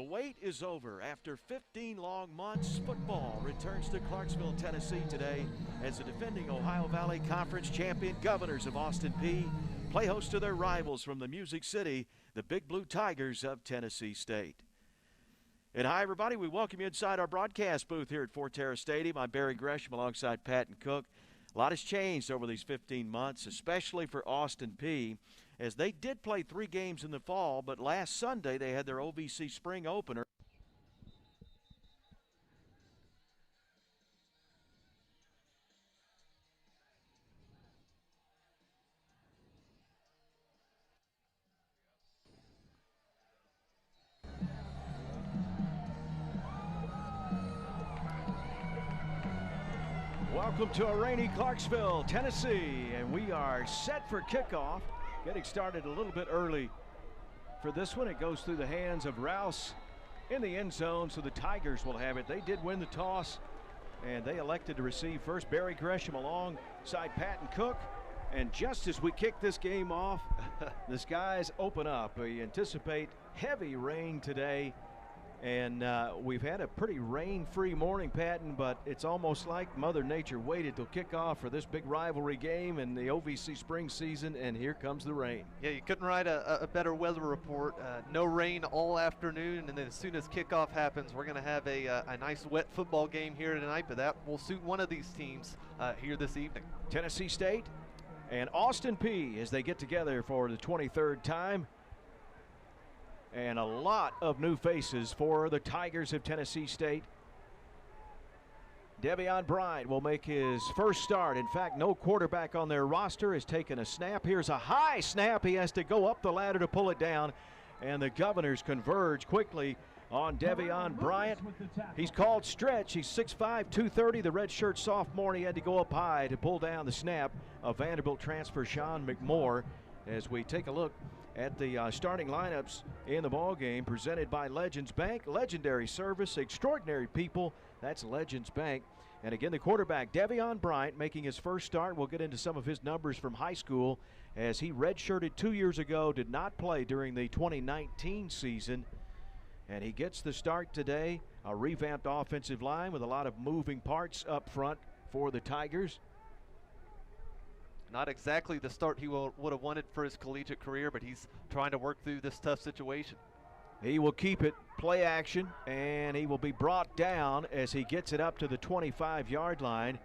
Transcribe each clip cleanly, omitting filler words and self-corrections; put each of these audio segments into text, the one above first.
The wait is over. After 15 long months, football returns to Clarksville, Tennessee today as the defending Ohio Valley Conference champion Governors of Austin Peay play host to their rivals from the Music City, the Big Blue Tigers of Tennessee State. And hi, everybody. We welcome you inside our broadcast booth here at Forterra Stadium. I'm Barry Gresham alongside Pat and Cook. A lot has changed over these 15 months, especially for Austin Peay, as they did play 3 games in the fall, but last Sunday they had their OVC spring opener. Welcome to a rainy Clarksville, Tennessee, and we are set for kickoff. Getting started a little bit early for this one. It goes through the hands of Rouse in the end zone, so the Tigers will have it. They did win the toss, and they elected to receive first. Barry Gresham alongside Pat and Cook. And just as we kick this game off, the skies open up. We anticipate heavy rain today. And we've had a pretty rain-free morning, Patton, but it's almost like Mother Nature waited till kickoff for this big rivalry game in the OVC spring season, and here comes the rain. Yeah, you couldn't write a better weather report. No rain all afternoon, and then as soon as kickoff happens, we're going to have a nice wet football game here tonight, but that will suit one of these teams here this evening. Tennessee State and Austin Peay as they get together for the 23rd time. And a lot of new faces for the Tigers of Tennessee State. Devion Bryant will make his first start. In fact, no quarterback on their roster has taken a snap. Here's a high snap. He has to go up the ladder to pull it down. And the Governors converge quickly on Devion Bryant. He's called stretch. He's 6'5", 230, the redshirt sophomore. And he had to go up high to pull down the snap of Vanderbilt transfer Sean McMoore. As we take a look at the starting lineups in the ball game presented by Legends Bank. Legendary service, extraordinary people. That's Legends Bank. And again, the quarterback, Devion Bryant, making his first start. We'll get into some of his numbers from high school as he redshirted 2 years ago, did not play during the 2019 season. And he gets the start today. A revamped offensive line with a lot of moving parts up front for the Tigers. Not exactly the start he would have wanted for his collegiate career, but he's trying to work through this tough situation. He will keep it play action, and he will be brought down as he gets it up to the 25-yard line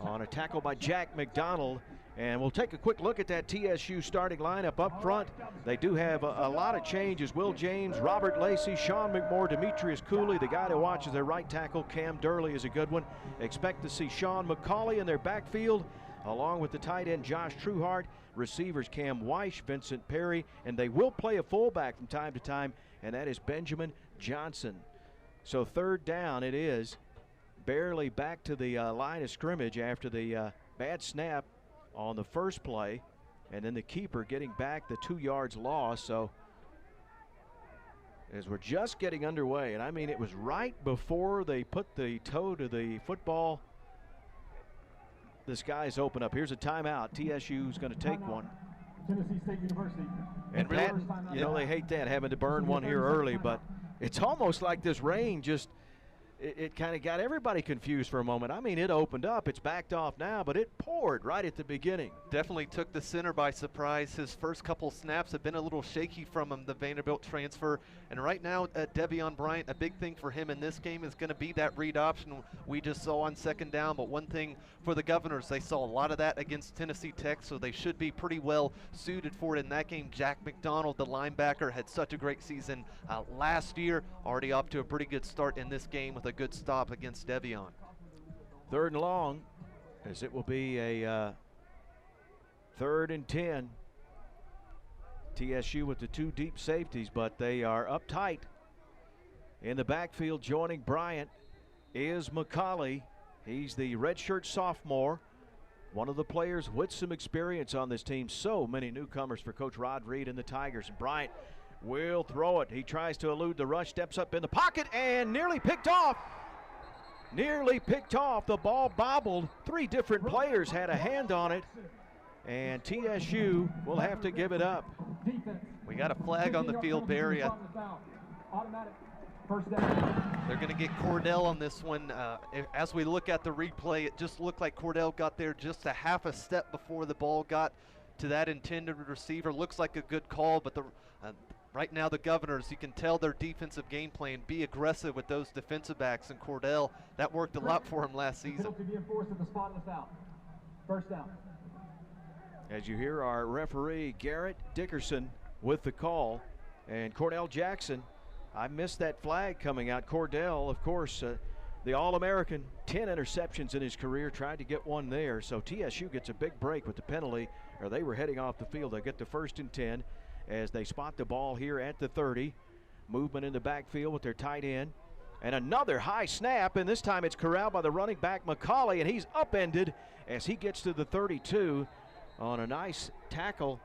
on a tackle by Jack McDonald. And we'll take a quick look at that TSU starting lineup up front. They do have a lot of changes. Will James, Robert Lacey, Sean McMoore, Demetrius Cooley. The guy to watch is their right tackle, Cam Durley, is a good one. Expect to see Sean McCauley in their backfield, along with the tight end Josh Trueheart, receivers Cam Weish, Vincent Perry, and they will play a fullback from time to time, and that is Benjamin Johnson. So third down it is, barely back to the line of scrimmage after the bad snap on the first play, and then the keeper getting back the 2 yards loss. So as we're just getting underway, and I mean it was right before they put the toe to the football, the skies open up. Here's a timeout. TSU's going to take one. Tennessee State University. And Pat, you know they hate that, having to burn one here early, but it's almost like this rain just, it kind of got everybody confused for a moment. I mean, it opened up. It's backed off now, but it poured right at the beginning. Definitely took the center by surprise. His first couple snaps have been a little shaky from him, the Vanderbilt transfer. And right now, Devion Bryant, a big thing for him in this game is going to be that read option we just saw on second down. But one thing for the Governors, they saw a lot of that against Tennessee Tech, so they should be pretty well suited for it in that game. Jack McDonald, the linebacker, had such a great season last year. Already off to a pretty good start in this game with a good stop against Devion. Third and long, as it will be a 3rd and 10. TSU with the 2 deep safeties, but they are up tight. In the backfield, joining Bryant is McCauley. He's the redshirt sophomore, one of the players with some experience on this team. So many newcomers for Coach Rod Reed and the Tigers. And Bryant will throw it. He tries to elude the rush, steps up in the pocket, and nearly picked off. Nearly picked off. The ball bobbled. 3 different players had a hand on it, and TSU will have to give it up. We got a flag on the field, Barry. Automatic. First down. They're going to get Cordell on this one. As we look at the replay, it just looked like Cordell got there just a half a step before the ball got to that intended receiver. Looks like a good call, but right now the Governors, you can tell their defensive game plan, be aggressive with those defensive backs, and Cordell, that worked a lot for him last season. Penalty be enforced at the spot of the foul. First down. As you hear our referee, Garrett Dickerson, with the call, and Cordell Jackson. I missed that flag coming out. Cordell, of course, the All-American, 10 interceptions in his career, tried to get one there. So TSU gets a big break with the penalty, or they were heading off the field. They get the 1st and 10 as they spot the ball here at the 30. Movement in the backfield with their tight end. And another high snap, and this time it's corralled by the running back McCauley, and he's upended as he gets to the 32 on a nice tackle.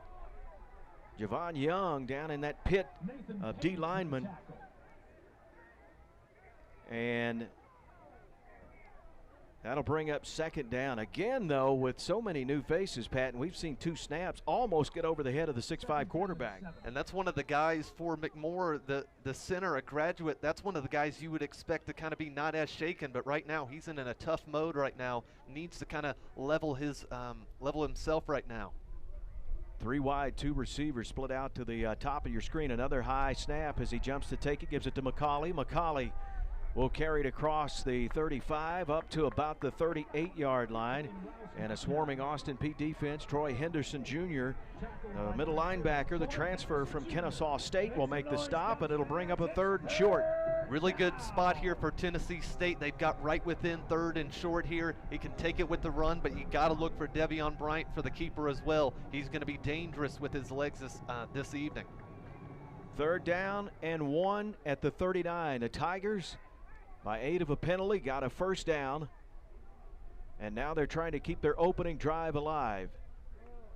Javon Young down in that pit of D linemen. And that'll bring up 2nd down. Again, though, with so many new faces, Patton, we've seen 2 snaps almost get over the head of the 6'5 quarterback. And that's one of the guys for McMoore, the center, a graduate. That's one of the guys you would expect to kind of be not as shaken, but right now he's in a tough mode right now. Needs to kind of level himself right now. 3 wide, 2 receivers split out to the top of your screen. Another high snap as he jumps to take it, gives it to McCauley. McCauley will carry it across the 35 up to about the 38-yard line. And a swarming Austin Peay defense. Troy Henderson Jr., the middle linebacker, the transfer from Kennesaw State, will make the stop, and it'll bring up a 3rd and short. Really good spot here for Tennessee State. They've got right within 3rd and short here. He can take it with the run, but you got to look for Devion Bryant for the keeper as well. He's going to be dangerous with his legs this evening. 3rd down and 1 at the 39. The Tigers, by 8 of a penalty, got a 1st down. And now they're trying to keep their opening drive alive.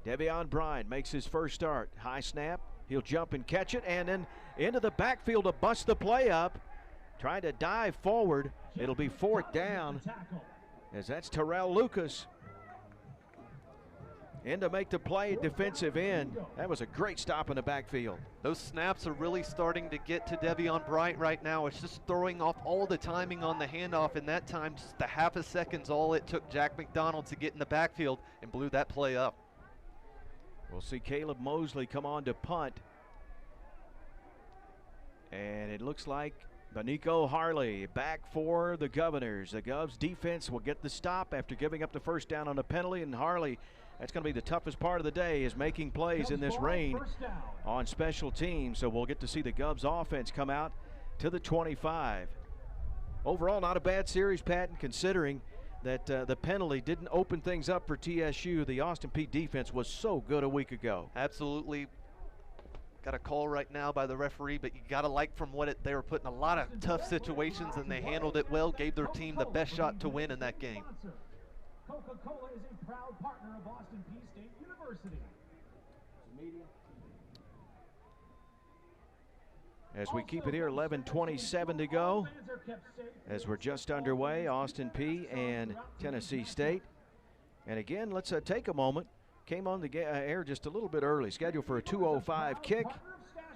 Devion Bryant makes his first start. High snap. He'll jump and catch it, and then into the backfield to bust the play up. Trying to dive forward. It'll be 4th down, as that's Terrell Lucas in to make the play at defensive end. That was a great stop in the backfield. Those snaps are really starting to get to Devion Bryant right now. It's just throwing off all the timing on the handoff, and that time just the half a second's all it took Jack McDonald to get in the backfield and blew that play up. We'll see Caleb Mosley come on to punt. And it looks like Benico Harley back for the Governors. The Govs defense will get the stop after giving up the 1st down on a penalty, and Harley, that's going to be the toughest part of the day, is making plays in this rain on special teams. So we'll get to see the Govs offense come out to the 25. Overall, not a bad series, Patton, considering that the penalty didn't open things up for TSU. The Austin Peay defense was so good a week ago. Absolutely. Got a call right now by the referee, but you got to like from they were put in a lot of tough situations, and they handled it well, gave their team the best shot to win in that game. Coca-Cola is a proud partner of Austin Peay State University. As we keep it here, 11:27 to go. As we're just underway, Austin Peay and Tennessee State. And again, let's take a moment. Came on the air just a little bit early, scheduled for a 2:05 kick.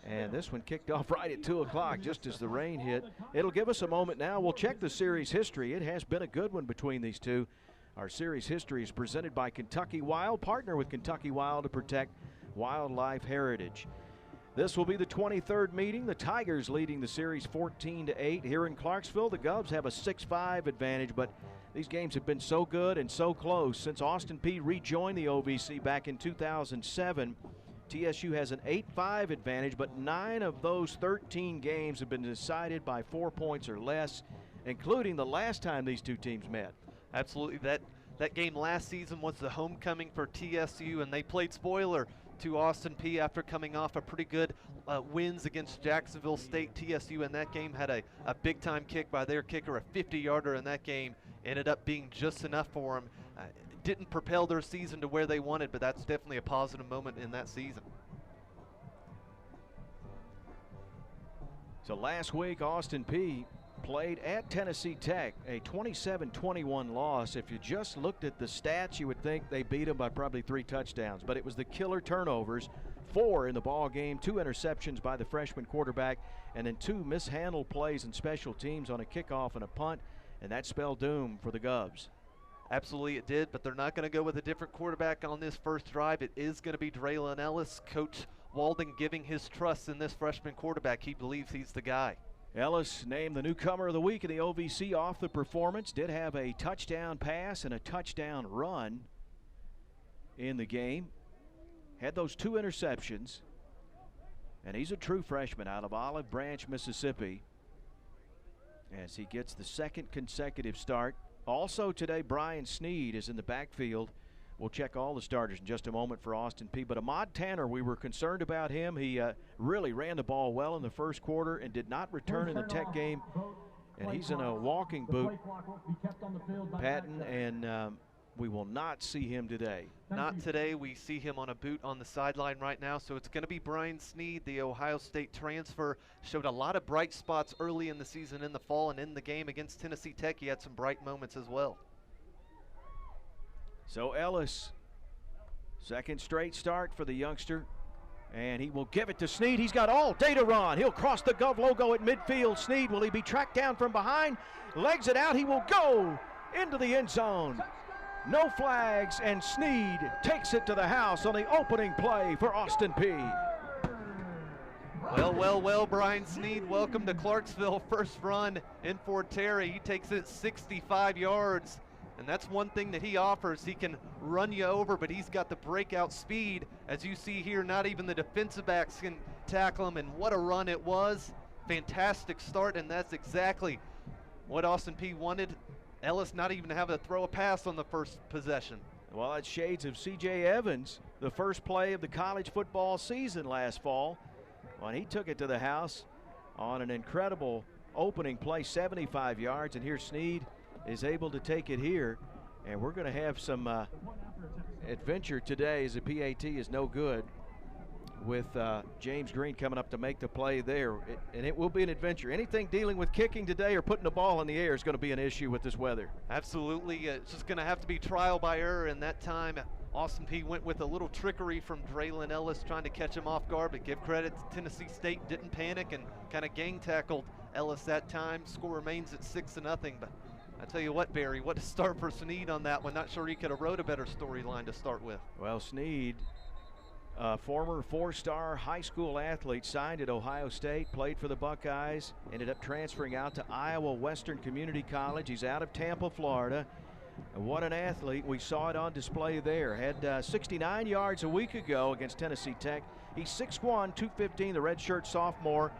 And this one kicked off right at 2 o'clock, just as the rain hit. It'll give us a moment now. We'll check the series history. It has been a good one between these two. Our series history is presented by Kentucky Wild. Partner with Kentucky Wild to protect wildlife heritage. This will be the 23rd meeting. The Tigers leading the series 14-8 here in Clarksville. The Govs have a 6-5 advantage, but these games have been so good and so close. Since Austin Peay rejoined the OVC back in 2007, TSU has an 8-5 advantage, but 9 of those 13 games have been decided by 4 points or less, including the last time these two teams met. Absolutely. That game last season was the homecoming for TSU, and they played spoiler to Austin Peay after coming off a pretty good wins against Jacksonville State. TSU in that game had a big-time kick by their kicker, a 50-yarder in that game. Ended up being just enough for them. Didn't propel their season to where they wanted, but that's definitely a positive moment in that season. So last week, Austin Peay played at Tennessee Tech, a 27-21 loss. If you just looked at the stats, you would think they beat them by probably 3 touchdowns, but it was the killer turnovers, 4 in the ball game, 2 interceptions by the freshman quarterback, and then 2 mishandled plays and special teams on a kickoff and a punt, and that spelled doom for the Govs. Absolutely it did, but they're not going to go with a different quarterback on this first drive. It is going to be Draylon Ellis. Coach Walden giving his trust in this freshman quarterback. He believes he's the guy. Ellis named the newcomer of the week in the OVC off the performance. Did have a touchdown pass and a touchdown run in the game. Had those 2 interceptions. And he's a true freshman out of Olive Branch, Mississippi, as he gets the 2nd consecutive start. Also today, Brian Sneed is in the backfield. We'll check all the starters in just a moment for Austin Peay. But Ahmad Tanner, we were concerned about him. He really ran the ball well in the first quarter and did not return in the Tech game. And he's in a walking boot, Patton, and we will not see him today. Not today. We see him on a boot on the sideline right now. So it's going to be Brian Sneed, the Ohio State transfer. Showed a lot of bright spots early in the season in the fall, and in the game against Tennessee Tech, he had some bright moments as well. So Ellis, 2nd straight start for the youngster, and he will give it to Sneed. He's got all day to run. He'll cross the Gov logo at midfield. Sneed, will he be tracked down from behind? Legs it out. He will go into the end zone. No flags, and Sneed takes it to the house on the opening play for Austin Peay. Well, Brian Sneed, welcome to Clarksville. First run in Fort Terry. He takes it 65 yards. And that's one thing that he offers. He can run you over, but he's got the breakout speed. As you see here, not even the defensive backs can tackle him, and what a run it was. Fantastic start, and that's exactly what Austin Peay wanted. Ellis not even having to throw a pass on the first possession. Well, it's shades of C.J. Evans, the first play of the college football season last fall, when he took it to the house on an incredible opening play, 75 yards, and here's Sneed is able to take it here, and we're going to have some adventure today, as the PAT is no good, with James Green coming up to make the play there, and it will be an adventure. Anything dealing with kicking today or putting the ball in the air is going to be an issue with this weather. Absolutely. It's just going to have to be trial by error, and that time Austin Peay went with a little trickery from Draylon Ellis trying to catch him off guard, but give credit to Tennessee State, didn't panic and kind of gang tackled Ellis that time. Score remains at 6-0, but I tell you what, Barry, what a start for Sneed on that one. Not sure he could have wrote a better storyline to start with. Well, Sneed, former 4-star high school athlete, signed at Ohio State, played for the Buckeyes, ended up transferring out to Iowa Western Community College. He's out of Tampa, Florida. And what an athlete. We saw it on display there. Had 69 yards a week ago against Tennessee Tech. He's 6'1", 215, the redshirt sophomore.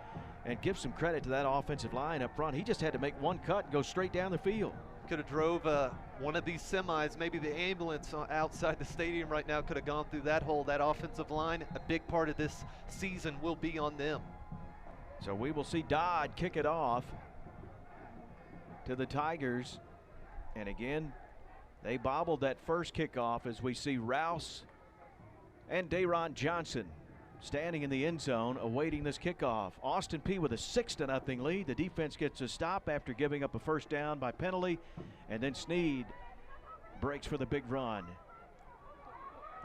And give some credit to that offensive line up front. He just had to make one cut and go straight down the field. Could have drove one of these semis, maybe the ambulance outside the stadium right now could have gone through that hole. That offensive line, a big part of this season will be on them. So we will see Dodd kick it off to the Tigers. And again, they bobbled that first kickoff as we see Rouse and Dayron Johnson standing in the end zone awaiting this kickoff. Austin Peay with a 6-0 lead. The defense gets a stop after giving up a first down by penalty, and then Sneed breaks for the big run.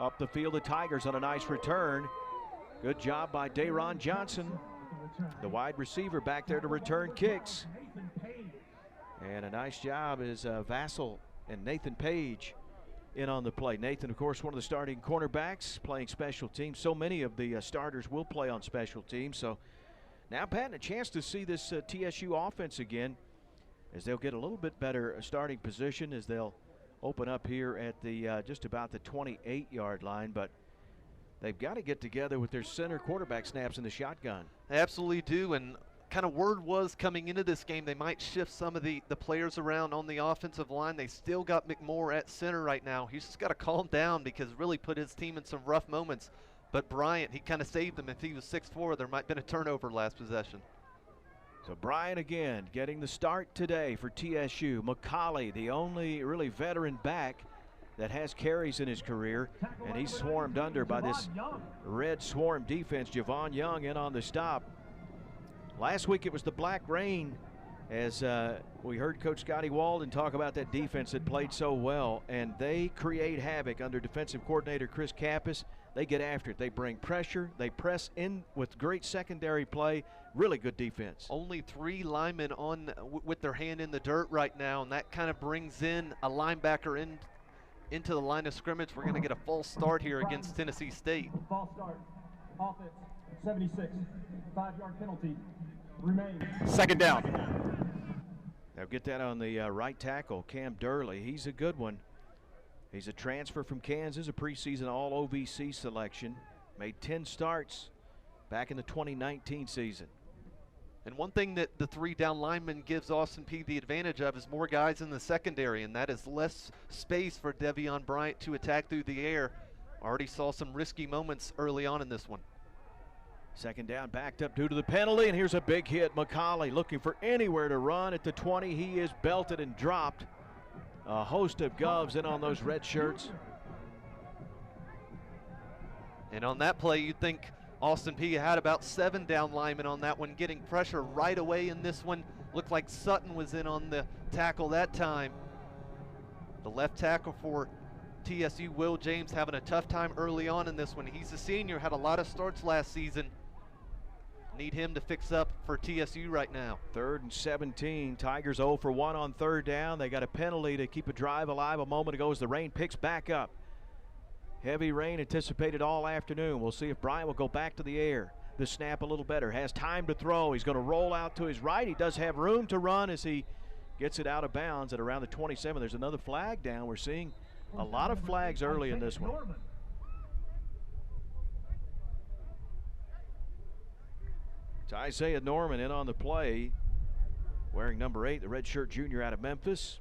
Up the field, the Tigers on a nice return. Good job by Dayron Johnson, the wide receiver back there to return kicks. And a nice job is Vassell and Nathan Page in on the play. Nathan, of course, one of the starting cornerbacks, playing special teams. So many of the starters will play on special teams. So now, Pat, a chance to see this TSU offense again, as they'll get a little bit better starting position as they'll open up here at the just about the 28-yard line. But they've got to get together with their center quarterback snaps in the shotgun. They absolutely do, and kind of word was coming into this game they might shift some of the players around on the offensive line. They still got McMoore at center right now. He's just got to calm down because really put his team in some rough moments. But Bryant, he kind of saved them. If he was 6'4", there might have been a turnover last possession. So Bryant again getting the start today for TSU. McCauley, the only really veteran back that has carries in his career, and he's swarmed under by this red swarm defense. Javon Young in on the stop. Last week it was the Black Rain As we heard Coach Scotty Walden talk about that defense that played so well, and they create havoc under defensive coordinator Chris Kappas. They get after it. They bring pressure. They press in with great secondary play. Really good defense. Only 3 linemen on with their hand in the dirt right now, and that kind of brings in a linebacker into the line of scrimmage. We're going to get a false start here against Tennessee State. False start. Offense, 76. 5-yard penalty. Remains. Second down. They'll get that on the right tackle, Cam Durley. He's a good one. He's a transfer from Kansas, a preseason All-OVC selection. Made 10 starts back in the 2019 season. And one thing that the 3 down lineman gives Austin Peay the advantage of is more guys in the secondary, and that is less space for Devion Bryant to attack through the air. Already saw some risky moments early on in this one. Second down, backed up due to the penalty, and here's a big hit. McCauley looking for anywhere to run at the 20. He is belted and dropped. A host of Govs in on those red shirts. And on that play, you'd think Austin Peay had about 7 down linemen on that one, getting pressure right away in this one. Looked like Sutton was in on the tackle that time. The left tackle for TSU, Will James, having a tough time early on in this one. He's a senior, had a lot of starts last season. Need him to fix up for TSU right now. 3rd and 17. Tigers 0 for 1 on 3rd down. They got a penalty to keep a drive alive a moment ago as the rain picks back up. Heavy rain anticipated all afternoon. We'll see if Bryant will go back to the air. The snap a little better. Has time to throw. He's going to roll out to his right. He does have room to run as he gets it out of bounds at around the 27. There's another flag down. We're seeing a lot of flags early in this one. It's Isaiah Norman in on the play, wearing number 8, the redshirt junior out of Memphis.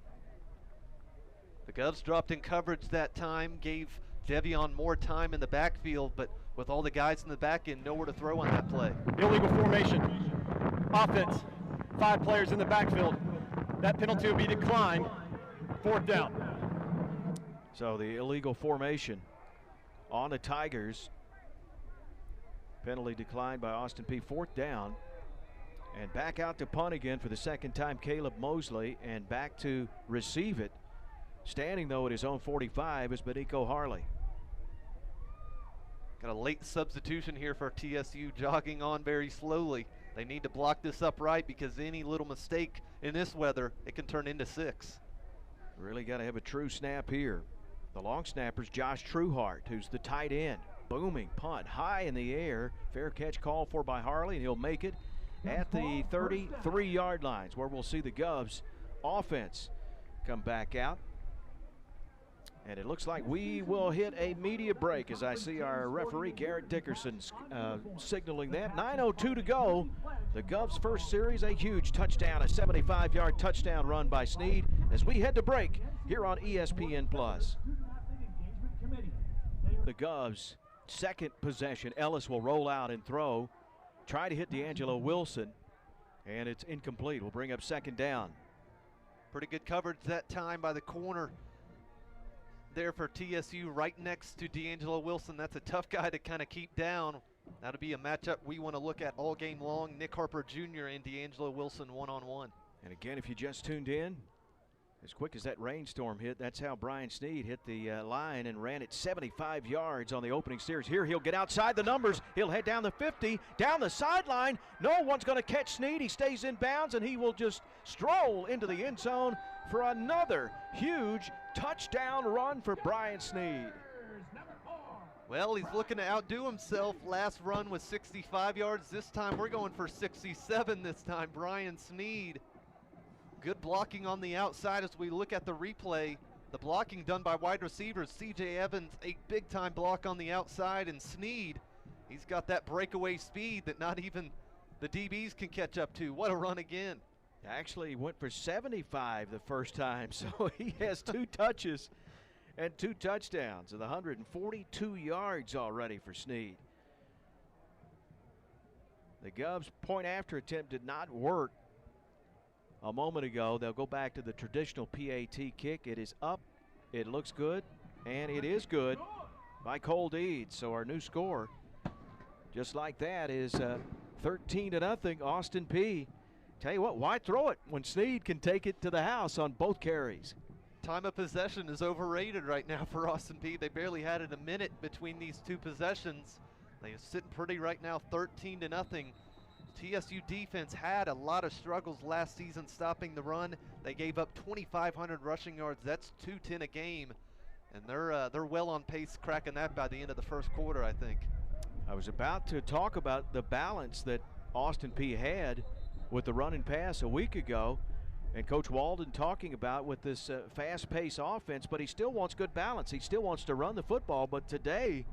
The Govs dropped in coverage that time, gave Devion more time in the backfield, but with all the guys in the back end, nowhere to throw on that play. Illegal formation. Offense, 5 players in the backfield. That penalty will be declined. 4th down. So the illegal formation on the Tigers. Penalty declined by Austin Peay. 4th down. And back out to punt again for the 2nd time, Caleb Mosley, and back to receive it. Standing though at his own 45 is Beniko Harley. Got a late substitution here for TSU, jogging on very slowly. They need to block this up right, because any little mistake in this weather, it can turn into 6. Really got to have a true snap here. The long snapper's Josh Trueheart, who's the tight end. Booming punt high in the air. Fair catch called for by Harley, and he'll make it at the 33-yard lines, where we'll see the Govs offense come back out. And it looks like we will hit a media break, as I see our referee Garrett Dickerson signaling that. 9:02 to go. The Govs' first series, a huge touchdown, a 75-yard touchdown run by Sneed, as we head to break here on ESPN+. The Govs' second possession. Ellis will roll out and throw. Try to hit D'Angelo Wilson, and it's incomplete. We'll bring up 2nd down. Pretty good coverage that time by the corner there for TSU, right next to D'Angelo Wilson. That's a tough guy to kind of keep down. That'll be a matchup we want to look at all game long. Nick Harper Jr. and D'Angelo Wilson one-on-one. And again, if you just tuned in, as quick as that rainstorm hit, that's how Brian Sneed hit the line and ran it 75 yards on the opening series. Here he'll get outside the numbers. He'll head down the 50, down the sideline. No one's going to catch Sneed. He stays in bounds, and he will just stroll into the end zone for another huge touchdown run for Brian Sneed. Well, he's looking to outdo himself. Last run was 65 yards. This time we're going for 67 this time. Brian Sneed. Good blocking on the outside as we look at the replay. The blocking done by wide receivers. C.J. Evans, a big-time block on the outside, and Sneed, he's got that breakaway speed that not even the DBs can catch up to. What a run again. Actually went for 75 the first time, so he has 2 touches and 2 touchdowns with 142 yards already for Sneed. The Govs' point after attempt did not work a moment ago. They'll go back to the traditional PAT kick. It is up, it looks good, and it is good by Cole Deeds. So our new score, just like that, is 13-0 Austin Peay. Tell you what, why throw it when Snead can take it to the house on both carries? Time of possession is overrated right now for Austin Peay. They barely had it a minute between these two possessions. They are sitting pretty right now, 13-0. TSU defense had a lot of struggles last season stopping the run. They gave up 2,500 rushing yards. That's 210 a game, and they're well on pace cracking that by the end of the first quarter, I think. I was about to talk about the balance that Austin Peay had with the run and pass a week ago, and Coach Walden talking about with this fast-paced offense, but he still wants good balance. He still wants to run the football, but today,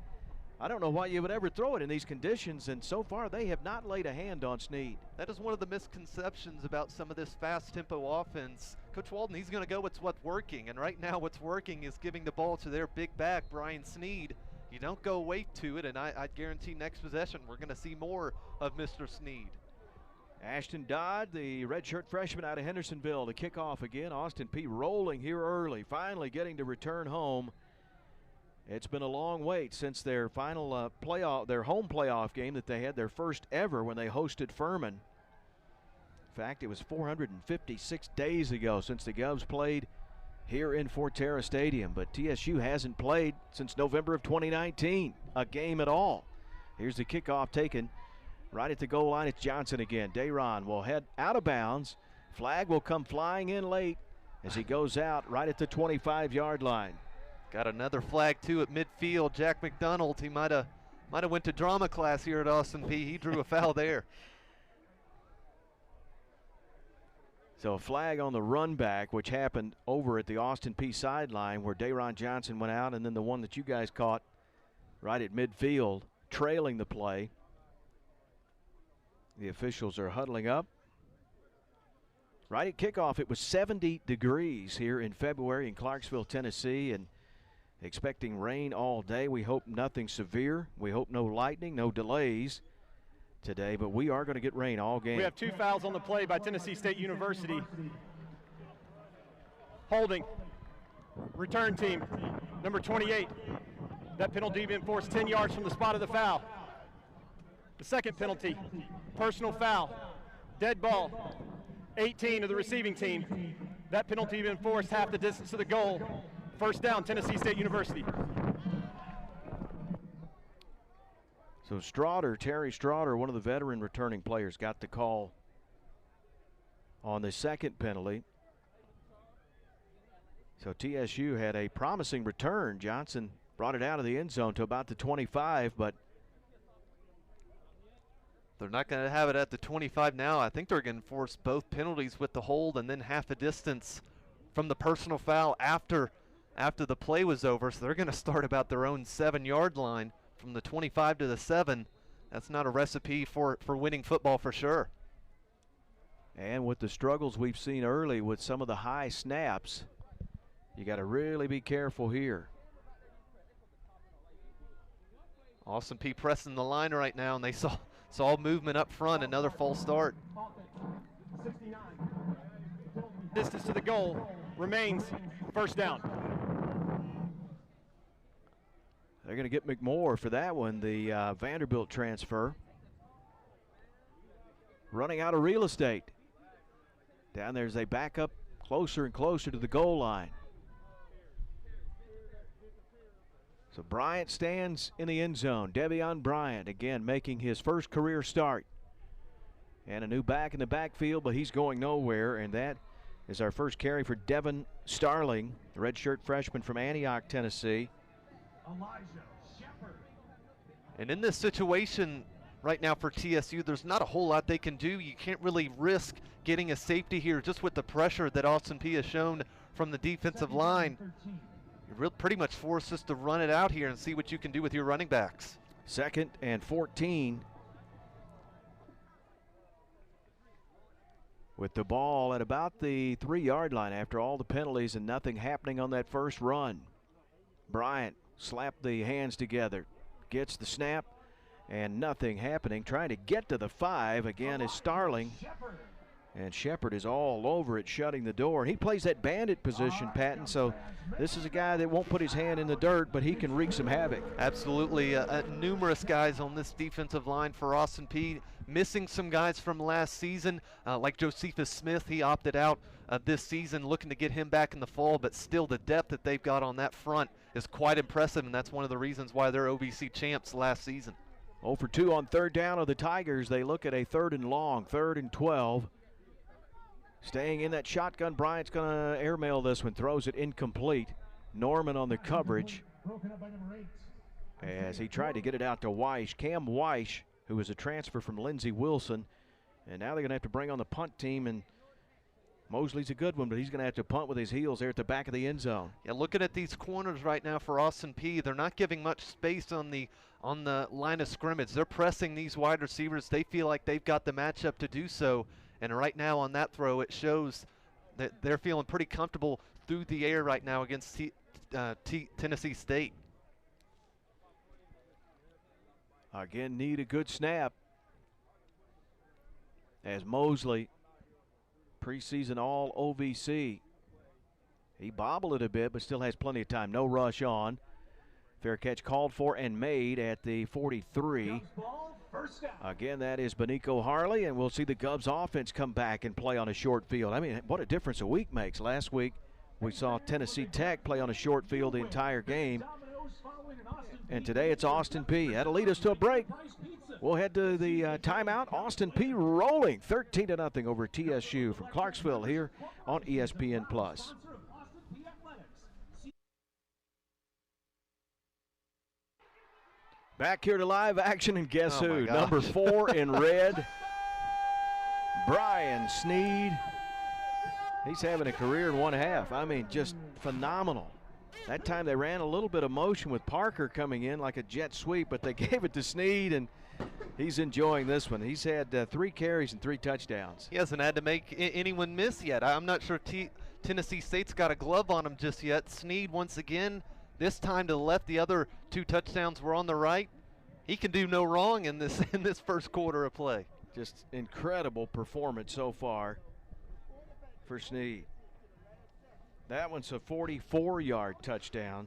I don't know why you would ever throw it in these conditions, and so far they have not laid a hand on Snead. That is one of the misconceptions about some of this fast tempo offense. Coach Walden, he's going to go with what's working, and right now what's working is giving the ball to their big back, Brian Snead. You don't go away to it, and I guarantee next possession we're going to see more of Mr. Snead. Ashton Dodd, the redshirt freshman out of Hendersonville, to kick off again. Austin Peay rolling here early, finally getting to return home. It's been a long wait since their final their home playoff game that they had, their first ever when they hosted Furman. In fact, it was 456 days ago since the Govs played here in Forterra Stadium, but TSU hasn't played since November of 2019, a game at all. Here's the kickoff taken right at the goal line. It's Johnson again. Dayron will head out of bounds. Flag will come flying in late as he goes out right at the 25-yard line. Got another flag too at midfield. Jack McDonald, he might have went to drama class here at Austin Peay. He drew a foul there. So a flag on the run back, which happened over at the Austin Peay sideline where Dayron Johnson went out, and then the one that you guys caught right at midfield, trailing the play. The officials are huddling up. Right at kickoff, it was 70 degrees here in February in Clarksville, Tennessee, and expecting rain all day. We hope nothing severe. We hope no lightning, no delays today, but we are going to get rain all game. We have 2 fouls on the play by Tennessee State University. Holding. Return team, number 28. That penalty being enforced 10 yards from the spot of the foul. The second penalty, personal foul, dead ball, 18 of the receiving team. That penalty being enforced half the distance to the goal. First down, Tennessee State University. So Terry Straughter, one of the veteran returning players, got the call on the second penalty. So TSU had a promising return. Johnson brought it out of the end zone to about the 25, but they're not going to have it at the 25 now. I think they're going to enforce both penalties with the hold and then half a distance from the personal foul after the play was over. So they're going to start about their own 7-yard line from the 25 to the 7. That's not a recipe for winning football for sure. And with the struggles we've seen early with some of the high snaps, you got to really be careful here. Austin Peay pressing the line right now, and they saw movement up front. Another false start. Distance to the goal remains first down. They're going to get McMorrow for that one, the Vanderbilt transfer. Running out of real estate. Down there as they back up closer and closer to the goal line. So Bryant stands in the end zone. Devion Bryant again making his first career start. And a new back in the backfield, but he's going nowhere, and that is our first carry for Devin Starling, the redshirt freshman from Antioch, Tennessee. And in this situation right now for TSU, there's not a whole lot they can do. You can't really risk getting a safety here just with the pressure that Austin Peay has shown from the defensive line. You're pretty much forced just to run it out here and see what you can do with your running backs. 2nd and 14. With the ball at about the 3-yard line after all the penalties and nothing happening on that first run. Bryant slapped the hands together, gets the snap, and nothing happening. Trying to get to the 5 again is Starling. And Shepard is all over it, shutting the door. And he plays that bandit position, Patton, so this is a guy that won't put his hand in the dirt, but he can wreak some havoc. Absolutely. Numerous guys on this defensive line for Austin Peay. Missing some guys from last season, like Josephus Smith. He opted out this season, looking to get him back in the fall, but still the depth that they've got on that front is quite impressive, and that's one of the reasons why they're OVC champs last season. 0 for 2 on third down of the Tigers. They look at a 3rd and long, 3rd and 12. Staying in that shotgun, Bryant's going to airmail this one, throws it incomplete. Norman on the coverage as he tried to get it out to Weish. Cam Weish, who was a transfer from Lindsey Wilson, and now they're going to have to bring on the punt team, and Mosley's a good one, but he's going to have to punt with his heels there at the back of the end zone. Yeah, looking at these corners right now for Austin Peay, they're not giving much space on the line of scrimmage. They're pressing these wide receivers. They feel like they've got the matchup to do so. And right now on that throw, it shows that they're feeling pretty comfortable through the air right now against Tennessee State. Again, need a good snap as Mosley, preseason all OVC. He bobbled it a bit, but still has plenty of time. No rush on. Fair catch called for and made at the 43. Again, that is Benico Harley, and we'll see the Govs offense come back and play on a short field. I mean, what a difference a week makes. Last week, we saw Tennessee Tech play on a short field the entire game. And today it's Austin Peay. That'll lead us to a break. We'll head to the timeout. Austin Peay rolling 13-0 over TSU from Clarksville here on ESPN+. Back here to live action, and guess who? Number 4 in red, Brian Sneed. He's having a career in 1/2. I mean, just phenomenal. That time they ran a little bit of motion with Parker coming in like a jet sweep, but they gave it to Sneed, and he's enjoying this one. He's had 3 carries and 3 touchdowns. He hasn't had to make anyone miss yet. I'm not sure Tennessee State's got a glove on him just yet. Sneed once again, this time to the left. The other 2 touchdowns were on the right. He can do no wrong in this first quarter of play. Just incredible performance so far for Sneed. That one's a 44-yard touchdown.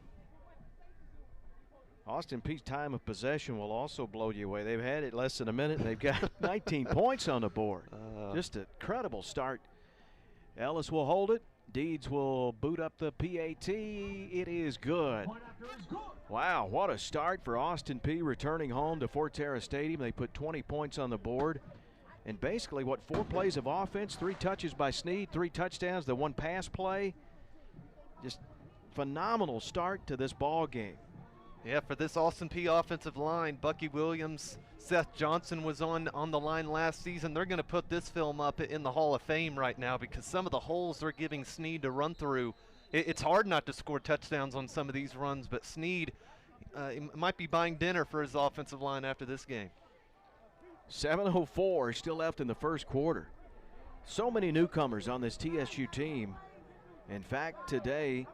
Austin Peay's time of possession will also blow you away. They've had it less than a minute, and they've got 19 points on the board. Just an incredible start. Ellis will hold it. Deeds will boot up the PAT. It is good. Wow, what a start for Austin Peay returning home to Forterra Stadium. They put 20 points on the board. And basically, 4 plays of offense, 3 touches by Sneed, 3 touchdowns, the 1 pass play. Just phenomenal start to this ball game. Yeah, for this Austin Peay offensive line, Bucky Williams, Seth Johnson was on the line last season. They're going to put this film up in the Hall of Fame right now because some of the holes they're giving Sneed to run through, it's hard not to score touchdowns on some of these runs, but Sneed might be buying dinner for his offensive line after this game. 7:04 still left in the first quarter. So many newcomers on this TSU team. In fact, today,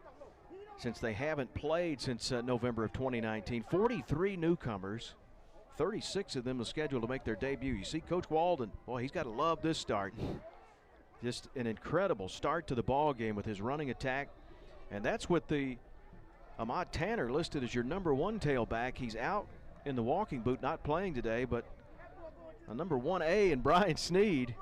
since they haven't played since November of 2019, 43 newcomers, 36 of them are scheduled to make their debut. You see Coach Walden, boy, he's got to love this start. Just an incredible start to the ball game with his running attack. And that's with the Ahmad Tanner listed as your number 1 tailback. He's out in the walking boot, not playing today, but a number 1A in Brian Sneed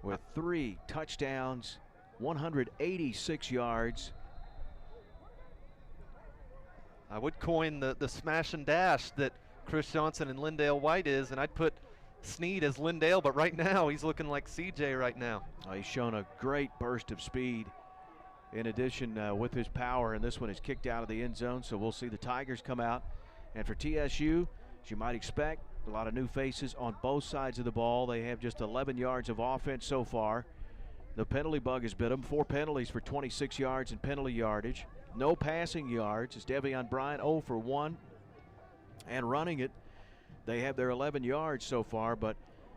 with 3 touchdowns, 186 yards. I would coin the smash and dash that Chris Johnson and Lindale White is, and I'd put Sneed as Lindale, but right now he's looking like CJ right now. He's shown a great burst of speed in addition with his power, and this one is kicked out of the end zone, so we'll see the Tigers come out. And for TSU, as you might expect, a lot of new faces on both sides of the ball. They have just 11 yards of offense so far. The penalty bug has bit them. 4 penalties for 26 yards in penalty yardage. No passing yards as Devion Bryant 0 for 1. And running it, they have their 11 yards so far, but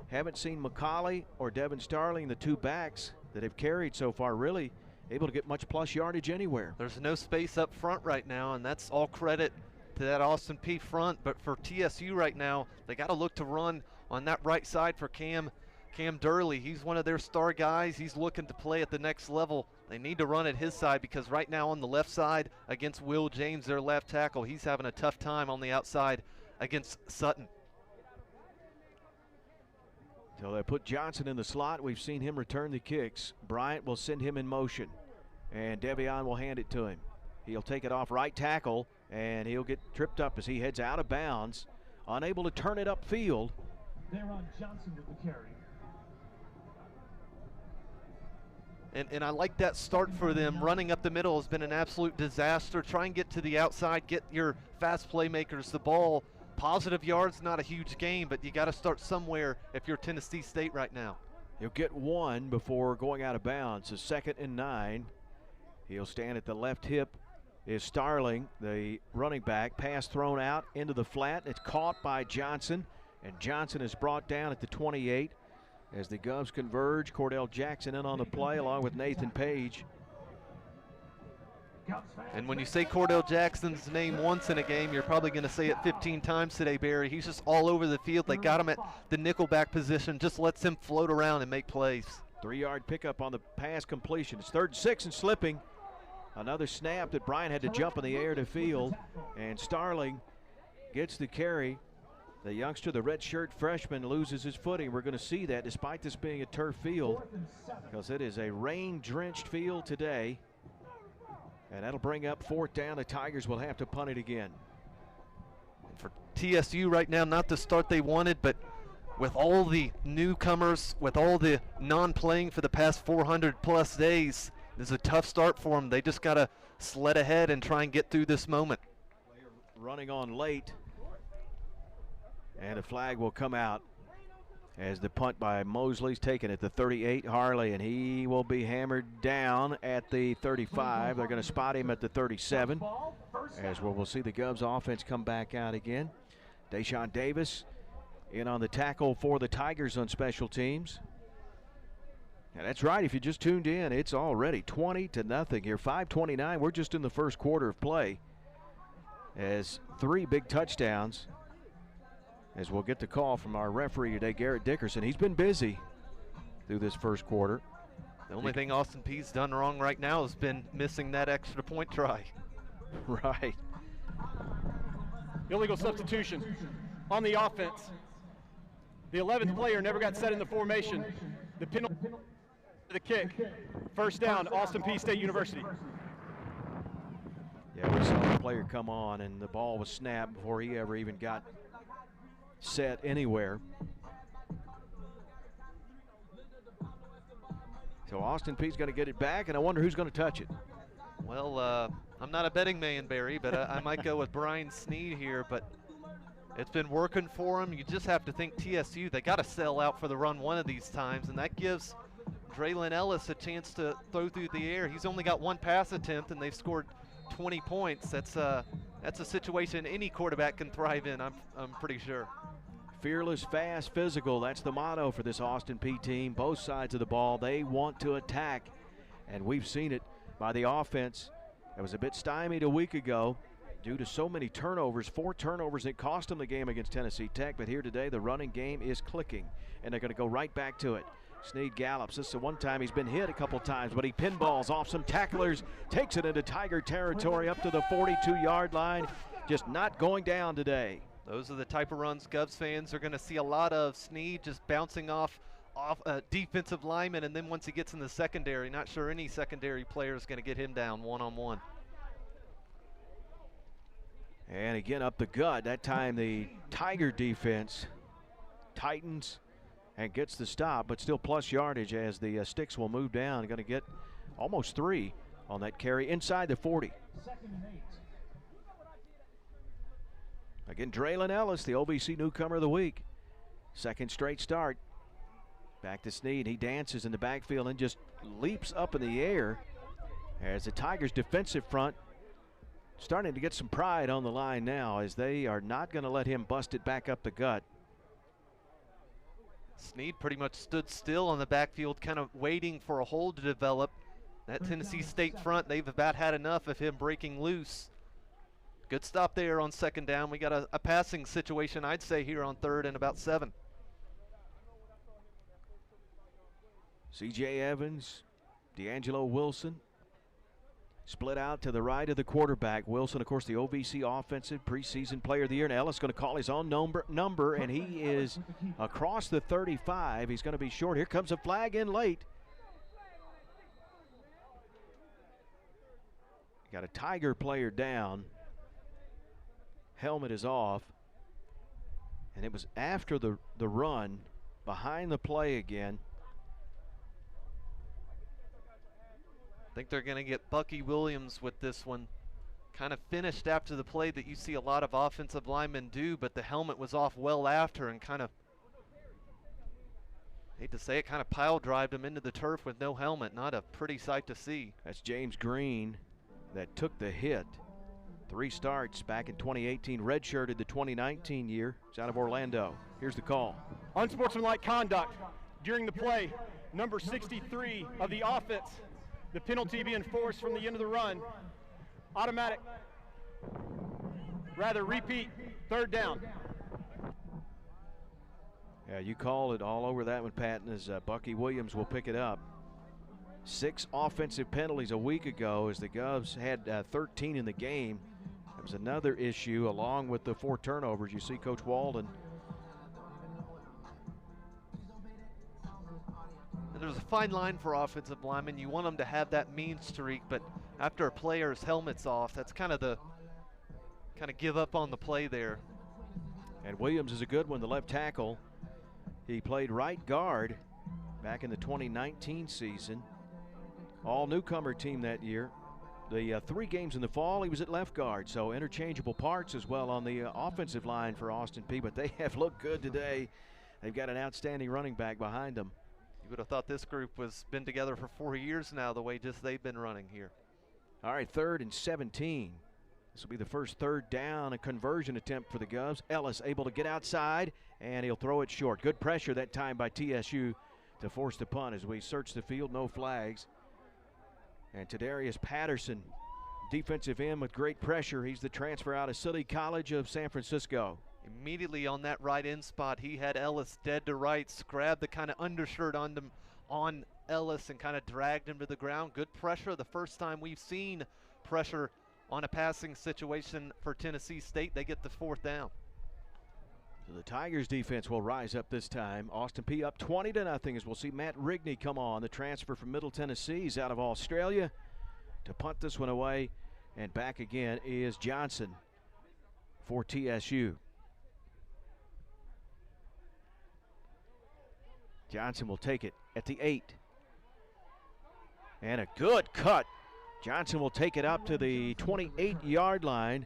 haven't seen McCauley or Devin Starling, the 2 backs that have carried so far, really able to get much plus yardage anywhere. There's no space up front right now, and that's all credit to that Austin Peay front. But for TSU right now, they got to look to run on that right side for Cam Cam Durley, he's one of their star guys. He's looking to play at the next level. They need to run at his side because right now on the left side against Will James, their left tackle, he's having a tough time on the outside against Sutton. So they put Johnson in the slot. We've seen him return the kicks. Bryant will send him in motion, and Devion will hand it to him. He'll take it off right tackle, and he'll get tripped up as he heads out of bounds, unable to turn it upfield. They're on Johnson with the carry. And I like that start for them. Running up the middle has been an absolute disaster. Try and get to the outside, get your fast playmakers the ball. Positive yards, not a huge game, but you got to start somewhere if you're Tennessee State right now. He'll get one before going out of bounds. A 2nd and 9. He'll stand at the left hip. Is Starling, the running back. Pass thrown out into the flat. It's caught by Johnson, and Johnson is brought down at the 28 as the Govs converge. Cordell Jackson in on the play along with Nathan Page. And when you say Cordell Jackson's name once in a game, you're probably going to say it 15 times today, Barry. He's just all over the field. They got him at the nickelback position, just lets him float around and make plays. 3-yard pickup on the pass completion. It's 3rd and 6 and slipping. Another snap that Bryant had to jump in the air to field, and Starling gets the carry. The youngster, the redshirt freshman, loses his footing. We're going to see that despite this being a turf field, because it is a rain-drenched field today. And that'll bring up 4th down. The Tigers will have to punt it again. For TSU right now, not the start they wanted, but with all the newcomers, with all the non-playing for the past 400-plus days, this is a tough start for them. They just got to sled ahead and try and get through this moment. Running on late. And a flag will come out as the punt by Mosley's taken at the 38. Harley, and he will be hammered down at the 35. They're going to spot him at the 37 as we'll see the Govs offense come back out again. Deshaun Davis in on the tackle for the Tigers on special teams. And that's right, if you just tuned in, it's already 20-0 here. 5:29, we're just in the first quarter of play as 3 big touchdowns. As we'll get the call from our referee today, Garrett Dickerson. He's been busy through this first quarter. The only thing Austin Peay's done wrong right now has been missing that extra point try. Right. Illegal substitution on the offense. The 11th player never got set in the formation. The penalty for the kick. 1st down, Austin Peay State University. Yeah, we saw the player come on, and the ball was snapped before he ever even got set anywhere. So Austin Peay's going to get it back, and I wonder who's going to touch it. Well, I'm not a betting man, Barry, but I might go with Brian Sneed here, but it's been working for him. You just have to think TSU, they got to sell out for the run one of these times, and that gives Draylon Ellis a chance to throw through the air. He's only got 1 pass attempt, and they've scored 20 points. That's a situation any quarterback can thrive in, I'm pretty sure. Fearless, fast, physical. That's the motto for this Austin Peay team. Both sides of the ball, they want to attack. And we've seen it by the offense. It was a bit stymied a week ago due to so many turnovers. 4 turnovers that cost them the game against Tennessee Tech. But here today, the running game is clicking. And they're going to go right back to it. Sneed gallops. This is the one time he's been hit a couple times, but he pinballs off some tacklers, takes it into Tiger territory up to the 42-yard line. Just not going down today. Those are the type of runs Govs fans are going to see a lot of. Sneed just bouncing off a defensive lineman, and then once he gets in the secondary, not sure any secondary player is going to get him down one-on-one. And again up the gut. That time the Tiger defense tightens and gets the stop, but still plus yardage as the sticks will move down. Going to get almost 3 on that carry inside the 40. 2nd and 8. Again, Draylon Ellis, the OVC newcomer of the week. 2nd straight start. Back to Sneed. He dances in the backfield and just leaps up in the air as the Tigers' defensive front starting to get some pride on the line now, as they are not going to let him bust it back up the gut. Sneed pretty much stood still on the backfield, kind of waiting for a hold to develop. That Tennessee State front, they've about had enough of him breaking loose. Good stop there on 2nd down. We got a passing situation, I'd say, here on 3rd and about 7. C.J. Evans, D'Angelo Wilson. Split out to the right of the quarterback. Wilson, of course, the OVC Offensive Preseason Player of the Year. And Ellis going to call his own number, and he is across the 35. He's going to be short. Here comes a flag in late. Got a Tiger player down. Helmet is off. And it was after the run, behind the play again. I think they're going to get Bucky Williams with this one. Kind of finished after the play that you see a lot of offensive linemen do, but the helmet was off well after and kind of, hate to say it, kind of pile drived him into the turf with no helmet. Not a pretty sight to see. That's James Green that took the hit. 3 starts back in 2018, redshirted the 2019 year. He's out of Orlando. Here's the call. Unsportsmanlike conduct during the play. Number 63 of the offense. The penalty being forced from the end of the run. Automatic. Rather, repeat. 3rd down. Yeah, you called it all over that one, Patton, as Bucky Williams will pick it up. 6 offensive penalties a week ago as the Govs had 13 in the game. That was another issue along with the 4 turnovers. You see Coach Walden. There's a fine line for offensive linemen. You want them to have that mean streak, but after a player's helmet's off, that's kind of give up on the play there. And Williams is a good one, the left tackle. He played right guard back in the 2019 season. All newcomer team that year. The 3 games in the fall, he was at left guard, so interchangeable parts as well on the offensive line for Austin Peay, but they have looked good today. They've got an outstanding running back behind them. You would have thought this group was been together for 4 years now, the way just they've been running here. All right, 3rd and 17. This will be the first 3rd down, a conversion attempt for the Govs. Ellis able to get outside, and he'll throw it short. Good pressure that time by TSU to force the punt as we search the field, no flags. And Tadarius Patterson, defensive end with great pressure. He's the transfer out of City College of San Francisco. Immediately on that right end spot, he had Ellis dead to rights, grabbed the kind of undershirt on Ellis and kind of dragged him to the ground. Good pressure, the first time we've seen pressure on a passing situation for Tennessee State. They get the 4th down. So the Tigers defense will rise up this time. Austin Peay up 20-0 as we'll see Matt Rigney come on, the transfer from Middle Tennessee. He's out of Australia to punt this one away. And back again is Johnson for TSU. Johnson will take it at the 8. And a good cut. Johnson will take it up to the 28-yard line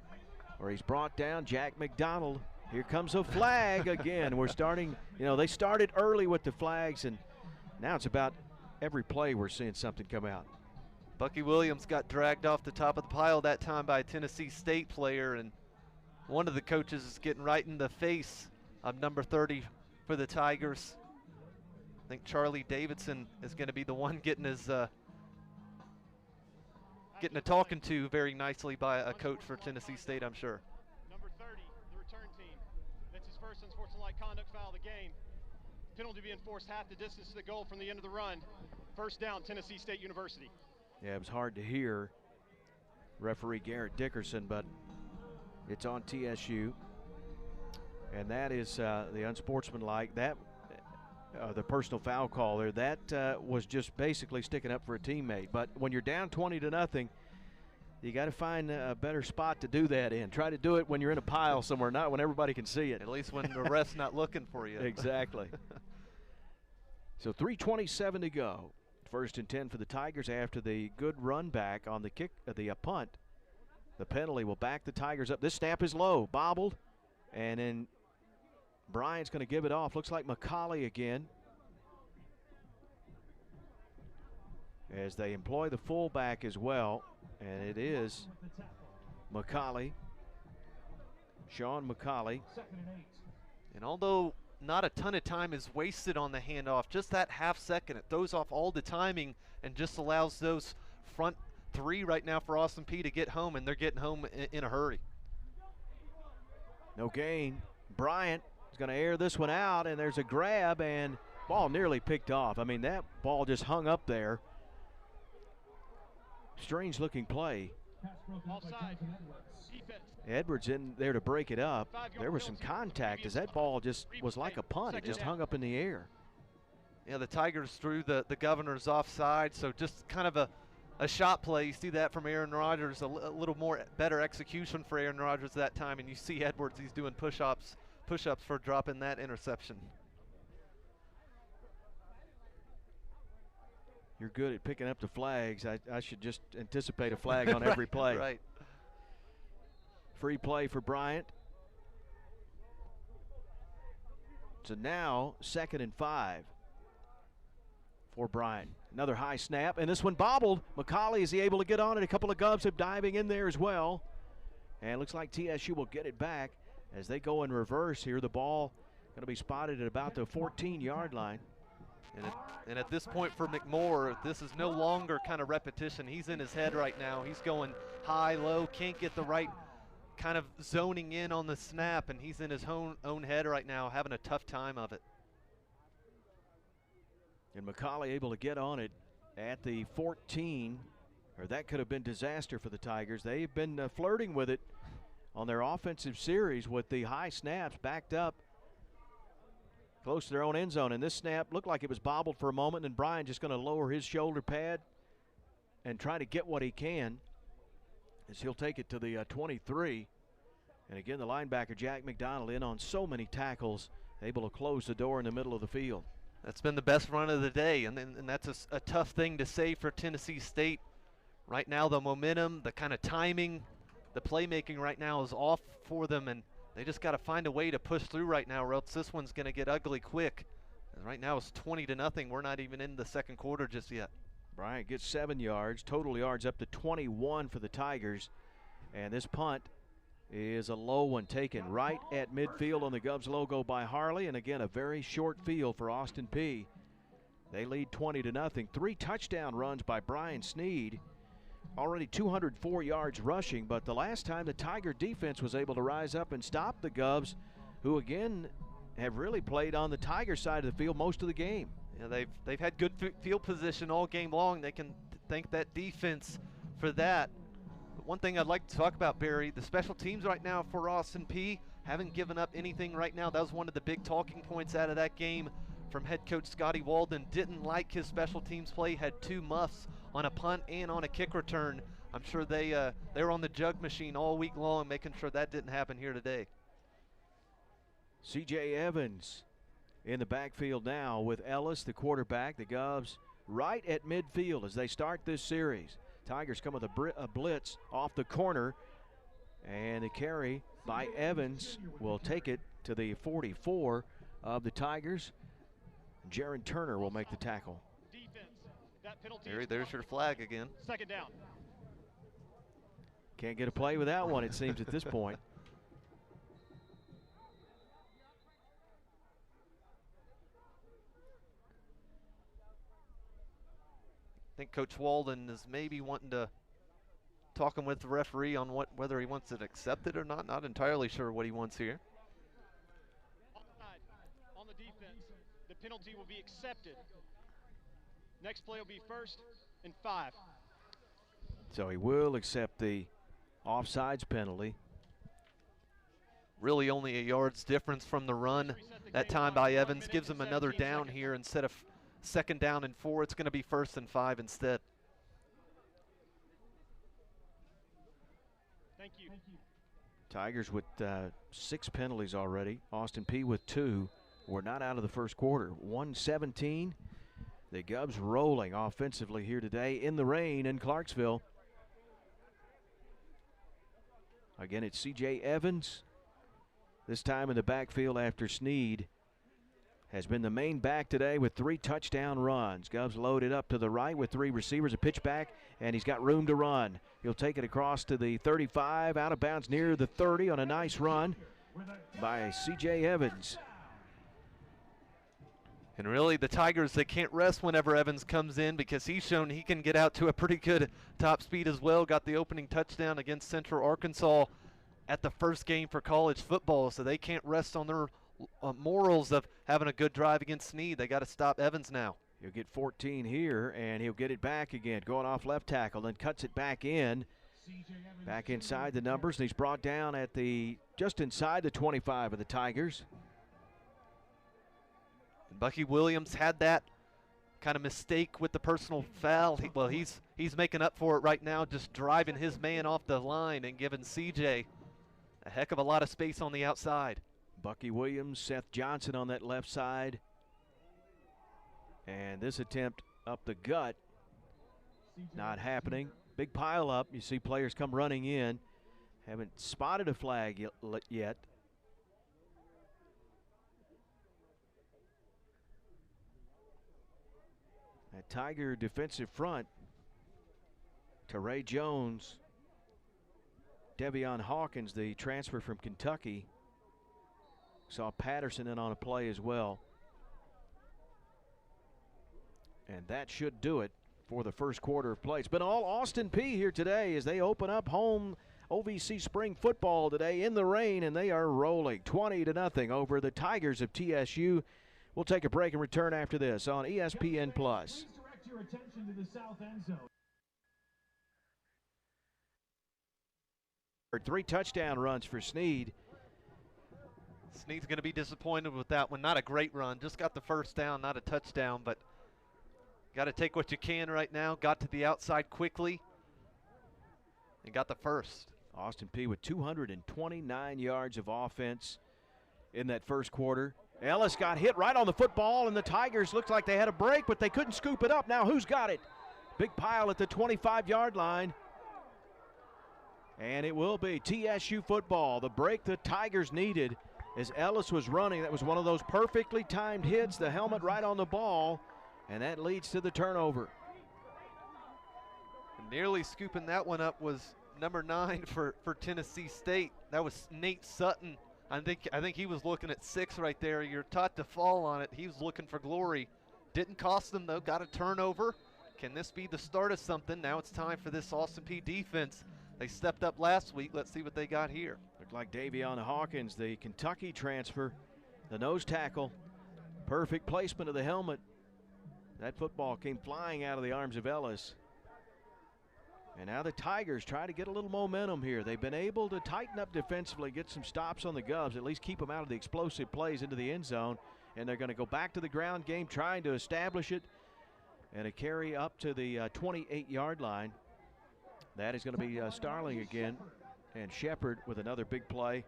where he's brought down Jack McDonald. Here comes a flag again. We're starting, they started early with the flags, and now it's about every play we're seeing something come out. Bucky Williams got dragged off the top of the pile that time by a Tennessee State player, and one of the coaches is getting right in the face of number 30 for the Tigers. I think Charlie Davidson is going to be the one getting his getting a talking to very nicely by a coach for Tennessee State, I'm sure. Number 30, the return team. That's his first unsportsmanlike conduct foul of the game. Penalty being forced half the distance to the goal from the end of the run. 1st down, Tennessee State University. Yeah, it was hard to hear referee Garrett Dickerson, but it's on TSU. And that is the unsportsmanlike. That the personal foul call there, that was just basically sticking up for a teammate. But when you're down 20-0, you got to find a better spot to do that in. Try to do it when you're in a pile somewhere, not when everybody can see it. At least when the ref's not looking for you. Exactly. So 3:27 to go. 1st and 10 for the Tigers after the good run back on the kick, the punt. The penalty will back the Tigers up. This snap is low, bobbled, and then Bryant's going to give it off. Looks like McCauley again. As they employ the fullback as well, and it is McCauley, Sean McCauley. And although not a ton of time is wasted on the handoff, just that half second, it throws off all the timing and just allows those front 3 right now for Austin Peay to get home, and they're getting home in a hurry. No gain. Bryant is going to air this one out, and there's a grab, and Ball nearly picked off. I mean, that ball just hung up there. Strange looking play. Offside. Edwards in there to break it up. There was some contact as that ball just was like a punt. It just hung up in the air. Yeah, the Tigers threw the Governors offside, so just kind of a shot play. You see that from Aaron Rodgers, a little more better execution for Aaron Rodgers that time, and you see Edwards, he's doing push-ups for dropping that interception. You're good at picking up the flags. I should just anticipate a flag on every play. Right. Free play for Bryant. So now 2nd and 5 for Bryant. Another high snap, and this one bobbled. McCauley, is he able to get on it? A couple of Govs have diving in there as well. And it looks like TSU will get it back as they go in reverse here. The ball going to be spotted at about the 14-yard line. And at this point for McMorr, this is no longer kind of repetition. He's in his head right now. He's going high, low, can't get the right kind of zoning in on the snap, and he's in his own head right now, having a tough time of it. And McCauley able to get on it at the 14, or that could have been disaster for the Tigers. They've been flirting with it on their offensive series with the high snaps backed up close to their own end zone. And this snap looked like it was bobbled for a moment, and Brian just going to lower his shoulder pad and try to get what he can as he'll take it to the 23. And again, the linebacker Jack McDonald in on so many tackles, able to close the door in the middle of the field. That's been the best run of the day, and that's a tough thing to say for Tennessee State. Right now, the momentum, the kind of timing, the playmaking right now is off for them, and they just got to find a way to push through right now, or else this one's going to get ugly quick. And right now it's 20-0. We're not even in the second quarter just yet. Bryant gets 7 yards, total yards up to 21 for the Tigers. And this punt is a low one taken right at midfield on the Govs logo by Harley. And again, a very short field for Austin Peay. They lead 20-0. 3 touchdown runs by Brian Sneed. Already 204 yards rushing, but the last time the Tiger defense was able to rise up and stop the Govs, who again have really played on the Tiger side of the field most of the game. Yeah, they've had good field position all game long. They can thank that defense for that. But one thing I'd like to talk about, Barry, the special teams right now for Austin Peay haven't given up anything right now. That was one of the big talking points out of that game from head coach Scotty Walden. Didn't like his special teams play, had 2 muffs on a punt and on a kick return. I'm sure they were on the jug machine all week long, making sure that didn't happen here today. C.J. Evans in the backfield now with Ellis, the quarterback. The Govs right at midfield as they start this series. Tigers come with a blitz off the corner, and the carry by Evans will take it to the 44 of the Tigers. Jaron Turner will make the tackle. There's your flag again. 2nd down. Can't get a play with that one, it seems, at this point. I think Coach Walden is maybe wanting to talking with the referee on whether he wants it accepted or not. Not entirely sure what he wants here. Offside on the defense. The penalty will be accepted. Next play will be 1st and 5. So he will accept the offsides penalty. Really only a yard's difference from the run. That time by Evans gives him another down here. Instead of 2nd down and 4, it's going to be 1st and 5 instead. Thank you. Tigers with 6 penalties already. Austin Peay with 2. We're not out of the first quarter. 1:17. The Govs rolling offensively here today in the rain in Clarksville. Again, it's C.J. Evans. This time in the backfield after Sneed has been the main back today with 3 touchdown runs. Govs loaded up to the right with 3 receivers, a pitch back, and he's got room to run. He'll take it across to the 35, out of bounds near the 30 on a nice run by C.J. Evans. And really, the Tigers, they can't rest whenever Evans comes in because he's shown he can get out to a pretty good top speed as well. Got the opening touchdown against Central Arkansas at the first game for college football, so they can't rest on their morals of having a good drive against Snead. They got to stop Evans now. He'll get 14 here, and he'll get it back again, going off left tackle, then cuts it back in. Back inside the numbers, and he's brought down at just inside the 25 of the Tigers. And Bucky Williams had that kind of mistake with the personal foul. He's making up for it right now, just driving his man off the line and giving CJ a heck of a lot of space on the outside. Bucky Williams, Seth Johnson on that left side. And this attempt up the gut, not happening. Big pile up. You see players come running in. Haven't spotted a flag yet. That Tiger defensive front, Teray Jones, Devion Hawkins, the transfer from Kentucky. Saw Patterson in on a play as well. And that should do it for the first quarter of play. It's been all Austin Peay here today as they open up home OVC spring football today in the rain, and they are rolling 20-0 over the Tigers of TSU. We'll take a break and return after this on ESPN+. Please direct your attention to the south end zone. 3 touchdown runs for Snead. Snead's going to be disappointed with that one. Not a great run, just got the first down, not a touchdown, but got to take what you can right now. Got to the outside quickly and got the first. Austin Peay with 229 yards of offense in that first quarter. Ellis got hit right on the football, and the Tigers looked like they had a break, but they couldn't scoop it up. Now who's got it? Big pile at the 25-yard line. And it will be TSU football. The break the Tigers needed as Ellis was running. That was one of those perfectly timed hits, the helmet right on the ball, and that leads to the turnover. Nearly scooping that one up was number 9 for Tennessee State. That was Nate Sutton. I think he was looking at 6 right there. You're taught to fall on it. He was looking for glory. Didn't cost them though. Got a turnover. Can this be the start of something? Now it's time for this Austin Peay defense. They stepped up last week. Let's see what they got here. Looked like Devion Hawkins, the Kentucky transfer, the nose tackle. Perfect placement of the helmet. That football came flying out of the arms of Ellis. And now the Tigers try to get a little momentum here. They've been able to tighten up defensively, get some stops on the Govs, at least keep them out of the explosive plays into the end zone. And they're going to go back to the ground game, trying to establish it. And a carry up to the 28-yard line. That is going to be Starling again, and Shepard with another big play.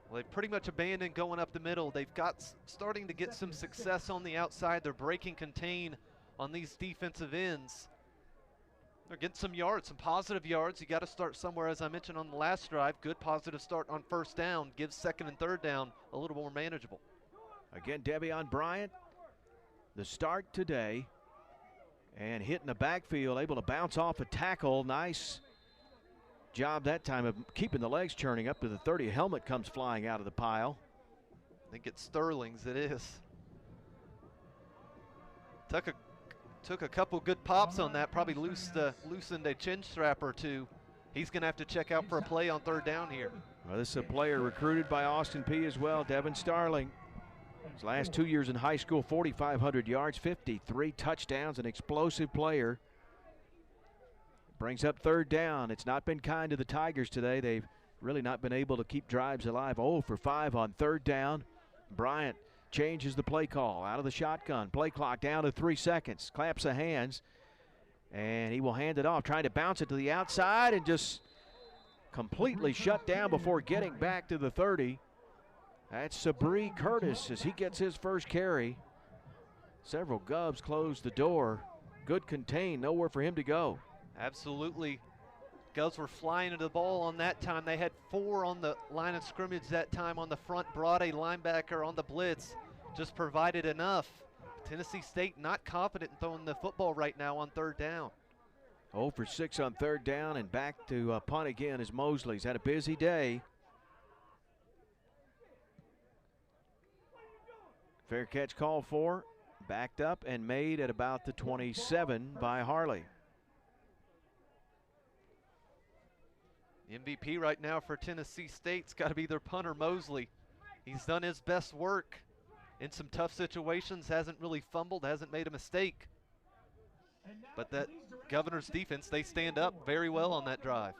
Well, they've pretty much abandoned going up the middle. They've got starting to get some success on the outside. They're breaking contain on these defensive ends. They're getting some yards, some positive yards. You got to start somewhere, as I mentioned on the last drive. Good positive start on first down. Gives second and third down a little more manageable. Again, Devion Bryant, the start today. And hitting the backfield, able to bounce off a tackle. Nice job that time of keeping the legs churning up to the 30. Helmet comes flying out of the pile. I think it's Sterling's, it is. Took a couple good pops on that, probably loosened a chin strap or two. He's going to have to check out for a play on third down here. Well, this is a player recruited by Austin Peay as well, Devin Starling. His last 2 years in high school, 4,500 yards, 53 touchdowns, an explosive player. Brings up third down. It's not been kind to the Tigers today. They've really not been able to keep drives alive. 0 for 5 on third down. Bryant changes the play call out of the shotgun. Play clock down to 3 seconds. Clamps the hands, and he will hand it off, trying to bounce it to the outside and just completely shut down before getting back to the 30. That's Sabri Curtis as he gets his first carry. Several Govs close the door. Good contain, nowhere for him to go. Absolutely. Govs were flying into the ball on that time. They had 4 on the line of scrimmage that time on the front, brought a linebacker on the blitz, just provided enough. Tennessee State not confident in throwing the football right now on third down. 0 for 6 on third down, and back to punt again as Mosley's had a busy day. Fair catch called for, backed up and made at about the 27 by Harley. The MVP right now for Tennessee State's got to be their punter Mosley. He's done his best work in some tough situations, hasn't really fumbled, hasn't made a mistake. But that Governor's defense, they stand up very well on that drive.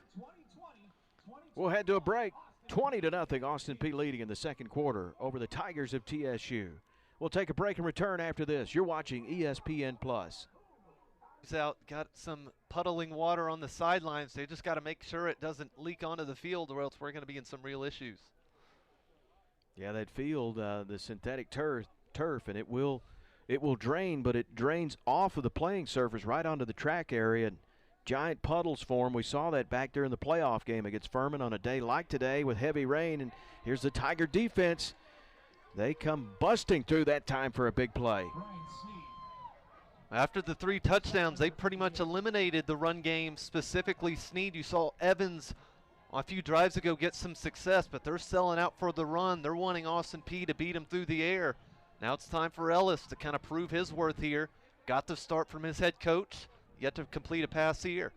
We'll head to a break. 20-0, Austin Peay leading in the second quarter over the Tigers of TSU. We'll take a break and return after this. You're watching ESPN+. He's out, got some puddling water on the sidelines. They just got to make sure it doesn't leak onto the field, or else we're going to be in some real issues. Yeah, that field, the synthetic turf, and it will drain, but it drains off of the playing surface right onto the track area. And giant puddles form. We saw that back during the playoff game against Furman on a day like today with heavy rain. And here's the Tiger defense. They come busting through that time for a big play. After the 3 touchdowns, they pretty much eliminated the run game, specifically Snead. You saw Evans a few drives ago get some success, but they're selling out for the run. They're wanting Austin Peay to beat him through the air. Now it's time for Ellis to kind of prove his worth here. Got the start from his head coach, yet to complete a pass here.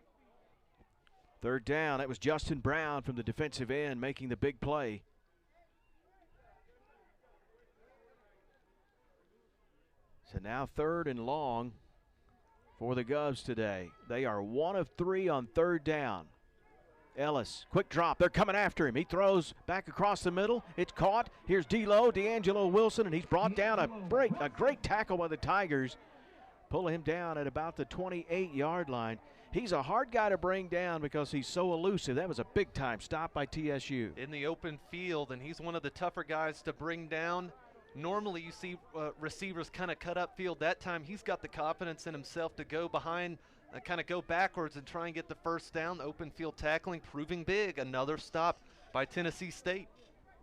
Third down, that was Justin Brown from the defensive end making the big play. So now 3rd and long for the Govs today. They are 1 of 3 on 3rd down. Ellis, quick drop. They're coming after him. He throws back across the middle. It's caught. Here's D'Angelo Wilson, and he's brought down a great tackle by the Tigers. Pulling him down at about the 28-yard line. He's a hard guy to bring down because he's so elusive. That was a big-time stop by TSU. In the open field, and he's one of the tougher guys to bring down. Normally you see receivers kind of cut up field. That time he's got the confidence in himself to go behind, kind of go backwards and try and get the first down. Open field tackling, proving big. Another stop by Tennessee State.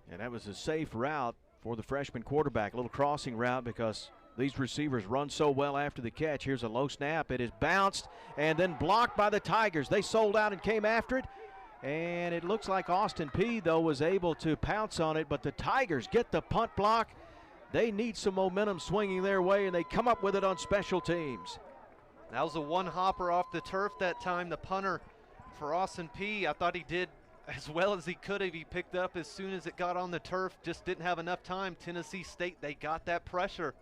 And that was a safe route for the freshman quarterback. A little crossing route because these receivers run so well after the catch. Here's a low snap. It is bounced and then blocked by the Tigers. They sold out and came after it. And it looks like Austin Peay, though, was able to pounce on it. But the Tigers get the punt block. They need some momentum swinging their way, and they come up with it on special teams. That was a one-hopper off the turf that time. The punter for Austin Peay, I thought he did as well as he could have. He picked up as soon as it got on the turf, just didn't have enough time. Tennessee State, they got that pressure,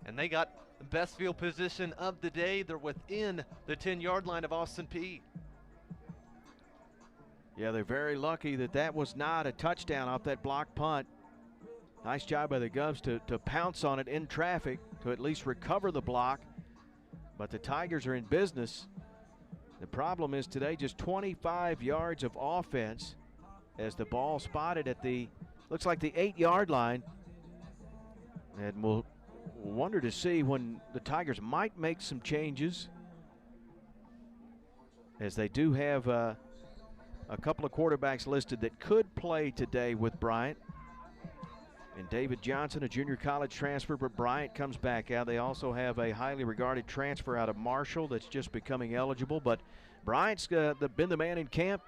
and they got the best field position of the day. They're within the 10-yard line of Austin Peay. Yeah, they're very lucky that that was not a touchdown off that block punt. Nice job by the Govs to pounce on it in traffic to at least recover the block. But the Tigers are in business. The problem is today just 25 yards of offense as the ball spotted at the, looks like the 8-yard line. And we'll wonder to see when the Tigers might make some changes, as they do have a couple of quarterbacks listed that could play today with Bryant. And David Johnson, a junior college transfer, but Bryant comes back out. They also have a highly regarded transfer out of Marshall that's just becoming eligible. But Bryant's been the man in camp.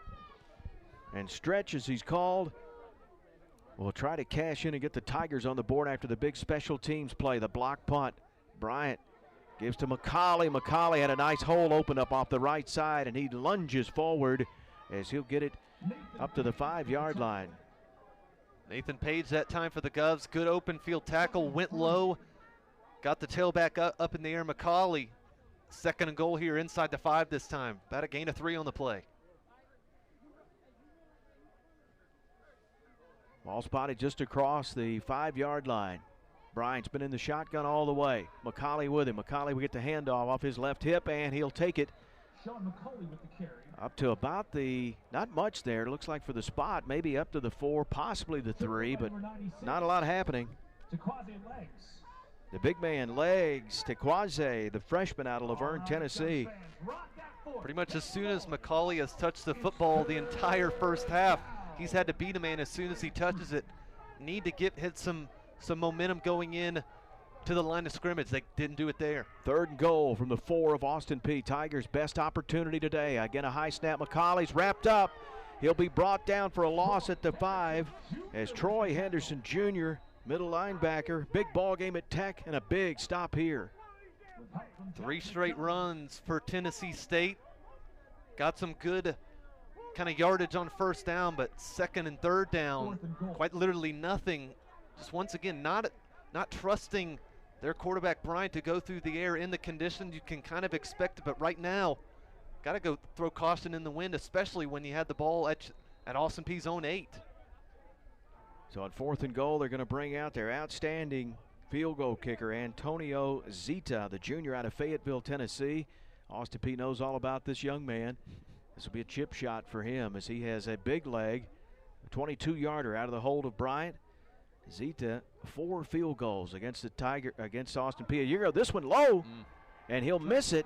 And Stretch, as he's called, will try to cash in and get the Tigers on the board after the big special teams play, the block punt. Bryant gives to McCauley. McCauley had a nice hole open up off the right side, and he lunges forward as he'll get it up to the 5-yard line. Nathan Page that time for the Govs. Good open field tackle, went low, got the tailback up in the air. McCauley, 2nd and goal here inside the 5 this time. About a gain of 3 on the play. Ball spotted just across the 5-yard line. Bryant's been in the shotgun all the way. McCauley with him. McCauley will get the handoff off his left hip, and he'll take it up to about the, not much there, it looks like for the spot, maybe up to the 4, possibly the 3, but not a lot happening. The big man Legs, Tequaze, the freshman out of Laverne, Tennessee. Pretty much as soon as McCauley has touched the football the entire first half, he's had to beat a man as soon as he touches it. Need to hit some momentum going in to the line of scrimmage. They didn't do it there. 3rd and goal from the 4 of Austin Peay. Tigers' best opportunity today. Again, a high snap. McCauley's wrapped up. He'll be brought down for a loss at the 5 as Troy Henderson Jr., middle linebacker. Big ball game at Tech and a big stop here. 3 straight runs for Tennessee State. Got some good kind of yardage on 1st down, but 2nd and 3rd down, quite literally nothing just once again not trusting their quarterback Bryant to go through the air in the conditions you can kind of expect it, but right now, got to go throw caution in the wind, especially when you had the ball at Austin Peay's own 8. So on 4th and goal, they're going to bring out their outstanding field goal kicker, Antonio Zita, the junior out of Fayetteville, Tennessee. Austin Peay knows all about this young man. This will be a chip shot for him as he has a big leg, a 22-yarder out of the hold of Bryant. Zita, 4 field goals against Austin Peay a year ago. This one low, and he'll miss it.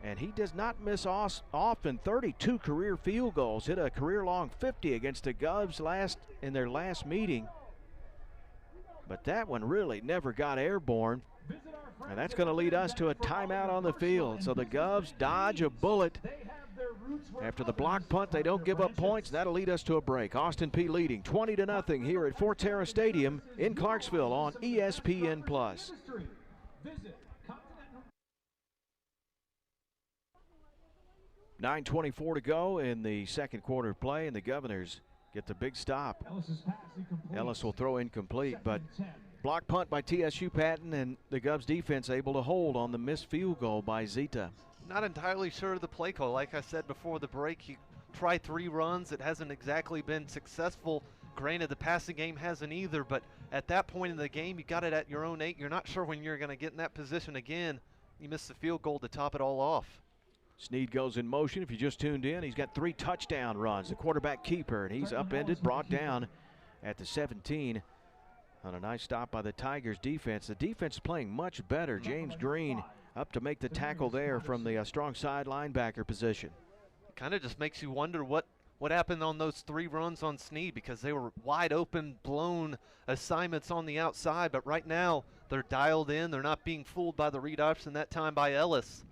And he does not miss often. 32 career field goals, hit a career-long 50 against the Govs in their last meeting. But that one really never got airborne. And that's going to lead us to a timeout on the field. So the Govs dodge a bullet. After the block punt, they don't give up points. That'll lead us to a break. Austin Peay leading 20-0 here at Forterra Stadium in Clarksville on ESPN+. 9:24 to go in the second quarter of play, and the Governors get the big stop. Ellis will throw incomplete, but block punt by TSU Patton, and the Govs defense able to hold on the missed field goal by Zita. Not entirely sure of the play call. Like I said before the break, he tried 3 runs. It hasn't exactly been successful. Granted, the passing game hasn't either, but at that point in the game, you got it at your own 8. You're not sure when you're going to get in that position again. You missed the field goal to top it all off. Snead goes in motion. If you just tuned in, he's got 3 touchdown runs. The quarterback keeper, and he's upended, brought down at the 17 on a nice stop by the Tigers defense. The defense is playing much better. James Green up to make the tackle there from the strong side linebacker position. It kind of just makes you wonder what happened on those 3 runs on Snead, because they were wide open, blown assignments on the outside. But right now, they're dialed in. They're not being fooled by the read option that time by Ellis.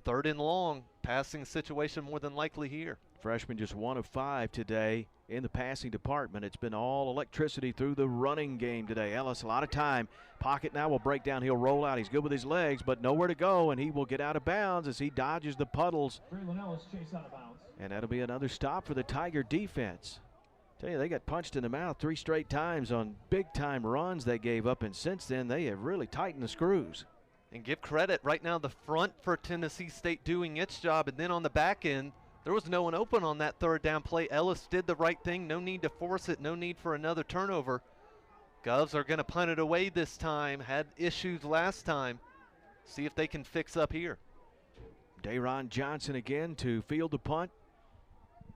3rd and long, passing situation more than likely here. Freshman just 1 of 5 today in the passing department. It's been all electricity through the running game today. Ellis, a lot of time. Pocket now will break down. He'll roll out. He's good with his legs, but nowhere to go, and he will get out of bounds as he dodges the puddles. And that'll be another stop for the Tiger defense. Tell you, they got punched in the mouth 3 straight times on big-time runs they gave up, and since then they have really tightened the screws. And give credit, right now the front for Tennessee State doing its job, and then on the back end, there was no one open on that 3rd down play. Ellis did the right thing. No need to force it. No need for another turnover. Govs are going to punt it away this time. Had issues last time. See if they can fix up here. Dayron Johnson again to field the punt.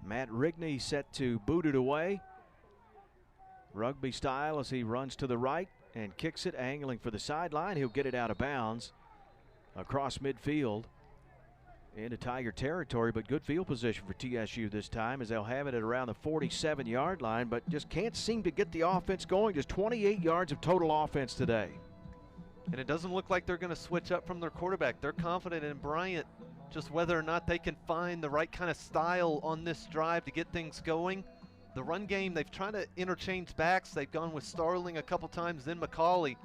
Matt Rigney set to boot it away. Rugby style as he runs to the right and kicks it, angling for the sideline. He'll get it out of bounds across midfield into Tiger territory, but good field position for TSU this time as they'll have it at around the 47-yard line, but just can't seem to get the offense going. Just 28 yards of total offense today. And it doesn't look like they're going to switch up from their quarterback. They're confident in Bryant, just whether or not they can find the right kind of style on this drive to get things going. The run game, they've tried to interchange backs. They've gone with Starling a couple times, then McCauley.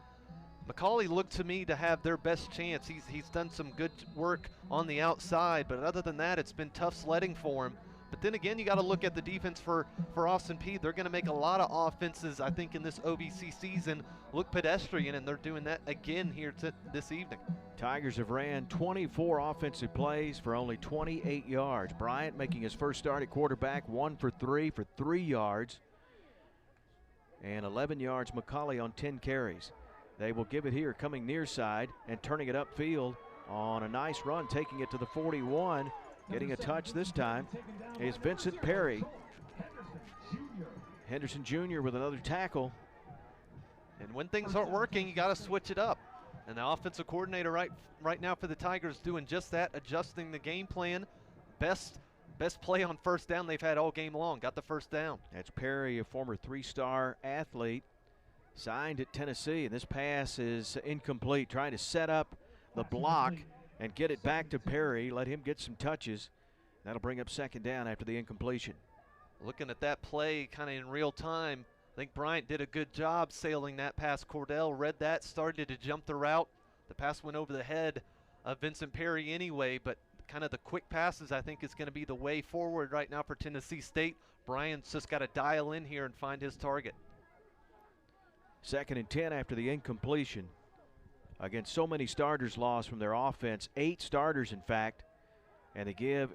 McCauley looked to me to have their best chance. He's done some good work on the outside, but other than that, it's been tough sledding for him. But then again, you got to look at the defense for Austin Peay. They're going to make a lot of offenses, I think, in this OVC season look pedestrian, and they're doing that again here this evening. Tigers have ran 24 offensive plays for only 28 yards. Bryant making his first start at quarterback, 1 for 3 for 3 yards. And 11 yards McCauley on 10 carries. They will give it here, coming near side and turning it upfield on a nice run, taking it to the 41. Getting a touch this time is Vincent Peay. Henderson Jr. with another tackle. And when things aren't working, you got to switch it up. And the offensive coordinator right now for the Tigers doing just that, adjusting the game plan. Best play on 1st down they've had all game long. Got the 1st down. That's Peay, a former 3-star athlete, signed at Tennessee, and this pass is incomplete. Trying to set up the block and get it back to Peay, let him get some touches. That'll bring up 2nd down after the incompletion. Looking at that play kind of in real time, I think Bryant did a good job sailing that past Cordell, read that, started to jump the route. The pass went over the head of Vincent Peay anyway, but kind of the quick passes, I think, is going to be the way forward right now for Tennessee State. Bryant's just got to dial in here and find his target. 2nd and 10 after the incompletion. Again, so many starters lost from their offense, 8 starters in fact, and they give,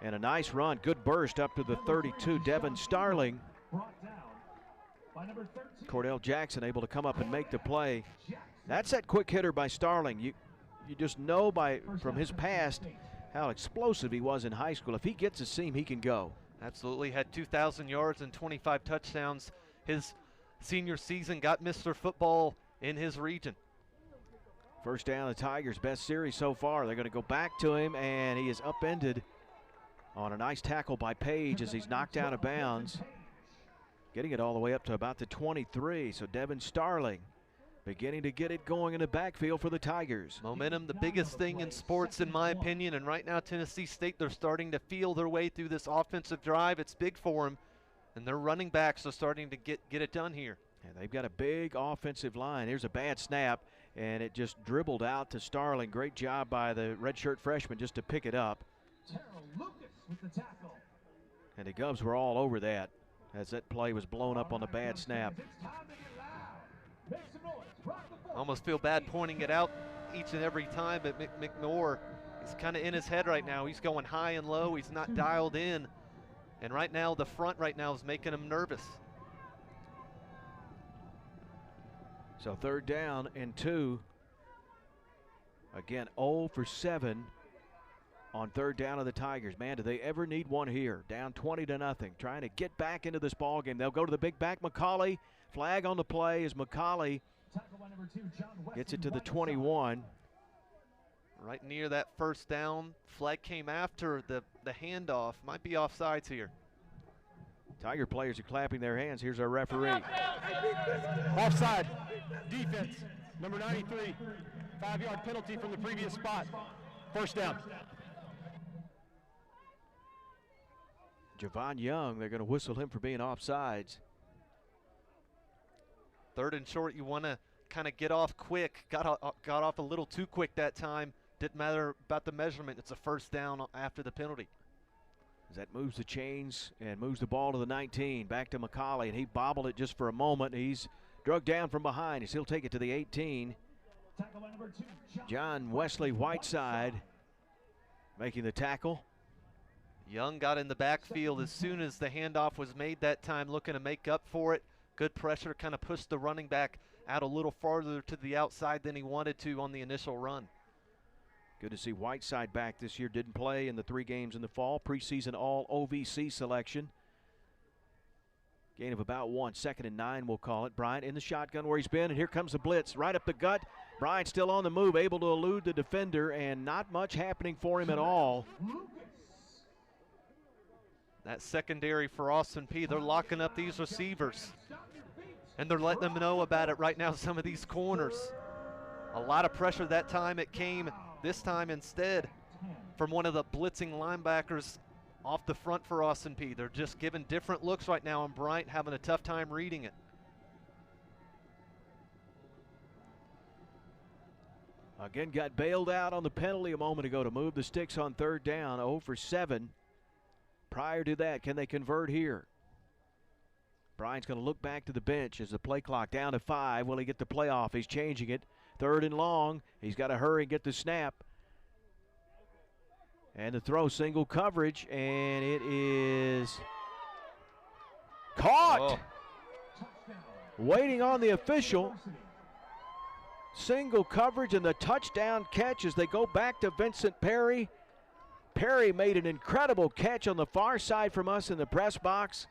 and a nice run, good burst up to the 32, Devin Starling. Cordell Jackson able to come up and make the play. That's that quick hitter by Starling. You just know from his past how explosive he was in high school. If he gets a seam, he can go. Absolutely, had 2,000 yards and 25 touchdowns his senior season, got Mr. Football in his region. First down, the Tigers' best series so far. They're going to go back to him, and he is upended on a nice tackle by Page as he's knocked out of bounds. Getting it all the way up to about the 23. So Devin Starling beginning to get it going in the backfield for the Tigers. Momentum, the biggest thing in sports in my opinion, and right now Tennessee State, they're starting to feel their way through this offensive drive. It's big for them, and their running backs are starting to get it done here. And they've got a big offensive line. Here's a bad snap, and it just dribbled out to Starling. Great job by the redshirt freshman just to pick it up. And the Govs were all over that as that play was blown up on a bad snap. Almost feel bad pointing it out each and every time, but McNor, he's kind of in his head right now. He's going high and low. He's not dialed in. And right now, the front right now is making him nervous. So 3rd down and 2. Again, 0 for 7 on 3rd down of the Tigers. Man, do they ever need one here? Down 20-0, trying to get back into this ball game. They'll go to the big back, McCauley. Flag on the play as McCauley gets it to the 21. Right near that first down. Flag came after the handoff. Might be offsides here. Tiger players are clapping their hands. Here's our referee. Offside. Defense. Number 93. 5-yard penalty from the previous spot. First down. Javon Young, they're going to whistle him for being offsides. 3rd and short, you want to kind of get off quick. Got off a little too quick that time. Didn't matter about the measurement. It's a first down after the penalty. As that moves the chains and moves the ball to the 19. Back to McCauley, and he bobbled it just for a moment. He's drugged down from behind. He'll take it to the 18. John Wesley Whiteside making the tackle. Young got in the backfield as soon as the handoff was made that time, looking to make up for it. Good pressure, kind of pushed the running back out a little farther to the outside than he wanted to on the initial run. Good to see Whiteside back this year. Didn't play in the 3 games in the fall. Preseason all OVC selection. Gain of about 1. 2nd and 9, we'll call it. Bryant in the shotgun where he's been, and here comes the blitz right up the gut. Bryant still on the move, able to elude the defender, and not much happening for him at all. That secondary for Austin Peay, they're locking up these receivers, and they're letting them know about it right now, some of these corners. A lot of pressure that time. It came this time instead from one of the blitzing linebackers off the front for Austin Peay. They're just giving different looks right now, and Bryant having a tough time reading it. Again, got bailed out on the penalty a moment ago to move the sticks on 3rd down. 0 for 7. Prior to that, can they convert here? Bryant's going to look back to the bench as the play clock down to 5. Will he get the play off? He's changing it. 3rd and long. He's got to hurry and get the snap. And the throw, single coverage, and it is caught. Oh. Waiting on the official. Single coverage and the touchdown catch as they go back to Vincent Peay. Peay made an incredible catch on the far side from us in the press box.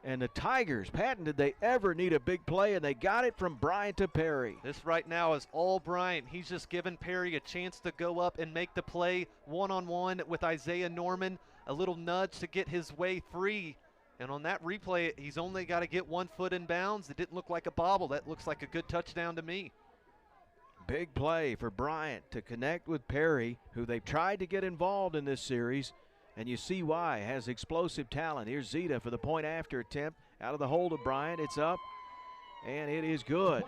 And the Tigers, Patton, did they ever need a big play? And they got it from Bryant to Peay. This right now is all Bryant. He's just giving Peay a chance to go up and make the play one-on-one with Isaiah Norman. A little nudge to get his way free. And on that replay, he's only got to get 1 foot in bounds. It didn't look like a bobble. That looks like a good touchdown to me. Big play for Bryant to connect with Peay, who they've tried to get involved in this series. And you see why. Has explosive talent. Here's Zeta for the point after attempt. Out of the hold of Bryant. It's up. And it is good.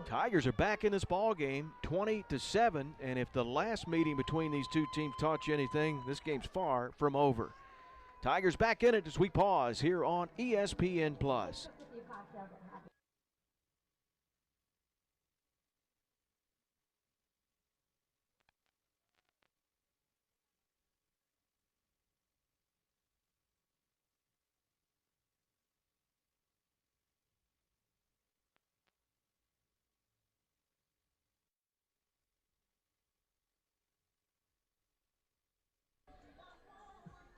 Tigers are back in this ball game, 20-7, and if the last meeting between these two teams taught you anything, this game's far from over. Tigers back in it as we pause here on ESPN Plus.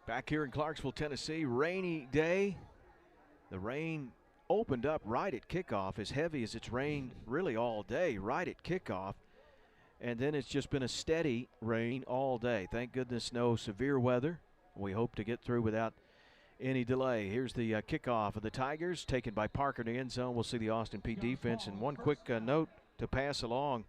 Back here in Clarksville, Tennessee, rainy day. The rain opened up right at kickoff, as heavy as it's rained really all day, right at kickoff. And then it's just been a steady rain all day. Thank goodness no severe weather. We hope to get through without any delay. Here's the kickoff of the Tigers, taken by Parker in the end zone. We'll see the Austin Peay defense. And one quick note to pass along.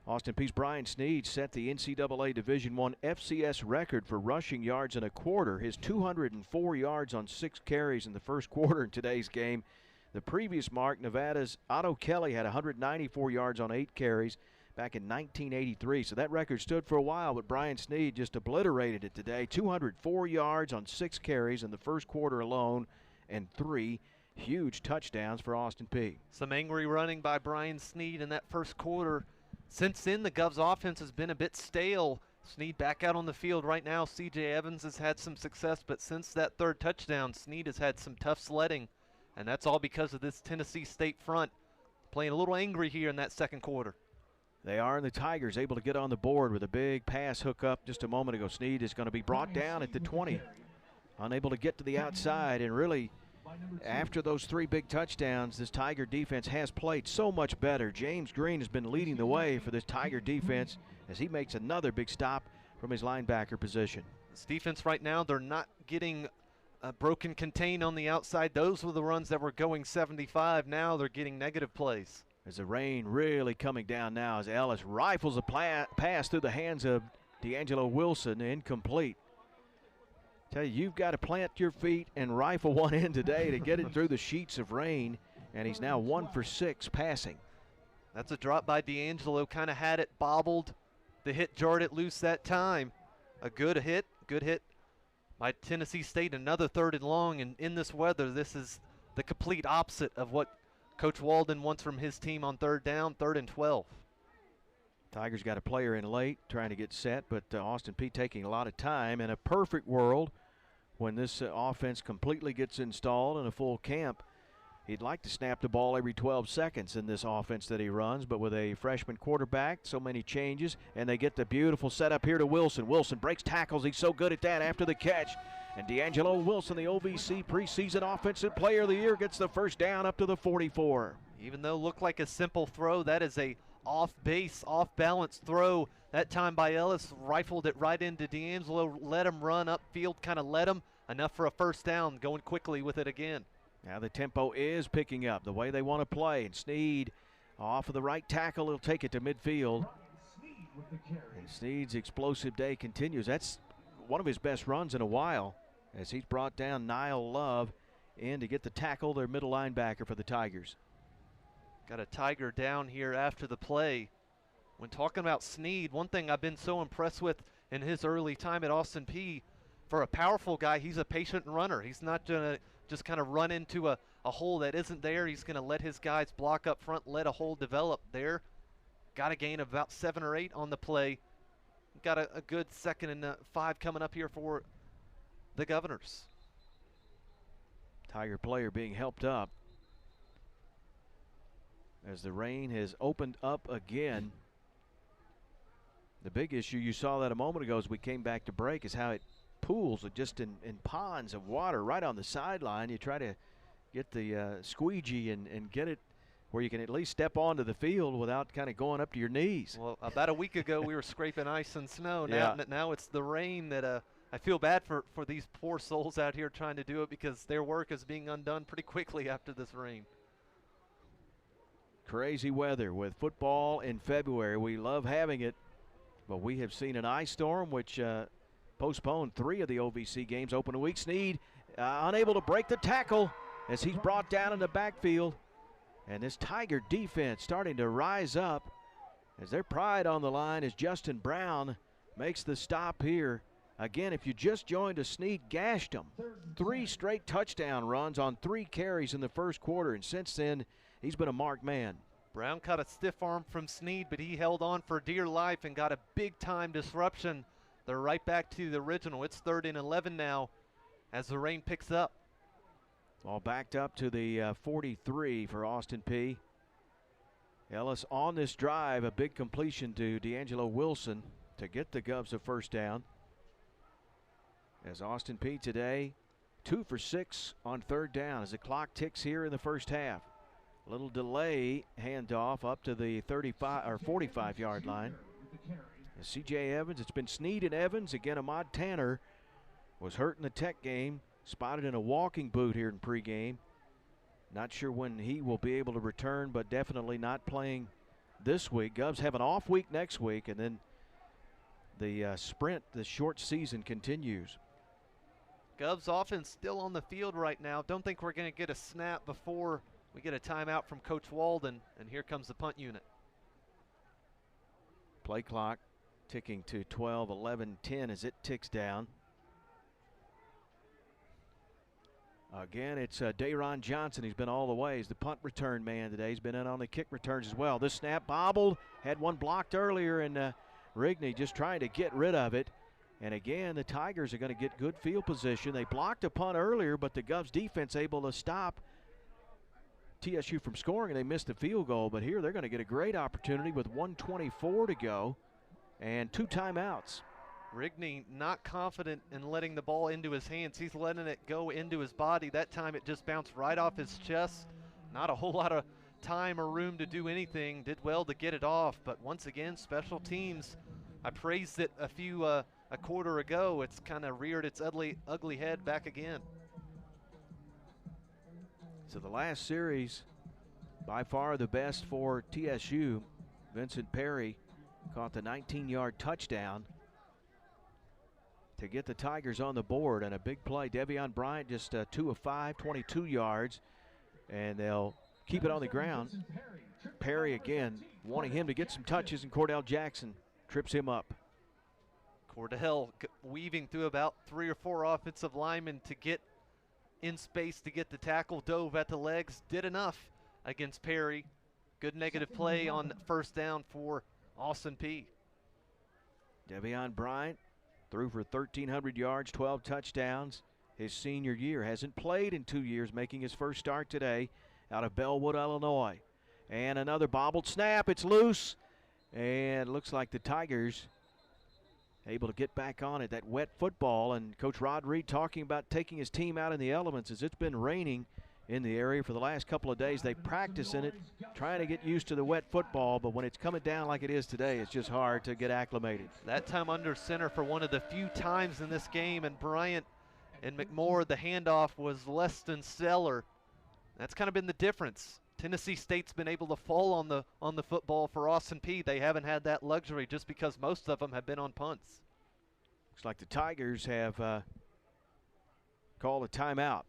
Austin Peay's Brian Sneed set the NCAA Division I FCS record for rushing yards in a quarter. His 204 yards on 6 carries in the first quarter in today's game. The previous mark, Nevada's Otto Kelly had 194 yards on 8 carries back in 1983. So that record stood for a while, but Brian Sneed just obliterated it today. 204 yards on 6 carries in the first quarter alone, and 3 huge touchdowns for Austin Peay. Some angry running by Brian Sneed in that first quarter. Since then, the Govs offense has been a bit stale. Sneed back out on the field right now. C.J. Evans has had some success, but since that third touchdown, Sneed has had some tough sledding, and that's all because of this Tennessee State front playing a little angry here in that second quarter. They are, and the Tigers able to get on the board with a big pass hookup just a moment ago. Sneed is going to be brought down at the 20. Unable to get to the outside, and really, after those 3 big touchdowns, this Tiger defense has played so much better. James Green has been leading the way for this Tiger defense as he makes another big stop from his linebacker position. This defense right now, they're not getting a broken contain on the outside. Those were the runs that were going 75. Now they're getting negative plays. As the rain really coming down now as Ellis rifles a pass through the hands of D'Angelo Wilson, incomplete. Tell you, you've got to plant your feet and rifle one in today to get it through the sheets of rain, and he's now 1 for 6 passing. That's a drop by D'Angelo, kind of had it bobbled. The hit jarred it loose that time. A good hit by Tennessee State, another 3rd and long, and in this weather, this is the complete opposite of what Coach Walden wants from his team on 3rd down, 3rd and 12. Tigers got a player in late trying to get set, but Austin Peay taking a lot of time. In a perfect world, when this offense completely gets installed in a full camp, he'd like to snap the ball every 12 seconds in this offense that he runs, but with a freshman quarterback, so many changes, and they get the beautiful setup here to Wilson. Wilson breaks tackles. He's so good at that after the catch. And D'Angelo Wilson, the OVC preseason Offensive Player of the Year, gets the first down up to the 44. Even though it looked like a simple throw, that is a off-base, off-balance throw. That time by Ellis, rifled it right into D'Angelo, let him run upfield, kind of let him, enough for a first down, going quickly with it again. Now the tempo is picking up the way they want to play, and Sneed off of the right tackle, he'll take it to midfield. And Sneed's explosive day continues. That's one of his best runs in a while, as he's brought down Niall Love in to get the tackle, their middle linebacker for the Tigers. Got a Tiger down here after the play. When talking about Sneed, one thing I've been so impressed with in his early time at Austin Peay, for a powerful guy, he's a patient runner. He's not going to just kind of run into a hole that isn't there. He's going to let his guys block up front, let a hole develop there. Got a gain of about 7 or 8 on the play. Got a good 2nd and 5 coming up here for the Governors. Tiger player being helped up as the rain has opened up again. The big issue, you saw that a moment ago as we came back to break, is how it pools just in ponds of water right on the sideline. You try to get the squeegee and get it where you can at least step onto the field without kind of going up to your knees. Well, about a week ago we were scraping ice and snow. Now it's the rain that I feel bad for these poor souls out here trying to do it, because their work is being undone pretty quickly after this rain. Crazy weather with football in February. We love having it, but we have seen an ice storm which postponed 3 of the OVC games open week. Sneed unable to break the tackle as he's brought down in the backfield. And this Tiger defense starting to rise up as their pride on the line as Justin Brown makes the stop here. Again, if you just joined us, Snead gashed them. 3 straight touchdown runs on 3 carries in the first quarter, and since then, he's been a marked man. Brown caught a stiff arm from Snead, but he held on for dear life and got a big-time disruption. They're right back to the original. It's 3rd and 11 now as the rain picks up. All backed up to the 43 for Austin Peay. Ellis on this drive, a big completion to D'Angelo Wilson to get the Govs a first down. As Austin Peay today, 2 for 6 on 3rd down as the clock ticks here in the first half. A little delay handoff up to the 35 or 45-yard line. As C.J. Evans, it's been Snead and Evans. Again, Ahmad Tanner was hurt in the Tech game, spotted in a walking boot here in pregame. Not sure when he will be able to return, but definitely not playing this week. Govs have an off week next week, and then the sprint, the short season continues. Govs offense still on the field right now. Don't think we're going to get a snap before we get a timeout from Coach Walden, and here comes the punt unit. Play clock ticking to 12, 11, 10 as it ticks down. Again, it's Dayron Johnson. He's been all the way. He's the punt return man today. He's been in on the kick returns as well. This snap bobbled, had one blocked earlier, and Rigney just trying to get rid of it. And again, the Tigers are going to get good field position. They blocked a punt earlier, but the Govs defense able to stop TSU from scoring, and they missed the field goal. But here they're going to get a great opportunity with 1:24 to go and 2 timeouts. Rigney not confident in letting the ball into his hands. He's letting it go into his body. That time it just bounced right off his chest. Not a whole lot of time or room to do anything. Did well to get it off, but once again, special teams. I praised it a quarter ago. It's kind of reared its ugly head back again. So the last series, by far the best for TSU. Vincent Peay caught the 19-yard touchdown to get the Tigers on the board, and a big play. Devion Bryant just 2 of 5, 22 yards, and they'll keep it on the ground. Peay again wanting him to get some touches, and Cordell Jackson trips him up. Cordell weaving through about 3 or 4 offensive linemen to get in space to get the tackle, dove at the legs, did enough against Peay. Good negative play on 1st down for Austin Peay. Devion Bryant threw for 1,300 yards, 12 touchdowns his senior year. Hasn't played in 2 years, making his first start today out of Bellwood, Illinois. And another bobbled snap. It's loose. And looks like the Tigers able to get back on it. That wet football, and Coach Rod Reed talking about taking his team out in the elements as it's been raining in the area for the last couple of days. They practice in it, trying to get used to the wet football, but when it's coming down like it is today, it's just hard to get acclimated. That time under center for one of the few times in this game, and Bryant and McMorr, the handoff was less than stellar. That's kind of been the difference. Tennessee State's been able to fall on the football for Austin Peay. They haven't had that luxury just because most of them have been on punts. Looks like the Tigers have called a timeout.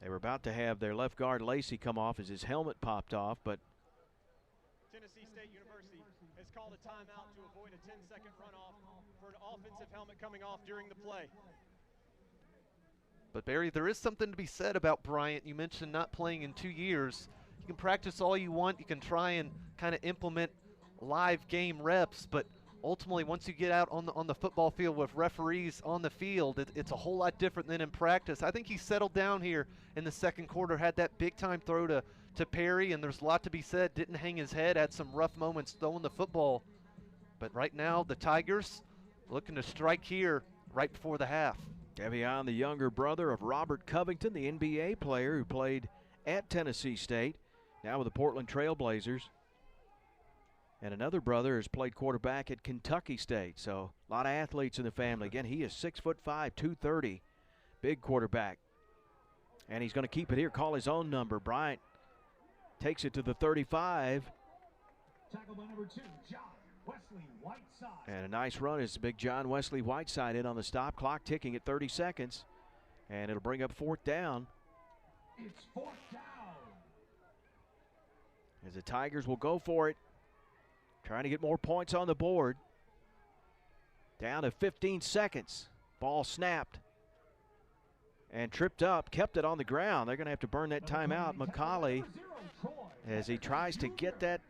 They were about to have their left guard Lacey come off as his helmet popped off, but Tennessee State University has called a timeout to avoid a 10-second runoff for an offensive helmet coming off during the play. But Barry, there is something to be said about Bryant. You mentioned not playing in 2 years. You can practice all you want. You can try and kind of implement live game reps, but ultimately once you get out on the football field with referees on the field, it's a whole lot different than in practice. I think he settled down here in the second quarter, had that big-time throw to Peay, and there's a lot to be said. Didn't hang his head, had some rough moments throwing the football. But right now, the Tigers looking to strike here right before the half. Devion, the younger brother of Robert Covington, the NBA player who played at Tennessee State, now with the Portland Trail Blazers. And another brother has played quarterback at Kentucky State. So a lot of athletes in the family. Again, he is 6'5", 230, big quarterback. And he's going to keep it here, call his own number. Bryant takes it to the 35. Tackle by number 2, John Wesley Whiteside. And a nice run is big John Wesley Whiteside in on the stop. Clock ticking at 30 seconds. And it'll bring up 4th down. It's 4th down. as the Tigers will go for it, trying to get more points on the board. Down to 15 seconds. Ball snapped and tripped up, kept it on the ground. They're going to have to burn that timeout. McCauley, as he tries to get that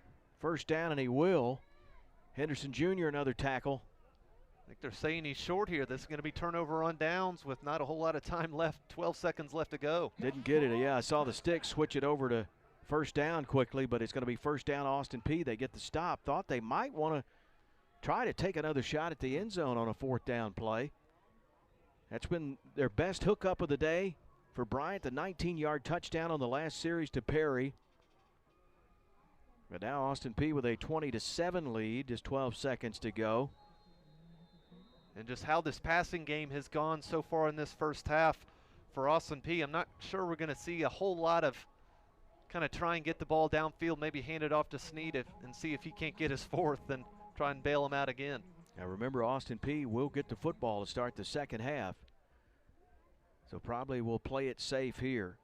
first down, and he will. Henderson Jr. another tackle. I think they're saying he's short here. This is going to be turnover on downs with not a whole lot of time left, 12 seconds left to go. Didn't get it. Yeah, I saw the stick switch it over to first down quickly, but it's going to be first down Austin Peay. They get the stop. Thought they might want to try to take another shot at the end zone on a fourth down play. That's been their best hookup of the day for Bryant, the 19-yard touchdown on the last series to Perry. But now Austin Peay with a 20-7 lead, just 12 seconds to go. And just how this passing game has gone so far in this first half for Austin Peay, I'm not sure we're going to see a whole lot of kind of try and get the ball downfield, maybe hand it off to Snead and see if he can't get his fourth and try and bail him out again. Now remember, Austin Peay will get the football to start the second half, so probably will play it safe here.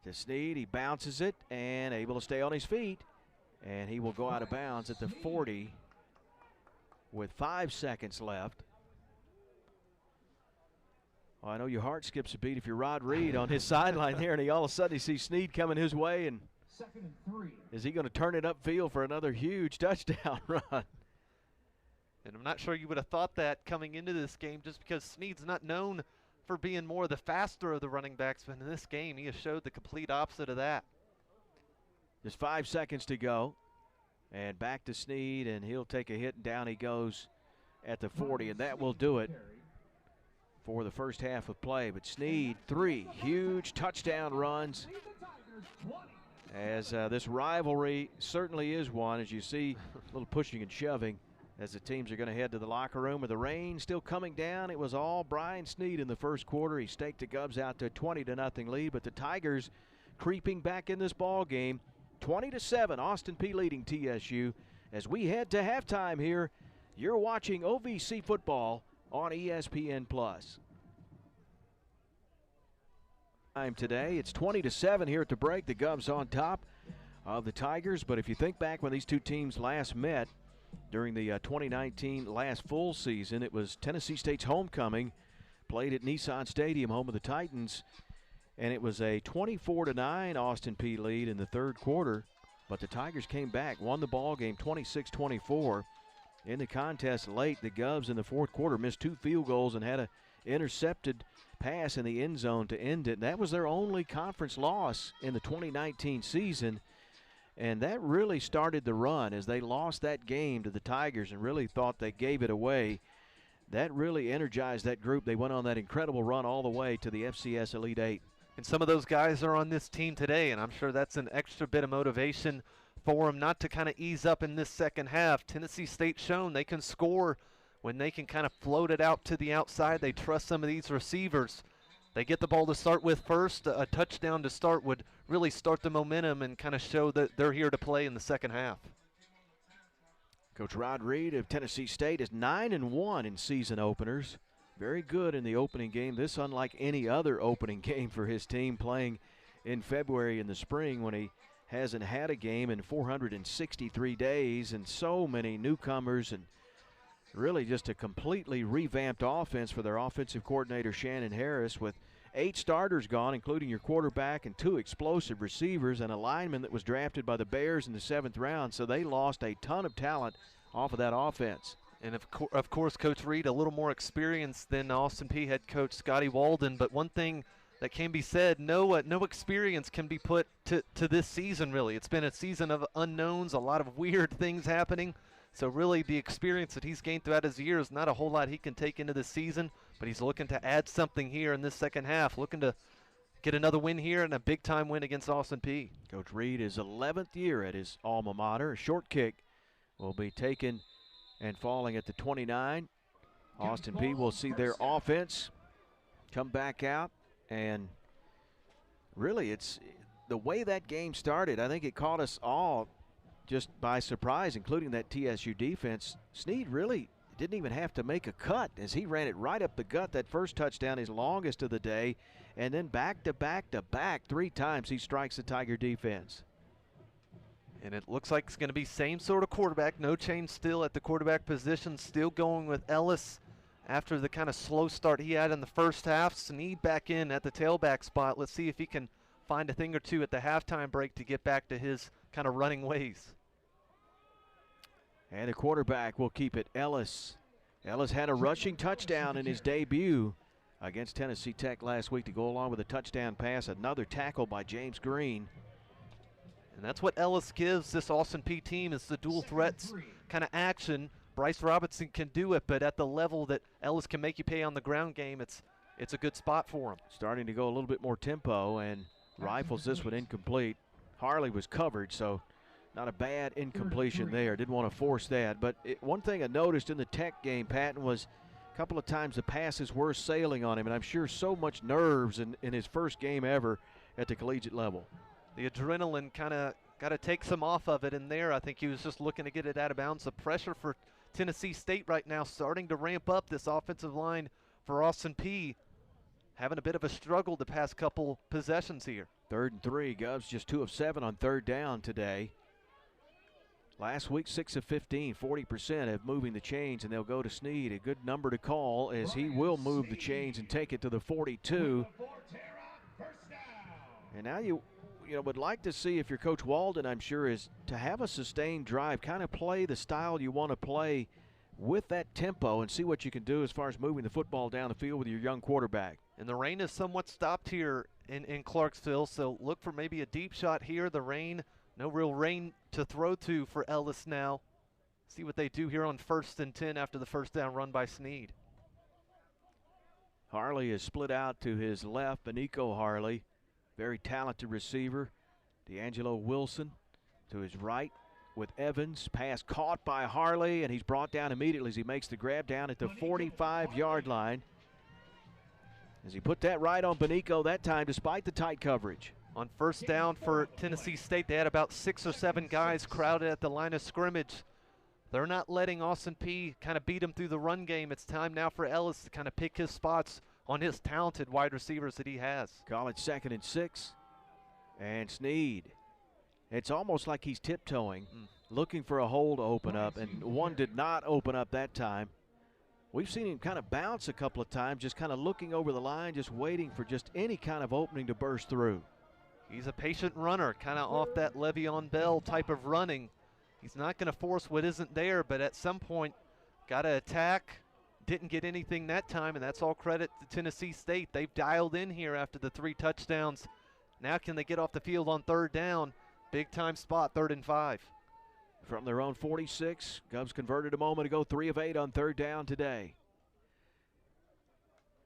To Snead, he bounces it and able to stay on his feet, and he will go out of bounds at the 40 with 5 seconds left. Well, I know your heart skips a beat if you're Rod Reed on his sideline there, and he all of a sudden he sees Snead coming his way, and Second and 3. is he going to turn it upfield for another huge touchdown run? And I'm not sure you would have thought that coming into this game, just because Snead's not known for being more the faster of the running backs, but in this game he has showed the complete opposite of that. Just 5 seconds to go, and back to Snead, and he'll take a hit, and down he goes at the 40, and that will do it for the first half of play. But Snead, 3 huge touchdown runs, as this rivalry certainly is one, as you see a little pushing and shoving as the teams are going to head to the locker room. With the rain still coming down, it was all Brian Snead in the first quarter. He staked the Gubs out to a 20-0 lead, but the Tigers creeping back in this ball game. 20-7, Austin Peay leading TSU. As we head to halftime here, you're watching OVC football on ESPN+. Time today, it's 20-7 here at the break. The Gubs on top of the Tigers, but if you think back when these two teams last met during the 2019 last full season, it was Tennessee State's homecoming, played at Nissan Stadium, home of the Titans, and it was a 24-9 Austin Peay lead in the third quarter, but the Tigers came back, won the ball game 26-24. In the contest late, the Gubs in the fourth quarter missed 2 field goals and had an intercepted pass in the end zone to end it. And that was their only conference loss in the 2019 season, and that really started the run as they lost that game to the Tigers and really thought they gave it away. That really energized that group. They went on that incredible run all the way to the FCS Elite 8. And some of those guys are on this team today, and I'm sure that's an extra bit of motivation for them not to kind of ease up in this second half. Tennessee State shown they can score when they can kind of float it out to the outside. They trust some of these receivers. They get the ball to start with first. A touchdown to start would really start the momentum and kind of show that they're here to play in the second half. Coach Rod Reed of Tennessee State is 9-1 in season openers. Very good in the opening game. This unlike any other opening game for his team, playing in February in the spring when he hasn't had a game in 463 days, and so many newcomers, and really just a completely revamped offense for their offensive coordinator Shannon Harris, with 8 starters gone, including your quarterback and 2 explosive receivers and a lineman that was drafted by the Bears in the 7th round. So they lost a ton of talent off of that offense. And of course, Coach Reed, a little more experienced than Austin Peay head coach Scotty Walden. But one thing that can be said, no experience can be put to this season, really. It's been a season of unknowns, a lot of weird things happening. So really the experience that he's gained throughout his years, not a whole lot he can take into this season, but he's looking to add something here in this second half, looking to get another win here and a big-time win against Austin Peay. Coach Reed is 11th year at his alma mater. A short kick will be taken and falling at the 29. Austin Peay will see their offense come back out, and really it's the way that game started. I think it caught us all just by surprise, including that TSU defense. Snead really didn't even have to make a cut as he ran it right up the gut. That first touchdown, his longest of the day, and then back to back to back 3 times he strikes the Tiger defense. And it looks like it's going to be same sort of quarterback. No change still at the quarterback position. Still going with Ellis after the kind of slow start he had in the first half. Snead back in at the tailback spot. Let's see if he can find a thing or two at the halftime break to get back to his kind of running ways. And the quarterback will keep it, Ellis. Ellis had a rushing touchdown in his debut against Tennessee Tech last week to go along with a touchdown pass. Another tackle by James Green. And that's what Ellis gives this Austin Peay team, is the dual threats kind of action. Bryce Robinson can do it, but at the level that Ellis can make you pay on the ground game, it's a good spot for him. Starting to go a little bit more tempo and rifles this one incomplete. Harley was covered, so not a bad incompletion there. Didn't want to force that. But one thing I noticed in the Tech game, Patton, was a couple of times the passes were sailing on him, and I'm sure so much nerves in his first game ever at the collegiate level. The adrenaline kind of got to take some off of it in there. I think he was just looking to get it out of bounds. The pressure for Tennessee State right now starting to ramp up this offensive line for Austin Peay. Having a bit of a struggle the past couple possessions here. 3rd and 3. Govs just 2 of 7 on 3rd down today. Last week, 6 of 15, 40% of moving the chains, and they'll go to Snead. A good number to call as he will move the chains and take it to the 42. And now you would like to see, if you're Coach Walden, I'm sure, is to have a sustained drive, kind of play the style you want to play with that tempo and see what you can do as far as moving the football down the field with your young quarterback. And the rain is somewhat stopped here in Clarksville, so look for maybe a deep shot here. The rain, no real rain to throw to for Ellis now. See what they do here on 1st and 10 after the first down run by Snead. Harley is split out to his left, Benico Harley. Very talented receiver. D'Angelo Wilson to his right with Evans. Pass caught by Harley, and he's brought down immediately as he makes the grab down at the 45-yard line. As he put that right on Benico that time despite the tight coverage. On 1st down for Tennessee State, they had about 6 or 7 guys crowded at the line of scrimmage. They're not letting Austin Peay kind of beat him through the run game. It's time now for Ellis to kind of pick his spots on his talented wide receivers that he has. Call it 2nd and 6. And Snead. It's almost like he's tiptoeing, looking for a hole to open up, and one did not open up that time. We've seen him kind of bounce a couple of times, just kind of looking over the line, just waiting for just any kind of opening to burst through. He's a patient runner, kind of off that Le'Veon Bell type of running. He's not going to force what isn't there, but at some point, got to attack. Didn't get anything that time, and that's all credit to Tennessee State. They've dialed in here after the 3 touchdowns. Now can they get off the field on 3rd down? Big time spot, 3rd and 5. From their own 46, Govs converted a moment ago, 3 of 8 on 3rd down today.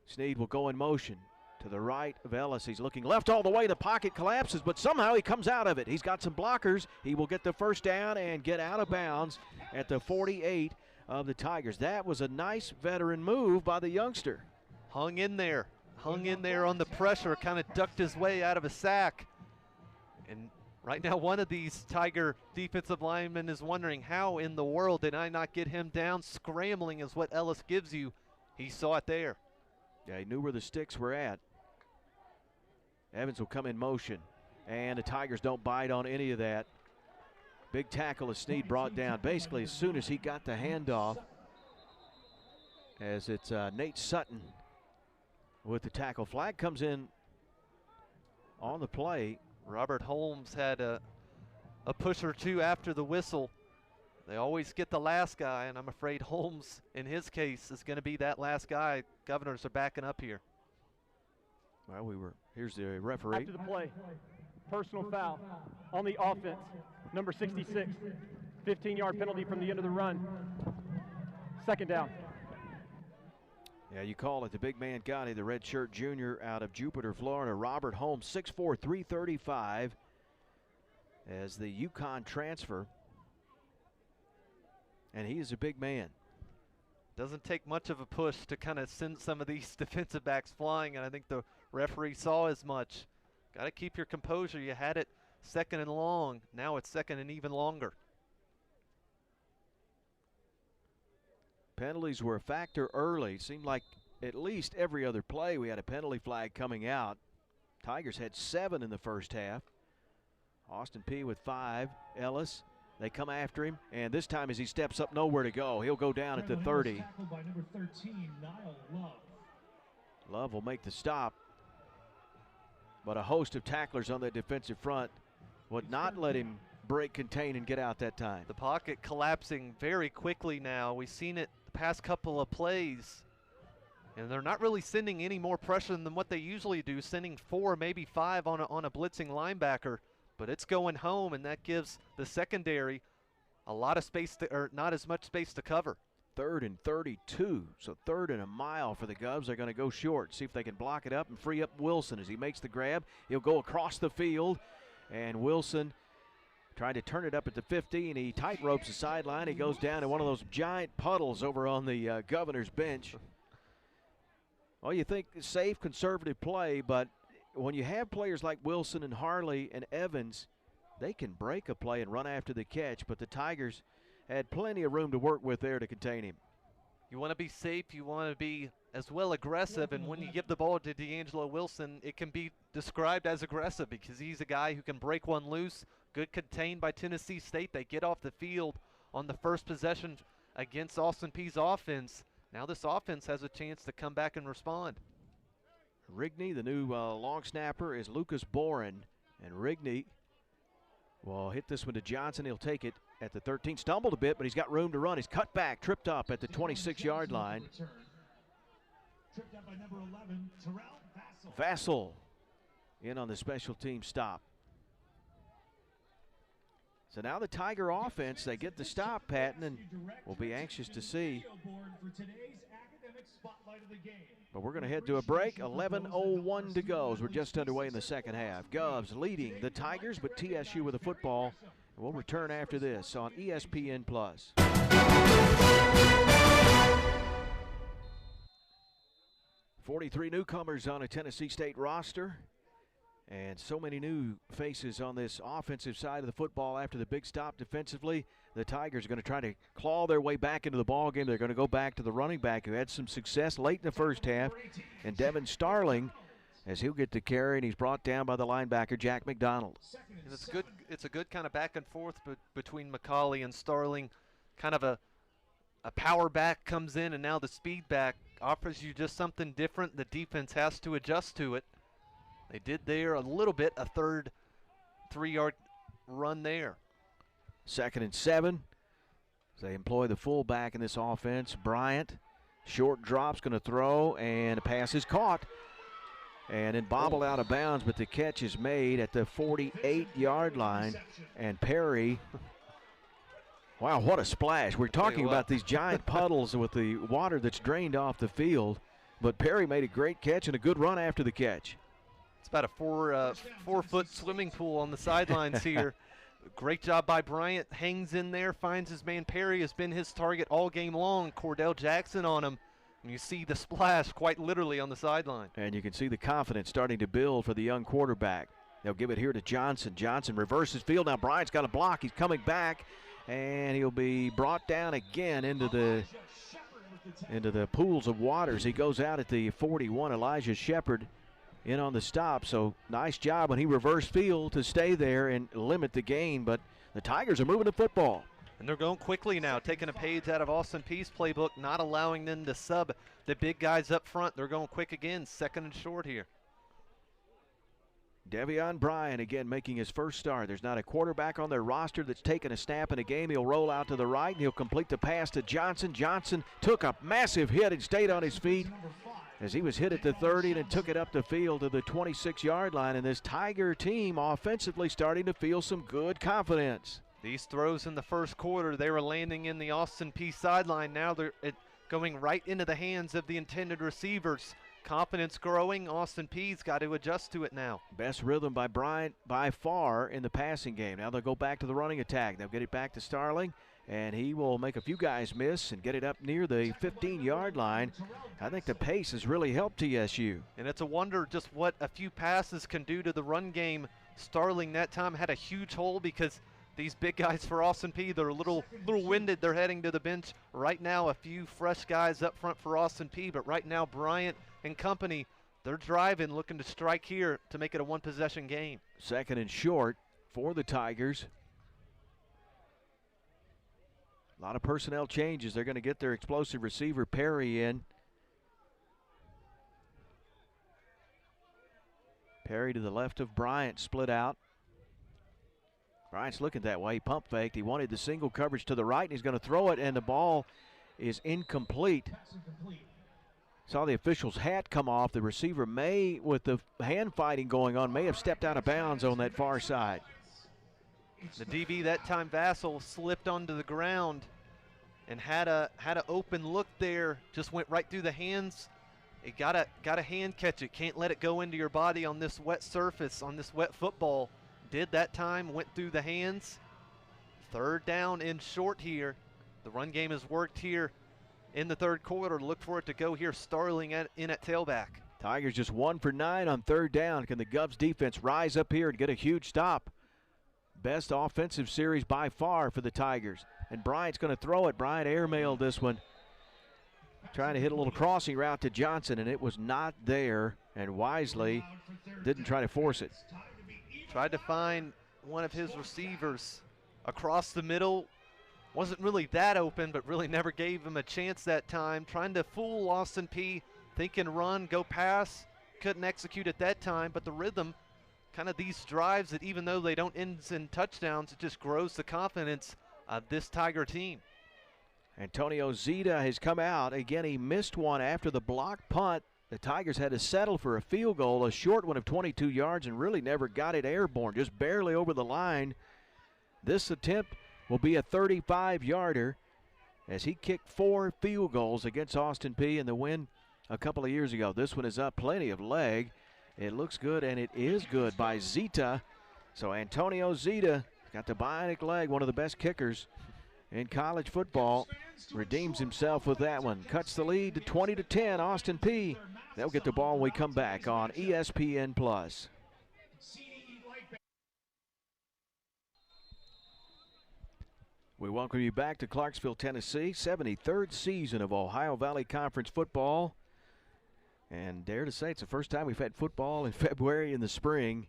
Snead will go in motion to the right of Ellis. He's looking left all the way. The pocket collapses, but somehow he comes out of it. He's got some blockers. He will get the 1st down and get out of bounds at the 48 of the Tigers. That was a nice veteran move by the youngster. Hung in there on the pressure, kind of ducked his way out of a sack. And right now, one of these Tiger defensive linemen is wondering, how in the world did I not get him down? Scrambling is what Ellis gives you. He saw it there. Yeah, he knew where the sticks were at. Evans will come in motion, and the Tigers don't bite on any of that. Big tackle as Snead brought down basically as soon as he got the handoff, as it's Nate Sutton with the tackle. Flag comes in on the play. Robert Holmes had a push or two after the whistle. They always get the last guy, and I'm afraid Holmes, in his case, is going to be that last guy. Governors are backing up here. Well, here's the referee. After the play, personal foul on the offense, number 66, 15-yard penalty from the end of the run. 2nd down. Yeah, you call it. The big man got it. The redshirt junior out of Jupiter, Florida, Robert Holmes, 6'4", 335, as the UConn transfer. And he is a big man. Doesn't take much of a push to kind of send some of these defensive backs flying, and I think the referee saw as much. Got to keep your composure. You had it 2nd and long. Now it's 2nd and even longer. Penalties were a factor early. It seemed like at least every other play we had a penalty flag coming out. Tigers had 7 in the first half. Austin Peay with 5. Ellis, they come after him, and this time as he steps up, nowhere to go. He'll go down at the 30. By number 13, Niall Love. Love will make the stop, but a host of tacklers on that defensive front would not let him break, contain, and get out that time. The pocket collapsing very quickly now. We've seen it the past couple of plays, and they're not really sending any more pressure than what they usually do, sending 4, maybe 5 on a blitzing linebacker, but it's going home, and that gives the secondary a lot of space or not as much space to cover. 3rd and 32, so 3rd and a mile for the Govs. They're going to go short, see if they can block it up and free up Wilson as he makes the grab. He'll go across the field, and Wilson trying to turn it up at the 50, and he tight ropes the sideline. He goes down in one of those giant puddles over on the Governor's bench. Well, you think safe, conservative play, but when you have players like Wilson and Harley and Evans, they can break a play and run after the catch, but the Tigers had plenty of room to work with there to contain him. You want to be safe, you want to be as well aggressive, and when you give the ball to D'Angelo Wilson, it can be described as aggressive because he's a guy who can break one loose. Good contained by Tennessee State. They get off the field on the first possession against Austin Peay's offense. Now this offense has a chance to come back and respond. Rigney, the new long snapper, is Lucas Boren, and Rigney will hit this one to Johnson. He'll take it at the 13. Stumbled a bit, but he's got room to run. He's cut back, tripped up at the 26-yard line. Tripped up by number 11, Terrell Vassell. Vassell in on the special team stop. So now the Tiger offense, they get the stop, Patton, and we'll be anxious to see. But we're going to head to a break. 11:01 to go as we're just underway in the second half. Govs leading the Tigers, but TSU with the football. We'll return after this on ESPN+. 43 newcomers on a Tennessee State roster. And so many new faces on this offensive side of the football after the big stop defensively. The Tigers are going to try to claw their way back into the ball game. They're going to go back to the running back who had some success late in the first half, and Devin Starling, as he'll get the carry, and he's brought down by the linebacker Jack McDonald. And it's good. It's a good kind of back and forth between McCauley and Starling. Kind of a power back comes in, and now the speed back offers you just something different. The defense has to adjust to it. They did there a little bit, a third 3-yard run there. 2nd and 7. They employ the fullback in this offense. Bryant, short drop's going to throw, and a pass is caught. And then bobbled out of bounds, but the catch is made at the 48-yard line. And Perry, wow, what a splash. We're talking about these giant puddles with the water that's drained off the field. But Perry made a great catch and a good run after the catch. It's about a 4-foot swimming pool on the sidelines here. Great job by Bryant. Hangs in there, finds his man Perry. Has been his target all game long. Cordell Jackson on him. And you see the splash quite literally on the sideline. And you can see the confidence starting to build for the young quarterback. They'll give it here to Johnson. Johnson reverses field. Now Bryant's got a block. He's coming back, and he'll be brought down again into the pools of waters. He goes out at the 41. Elijah Shepard in on the stop, so nice job when he reversed field to stay there and limit the gain, but the Tigers are moving the football. And they're going quickly now, taking a page out of Austin Peay's playbook, not allowing them to sub the big guys up front. They're going quick again, 2nd and short here. Devion Bryant again making his first start. There's not a quarterback on their roster that's taken a snap in a game. He'll roll out to the right, and he'll complete the pass to Johnson. Johnson took a massive hit and stayed on his feet as he was hit at the 30 and took it up the field to the 26-yard line. And this Tiger team offensively starting to feel some good confidence. These throws in the first quarter, they were landing in the Austin Peay sideline. Now they're going right into the hands of the intended receivers. Confidence growing. Austin Peay's got to adjust to it now. Best rhythm by Bryant by far in the passing game. Now they'll go back to the running attack. They'll get it back to Starling, and he will make a few guys miss and get it up near the 15-yard line. I think the pace has really helped TSU. And it's a wonder just what a few passes can do to the run game. Starling that time had a huge hole because these big guys for Austin Peay. They're a little winded. They're heading to the bench right now. A few fresh guys up front for Austin Peay, but right now Bryant and company, they're driving, looking to strike here to make it a one-possession game. Second and short for the Tigers. A lot of personnel changes. They're going to get their explosive receiver Peay in. Peay to the left of Bryant, split out. Bryant's looking that way. He pump faked. He wanted the single coverage to the right, and he's going to throw it, and the ball is incomplete. Saw the official's hat come off. The receiver may, with the hand fighting going on, may have stepped out of bounds on that far side. The DB that time, Vassell, slipped onto the ground and had a open look there. Just went right through the hands. It got a hand catch it. Can't let it go into your body on this wet surface, on this wet football. Did that time, went through the hands. Third down and short here. The run game has worked here in the third quarter. Look for it to go here. Starling in at tailback. Tigers just 1 for 9 on third down. Can the Govs defense rise up here and get a huge stop? Best offensive series by far for the Tigers. And Bryant's going to throw it. Bryant airmailed this one. Trying to hit a little crossing route to Johnson, and it was not there. And wisely didn't try to force it. Tried to find one of his receivers across the middle. Wasn't really that open, but really never gave him a chance that time. Trying to fool Austin Peay, thinking run, go pass. Couldn't execute at that time, but the rhythm, kind of these drives that even though they don't end in touchdowns, it just grows the confidence of this Tiger team. Antonio Zeta has come out. Again, he missed one after the block punt. The Tigers had to settle for a field goal, a short one of 22 yards, and really never got it airborne, just barely over the line. This attempt will be a 35-yarder as he kicked 4 field goals against Austin Peay in the win a couple of years ago. This one is up, plenty of leg. It looks good, and it is good by Zeta. So Antonio Zeta got the bionic leg, one of the best kickers in college football. Redeems himself with that one. Cuts the lead to 20-10, Austin Peay. They'll get the ball when we come back on ESPN+. We welcome you back to Clarksville, Tennessee. 73rd season of Ohio Valley Conference football. And dare to say it's the first time we've had football in February in the spring.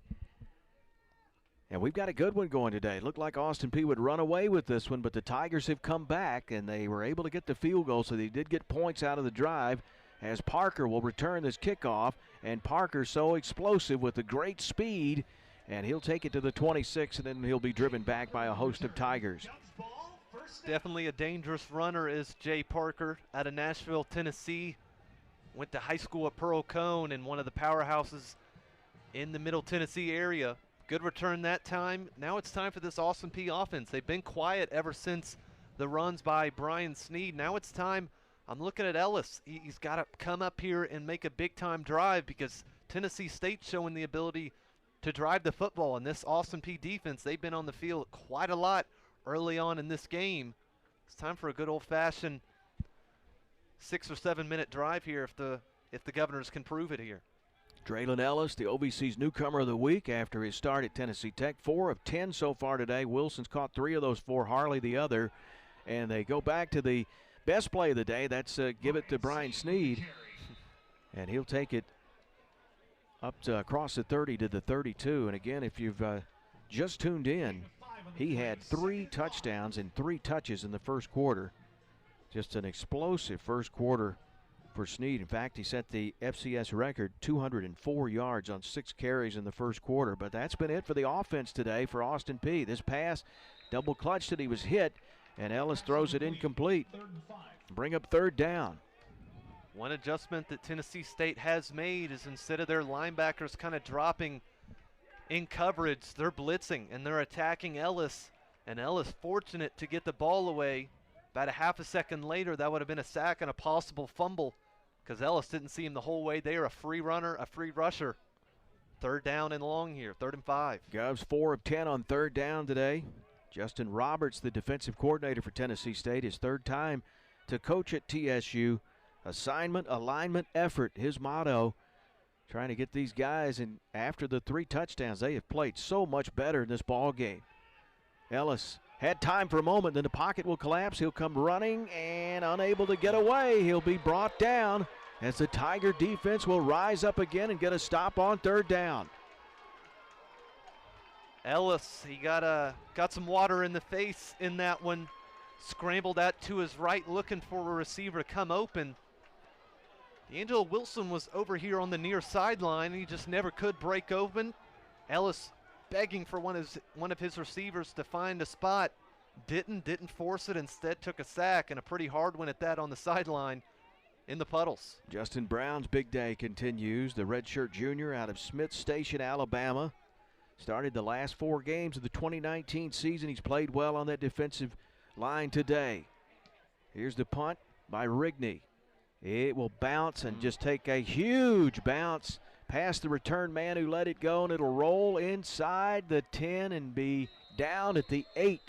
And we've got a good one going today. Looked like Austin Peay would run away with this one, but the Tigers have come back, and they were able to get the field goal, so they did get points out of the drive as Parker will return this kickoff. And Parker so explosive with the great speed, and he'll take it to the 26, and then he'll be driven back by a host of Tigers. Definitely a dangerous runner is Jay Parker out of Nashville, Tennessee. Went to high school at Pearl Cone and one of the powerhouses in the Middle Tennessee area. Good return that time. Now it's time for this Austin Peay offense. They've been quiet ever since the runs by Brian Sneed. Now it's time. I'm looking at Ellis. He's got to come up here and make a big-time drive because Tennessee State's showing the ability to drive the football. And this Austin Peay defense, they've been on the field quite a lot early on in this game. It's time for a good old-fashioned 6 or 7 minute drive here if the Governors can prove it here. Draylon Ellis, the OVC's newcomer of the week after his start at Tennessee Tech. 4 of 10 so far today. Wilson's caught 3 of those 4, Harley the other. And they go back to the best play of the day. That's give it to Brian Sneed. And he'll take it up to across the 30 to the 32. And again, if you've just tuned in, he had 3 touchdowns and 3 touches in the first quarter. Just an explosive first quarter for Sneed. In fact, he set the FCS record, 204 yards on 6 carries in the first quarter. But that's been it for the offense today for Austin Peay. This pass, double clutch that he was hit, and Ellis throws it incomplete. Bring up third down. One adjustment that Tennessee State has made is instead of their linebackers kind of dropping in coverage, they're blitzing and they're attacking Ellis. And Ellis fortunate to get the ball away. About a half a second later, that would have been a sack and a possible fumble because Ellis didn't see him the whole way there. A free runner, a free rusher. Third down and long here, 3rd and 5. Govs 4 of 10 on third down today. Justin Roberts, the defensive coordinator for Tennessee State, his 3rd time to coach at TSU. Assignment, alignment, effort, his motto. Trying to get these guys, and after the 3 touchdowns, they have played so much better in this ball game. Ellis had time for a moment, then the pocket will collapse. He'll come running and unable to get away. He'll be brought down as the Tiger defense will rise up again and get a stop on third down. Ellis, he got some water in the face in that one. Scrambled out to his right, looking for a receiver to come open. D'Angelo Wilson was over here on the near sideline. He just never could break open. Ellis begging for one of his receivers to find a spot. Didn't force it, instead took a sack, and a pretty hard one at that on the sideline in the puddles. Justin Brown's big day continues. The redshirt junior out of Smith Station, Alabama. Started the last 4 games of the 2019 season. He's played well on that defensive line today. Here's the punt by Rigney. It will bounce and just take a huge bounce past the return man who let it go, and it'll roll inside the 10 and be down at the 8.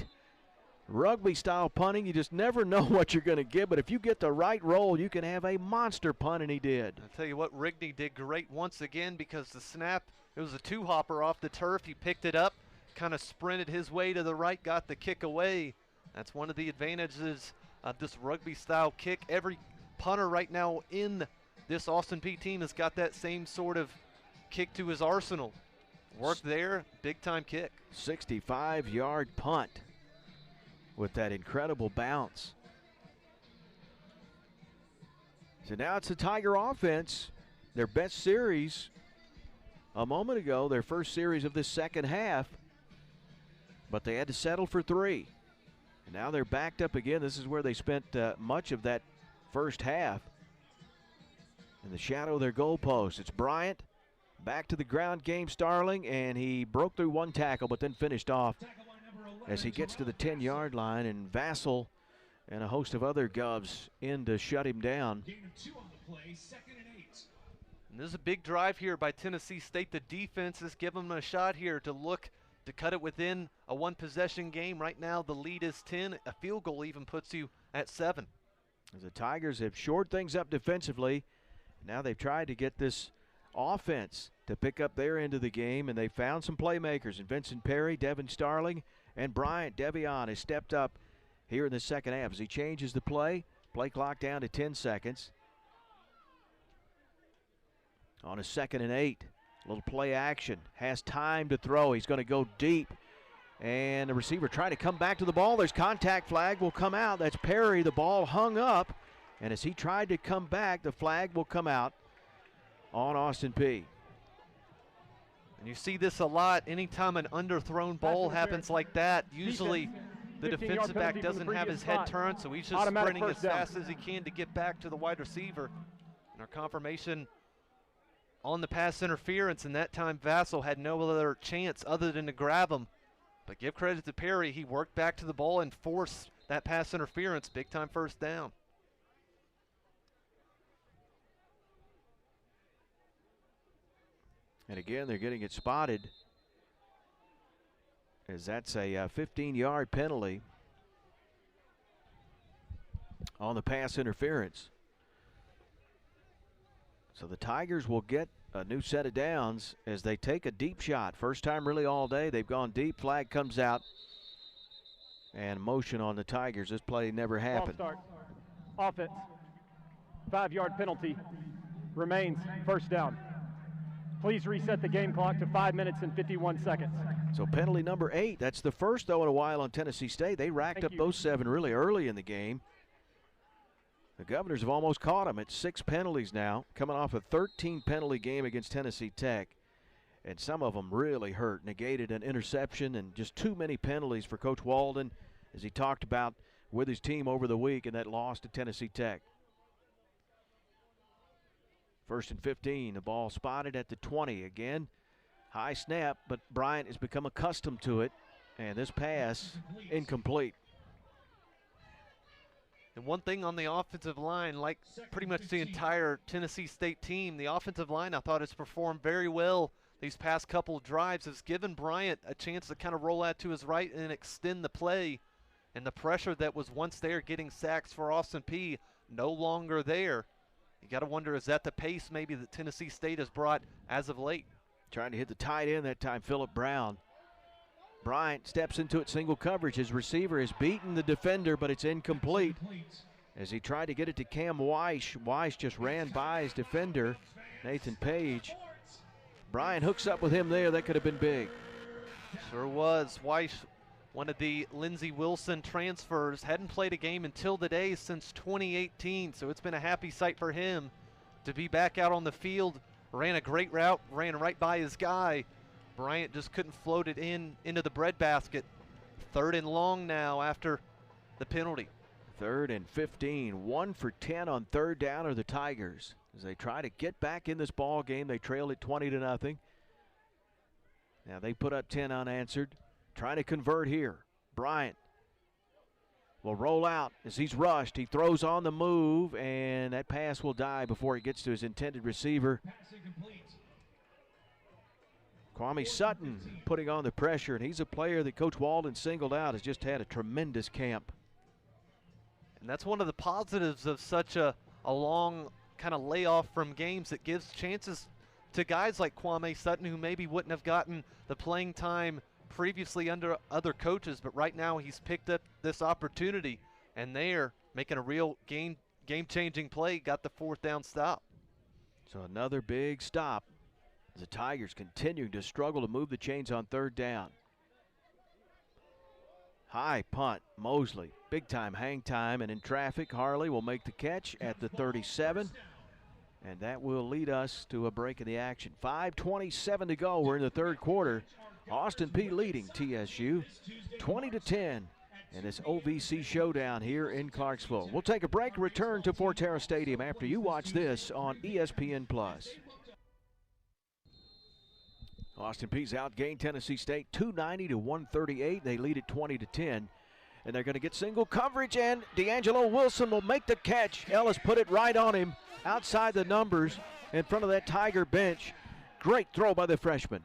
Rugby style punting, you just never know what you're going to get, but if you get the right roll, you can have a monster punt, and he did. I'll tell you what, Rigney did great once again, because the snap, it was a 2-hopper off the turf. He picked it up, kind of sprinted his way to the right, got the kick away. That's one of the advantages of this rugby style kick. Every punter right now in this Austin Peay team has got that same sort of kick to his arsenal. Work there, big time kick. 65-yard punt with that incredible bounce. So now it's the Tiger offense, their best series a moment ago, their first series of this second half, but they had to settle for 3. And now they're backed up again. This is where they spent much of that first half in the shadow of their goalpost. It's Bryant back to the ground game, Starling, and he broke through 1 tackle but then finished off as he gets to the 10-yard line, and Vassell and a host of other Govs in to shut him down. Gain of 2 on the play, 2nd and 8. And this is a big drive here by Tennessee State. The defense is giving them a shot here to look to cut it within a 1-possession game. Right now the lead is 10. A field goal even puts you at 7. As the Tigers have shored things up defensively, now they've tried to get this offense to pick up their end of the game, and they found some playmakers in Vincent Perry, Devin Starling, and Bryant Devion has stepped up here in the second half as he changes the play clock down to 10 seconds. On a 2nd and 8, a little play action, has time to throw. He's going to go deep, and the receiver trying to come back to the ball. There's contact, flag will come out. That's Perry. The ball hung up, and as he tried to come back, the flag will come out on Austin Peay. And you see this a lot. Anytime an underthrown ball happens like that, usually the defensive back doesn't have his head turned, so he's just sprinting as fast as he can to get back to the wide receiver. And our confirmation on the pass interference, and that time Vassell had no other chance other than to grab him. But give credit to Perry. He worked back to the ball and forced that pass interference. Big time first down. And again, they're getting it spotted, as that's a 15-yard penalty on the pass interference. So the Tigers will get a new set of downs as they take a deep shot. First time really all day. They've gone deep. Flag comes out. And motion on the Tigers. This play never happened. Start. Offense. 5-yard penalty. Remains first down. Please reset the game clock to 5 minutes and 51 seconds. So penalty number 8. That's the first, though, in a while on Tennessee State. They racked up those 7 really early in the game. The Governors have almost caught them at 6 penalties now, coming off a 13-penalty game against Tennessee Tech. And some of them really hurt, negated an interception, and just too many penalties for Coach Walden, as he talked about with his team over the week in that loss to Tennessee Tech. 1st and 15, the ball spotted at the 20. Again, high snap, but Bryant has become accustomed to it, and this pass incomplete. And one thing on the offensive line, like pretty much the entire Tennessee State team, the offensive line I thought has performed very well these past couple of drives, has given Bryant a chance to kind of roll out to his right and extend the play. And the pressure that was once there getting sacks for Austin Peay, no longer there. You got to wonder, is that the pace maybe that Tennessee State has brought as of late? Trying to hit the tight end that time, Phillip Brown. Bryant steps into it, single coverage. His receiver has beaten the defender, but it's incomplete. As he tried to get it to Cam Weiss, Weiss just ran by his defender, Nathan Page. Bryant hooks up with him there. That could have been big. Sure was. Weiss, one of the Lindsey Wilson transfers, hadn't played a game until today since 2018, so it's been a happy sight for him to be back out on the field. Ran a great route, ran right by his guy. Bryant just couldn't float it into the breadbasket. 3rd and long now after the penalty. 3rd and 15. 1 for 10 on 3rd down are the Tigers. As they try to get back in this ball game, they trailed it 20-0. Now they put up 10 unanswered. Trying to convert here. Bryant will roll out as he's rushed. He throws on the move, and that pass will die before it gets to his intended receiver. Kwame Sutton putting on the pressure, and he's a player that Coach Walden singled out, has just had a tremendous camp. And that's one of the positives of such a long kind of layoff from games. It gives chances to guys like Kwame Sutton who maybe wouldn't have gotten the playing time previously under other coaches, but right now he's picked up this opportunity, and they're making a real game-changing play, got the 4th down stop. So another big stop. The Tigers continuing to struggle to move the chains on 3rd down. High punt, Mosley, big time hang time, and in traffic, Harley will make the catch at the 37, and that will lead us to a break in the action. 5:27 to go, we're in the 3rd quarter. Austin Peay leading TSU 20-10 in this OVC showdown here in Clarksville. We'll take a break, return to Forterra Stadium after you watch this on ESPN+. Austin Peay's outgained Tennessee State 290-138. They lead it 20-10. And they're going to get single coverage, and D'Angelo Wilson will make the catch. Ellis put it right on him outside the numbers in front of that Tiger bench. Great throw by the freshman.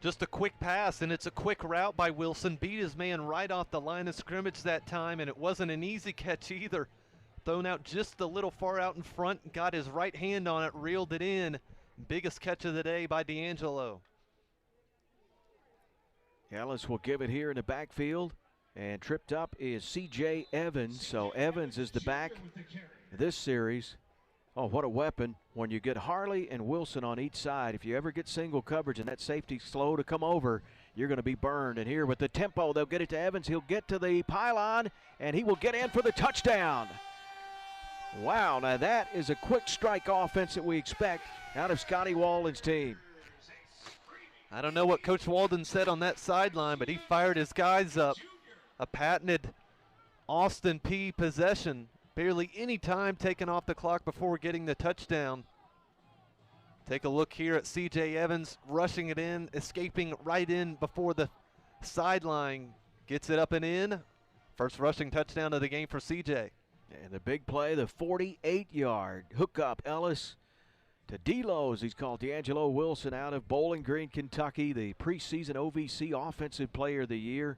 Just a quick pass, and it's a quick route by Wilson. Beat his man right off the line of scrimmage that time, and it wasn't an easy catch either. Thrown out just a little far out in front, got his right hand on it, reeled it in. Biggest catch of the day by D'Angelo. Ellis will give it here in the backfield, and tripped up is C.J. Evans. So Evans is the back this series. Oh, what a weapon when you get Harley and Wilson on each side. If you ever get single coverage and that safety's slow to come over, you're going to be burned. And here with the tempo, they'll get it to Evans. He'll get to the pylon, and he will get in for the touchdown. Wow, now that is a quick strike offense that we expect out of Scotty Walden's team. I don't know what Coach Walden said on that sideline, but he fired his guys up. A patented Austin Peay possession. Barely any time taken off the clock before getting the touchdown. Take a look here at C.J. Evans rushing it in, escaping right in before the sideline. Gets it up and in. First rushing touchdown of the game for C.J. And the big play, the 48-yard hookup. Ellis to D-Lo, as he's called, D'Angelo Wilson out of Bowling Green, Kentucky, the preseason OVC Offensive Player of the Year.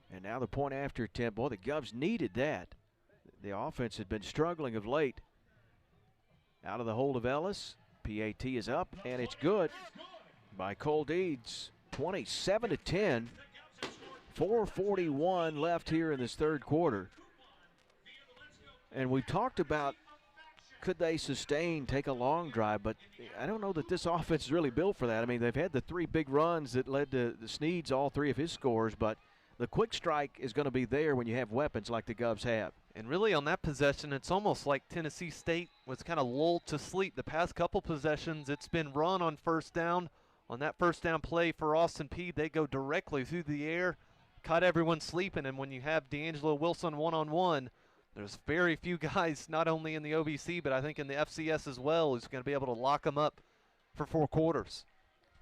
And now the point after attempt. Boy, the Govs needed that. The offense had been struggling of late. Out of the hold of Ellis. PAT is up, and it's good by Cole Deeds. 27-10. 4:41 left here in this 3rd quarter. And we talked about, could they sustain, take a long drive, but I don't know that this offense is really built for that. I mean, they've had the 3 big runs that led to the Snead's all 3 of his scores, but the quick strike is going to be there when you have weapons like the Govs have. And really on that possession, it's almost like Tennessee State was kind of lulled to sleep. The past couple possessions, it's been run on 1st down. On that 1st down play for Austin Peay, they go directly through the air, caught everyone sleeping, and when you have D'Angelo Wilson one-on-one, there's very few guys, not only in the OVC, but I think in the FCS as well, who's going to be able to lock them up for 4 quarters.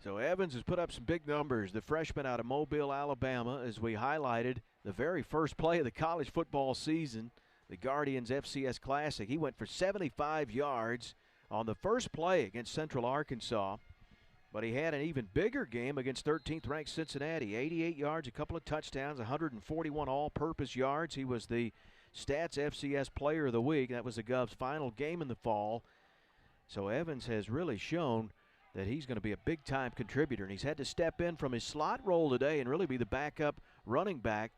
So Evans has put up some big numbers. The freshman out of Mobile, Alabama, as we highlighted, the very first play of the college football season, the Guardians FCS Classic. He went for 75 yards on the first play against Central Arkansas, but he had an even bigger game against 13th-ranked Cincinnati. 88 yards, a couple of touchdowns, 141 all-purpose yards. He was the Stats FCS Player of the Week. That was the Govs' final game in the fall. So Evans has really shown that he's going to be a big-time contributor, and he's had to step in from his slot role today and really be the backup running back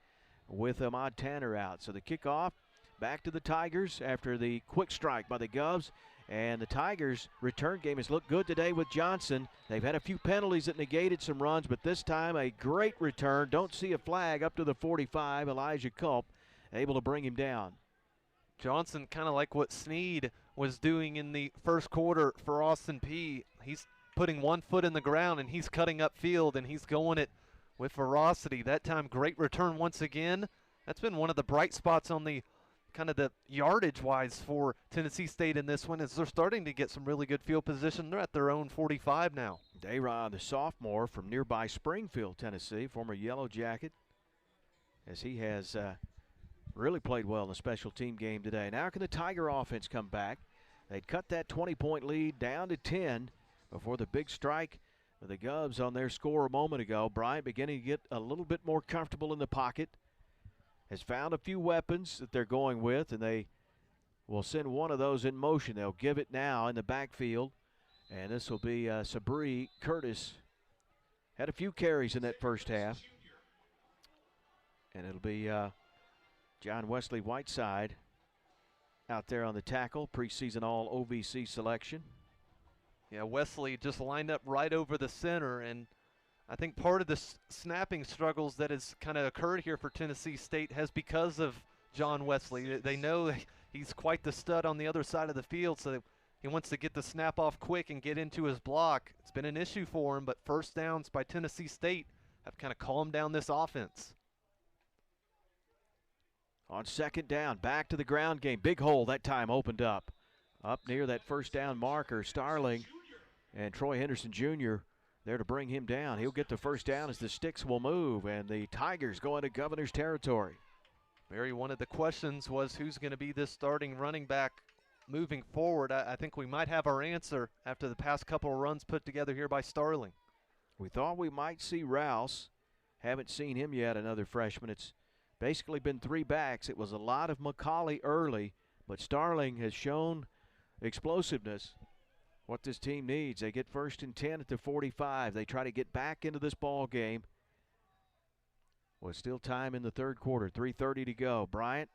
with Ahmad Tanner out. So the kickoff back to the Tigers after the quick strike by the Govs. And the Tigers' return game has looked good today with Johnson. They've had a few penalties that negated some runs, but this time a great return. Don't see a flag up to the 45. Elijah Culp able to bring him down. Johnson, kind of like what Snead was doing in the first quarter for Austin Peay. He's putting one foot in the ground, and he's cutting upfield, and he's going it with ferocity. That time, great return once again. That's been one of the bright spots on the kind of the yardage-wise for Tennessee State in this one, is they're starting to get some really good field position. They're at their own 45 now. Dayrod, the sophomore from nearby Springfield, Tennessee, former Yellow Jacket, as he has really played well in the special team game today. Now can the Tiger offense come back? They'd cut that 20-point lead down to 10 before the big strike with the Govs on their score a moment ago. Bryant beginning to get a little bit more comfortable in the pocket. Has found a few weapons that they're going with, and they will send one of those in motion. They'll give it now in the backfield, and this will be Sabri Curtis. Had a few carries in that first half, and it'll be John Wesley Whiteside out there on the tackle, preseason all OVC selection. Yeah, Wesley just lined up right over the center, and I think part of the snapping struggles that has kind of occurred here for Tennessee State has because of John Wesley. They know he's quite the stud on the other side of the field, so he wants to get the snap off quick and get into his block. It's been an issue for him, but first downs by Tennessee State have kind of calmed down this offense. On second down, back to the ground game. Big hole that time opened up near that first down marker. Starling and Troy Henderson Jr. there to bring him down. He'll get the first down as the sticks will move, and the Tigers go into Governor's territory. Barry, one of the questions was who's going to be this starting running back moving forward. I think we might have our answer after the past couple of runs put together here by Starling. We thought we might see Rouse. Haven't seen him yet, another freshman. It's basically been three backs. It was a lot of McCauley early, but Starling has shown explosiveness. What this team needs. They get first and 10 at the 45. They try to get back into this ball game. With still time in the third quarter. 3:30 to go. Bryant.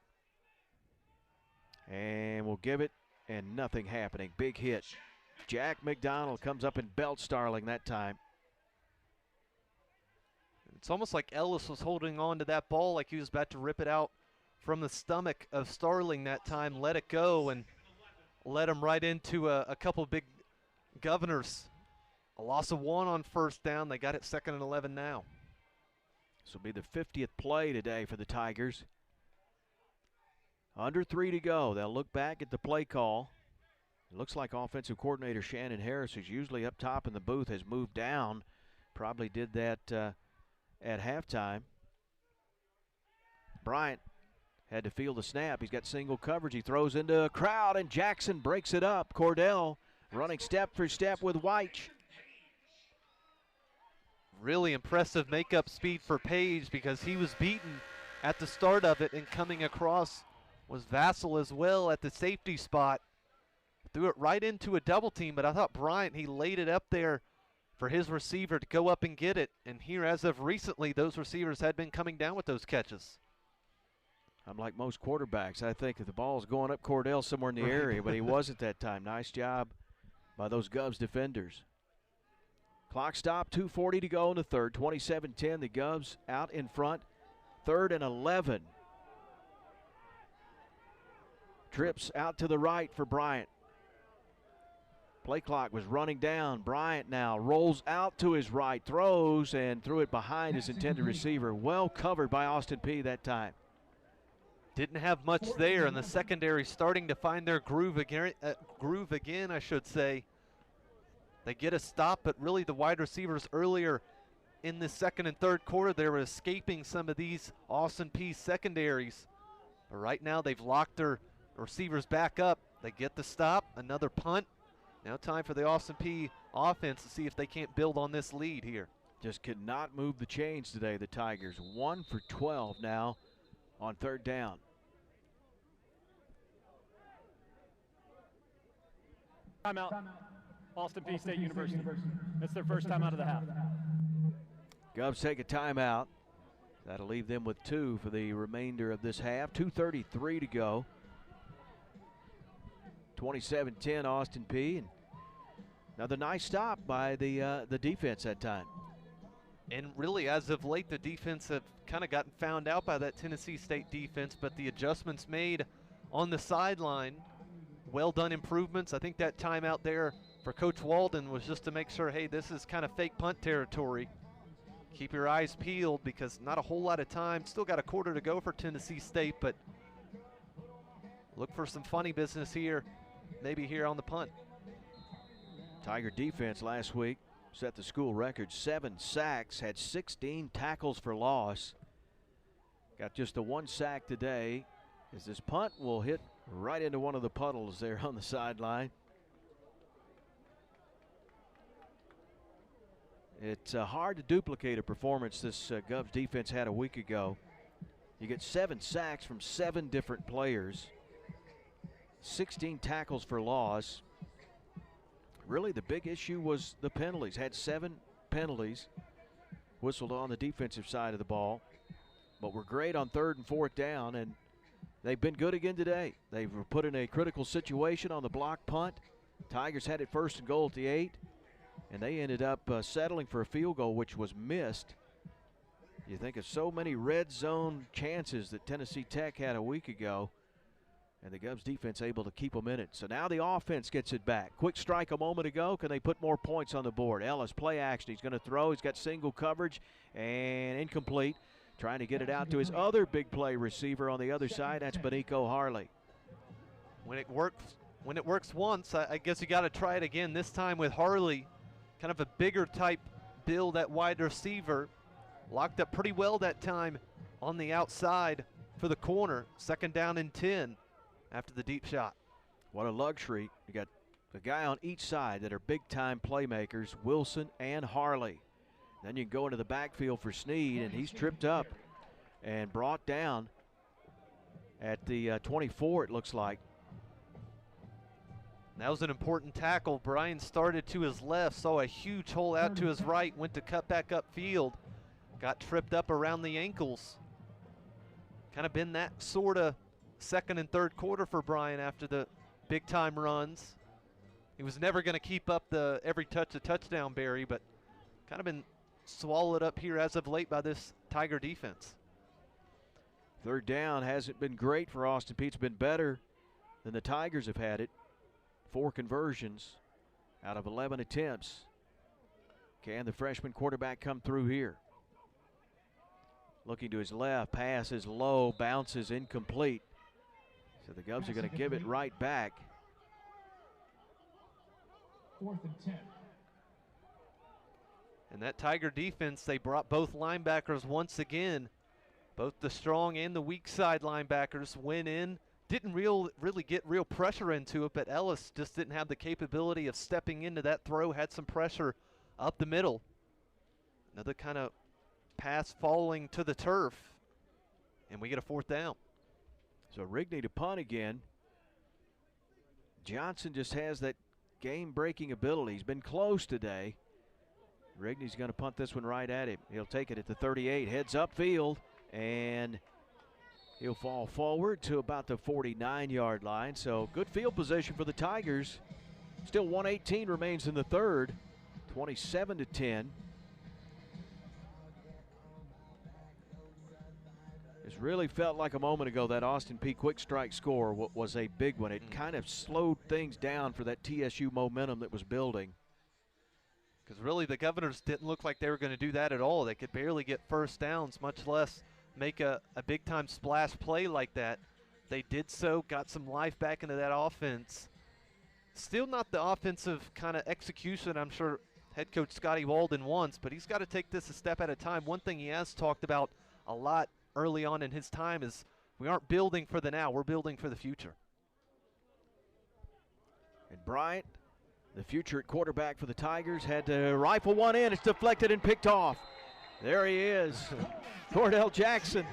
And we'll give it, and nothing happening. Big hit. Jack McDonald comes up and belts Starling that time. It's almost like Ellis was holding on to that ball like he was about to rip it out from the stomach of Starling that time. Let it go and led him right into a couple big Governors. A loss of one on first down. They got it 2nd and 11 now. This will be the 50th play today for the Tigers. Under 3 to go. They'll look back at the play call. It looks like offensive coordinator Shannon Harris, who's usually up top in the booth, has moved down. Probably did that at halftime. Bryant had to field the snap. He's got single coverage. He throws into a crowd, and Jackson breaks it up. Cordell running step for step with White. Really impressive makeup speed for Page, because he was beaten at the start of it, and coming across was Vassell as well at the safety spot. Threw it right into a double team, but I thought Bryant, he laid it up there for his receiver to go up and get it. And here, as of recently, those receivers had been coming down with those catches. I'm like most quarterbacks. I think if the ball's going up Cordell somewhere in the area, but he wasn't that time. Nice job by those Govs defenders. Clock stop, 2:40 to go in the third. 27-10, the Govs out in front. 3rd and 11. Trips out to the right for Bryant. Play clock was running down. Bryant now rolls out to his right, throws, and threw it behind his intended receiver. Well covered by Austin Peay that time. Didn't have much there, and the secondary starting to find their groove again, I should say. They get a stop, but really the wide receivers earlier in the second and third quarter, they were escaping some of these Austin Peay secondaries. But right now they've locked their receivers back up. They get the stop, another punt. Now time for the Austin Peay offense to see if they can't build on this lead here. Just could not move the chains today, the Tigers. 1 for 12 now on 3rd down. Timeout. Austin Peay State University. That's their first time out of the half. Govs take a timeout. That'll leave them with 2 for the remainder of this half. 2:33 to go. 27-10 Austin Peay. And another nice stop by the defense that time. And really, as of late, the defense have kind of gotten found out by that Tennessee State defense, but the adjustments made on the sideline, well done improvements. I think that timeout there for Coach Walden was just to make sure, hey, this is kind of fake punt territory. Keep your eyes peeled because not a whole lot of time. Still got a quarter to go for Tennessee State, but look for some funny business here, maybe here on the punt. Tiger defense last week set the school record, 7 sacks, had 16 tackles for loss. Got just the 1 sack today, as this punt will hit right into one of the puddles there on the sideline. It's hard to duplicate a performance this Govs defense had a week ago. You get 7 sacks from 7 different players, 16 tackles for loss. Really the big issue was the penalties. Had 7 penalties whistled on the defensive side of the ball, but were great on 3rd and 4th down, and they've been good again today. They were put in a critical situation on the block punt. Tigers had it 1st and goal at the 8. And they ended up settling for a field goal, which was missed. You think of so many red zone chances that Tennessee Tech had a week ago, and the Govs defense able to keep them in it. So now the offense gets it back. Quick strike a moment ago. Can they put more points on the board? Ellis, play action. He's going to throw. He's got single coverage and incomplete. Trying to get it out to his other big play receiver on the other side. That's Benico Harley. When it works once, I guess you got to try it again. This time with Harley. Kind of a bigger type build at wide receiver. Locked up pretty well that time on the outside for the corner. 2nd down and 10 after the deep shot. What a luxury. You got a guy on each side that are big-time playmakers, Wilson and Harley. Then you can go into the backfield for Sneed, and he's tripped up and brought down at the 24, it looks like. That was an important tackle. Brian started to his left, saw a huge hole out to his right, went to cut back upfield, got tripped up around the ankles. Kind of been that sort of 2nd and 3rd quarter for Brian after the big time runs. He was never going to keep up the every touch a touchdown, Barry, but kind of been swallowed up here as of late by this Tiger defense. 3rd down hasn't been great for Austin Peay. It's been better than the Tigers have had it. 4 conversions out of 11 attempts. Can the freshman quarterback come through here? Looking to his left, pass is low, bounces incomplete. So the Govs are going to give it right back. 4th and 10. And that Tiger defense, they brought both linebackers once again. Both the strong and the weak side linebackers went in. Didn't really get real pressure into it, but Ellis just didn't have the capability of stepping into that throw, had some pressure up the middle. Another kind of pass falling to the turf, and we get a 4th down. So Rigney to punt again. Johnson just has that game-breaking ability. He's been close today. Rigney's going to punt this one right at him. He'll take it at the 38, heads upfield, and he'll fall forward to about the 49-yard line. So good field position for the Tigers. Still 1:18 remains in the 3rd. 27-10. It's really felt like a moment ago that Austin Peay quick strike score was a big one. It kind of slowed things down for that TSU momentum that was building. Because really the Governors didn't look like they were going to do that at all. They could barely get 1st downs, much less make a big-time splash play like that. They did so, got some life back into that offense. Still not the offensive kind of execution I'm sure head coach Scotty Walden wants, but he's got to take this a step at a time. One thing he has talked about a lot early on in his time is we aren't building for the now, we're building for the future. And Bryant, the future at quarterback for the Tigers, had to rifle one in. It's deflected and picked off. There he is, Cordell Jackson.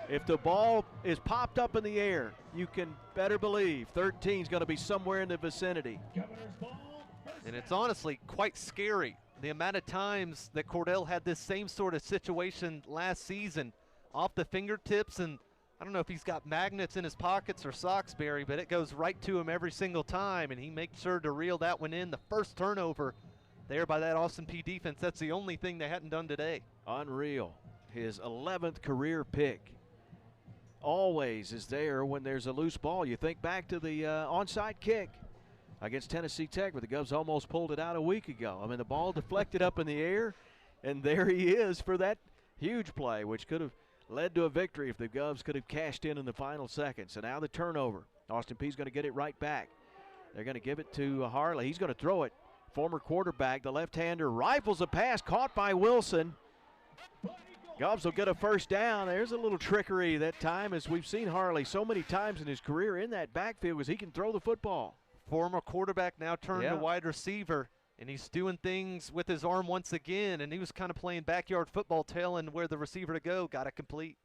If the ball is popped up in the air, you can better believe 13 is going to be somewhere in the vicinity. Governor's ball, 1st And it's honestly quite scary. The amount of times that Cordell had this same sort of situation last season, off the fingertips, and I don't know if he's got magnets in his pockets or socks, Barry, but it goes right to him every single time, and he makes sure to reel that one in. The first turnover there by that Austin Peay defense, that's the only thing they hadn't done today. Unreal. His 11th career pick. Always is there when there's a loose ball. You think back to the onside kick against Tennessee Tech where the Govs almost pulled it out a week ago. I mean, the ball deflected up in the air, and there he is for that huge play, which could have led to a victory if the Govs could have cashed in the final seconds. So now the turnover. Austin Peay's going to get it right back. They're going to give it to Harley. He's going to throw it. Former quarterback, the left-hander, rifles a pass caught by Wilson. Govs will get a first down. There's a little trickery that time, as we've seen Harley so many times in his career in that backfield, because he can throw the football. Former quarterback now turned to wide receiver, and he's doing things with his arm once again, and he was kind of playing backyard football, telling where the receiver to go. Got it complete.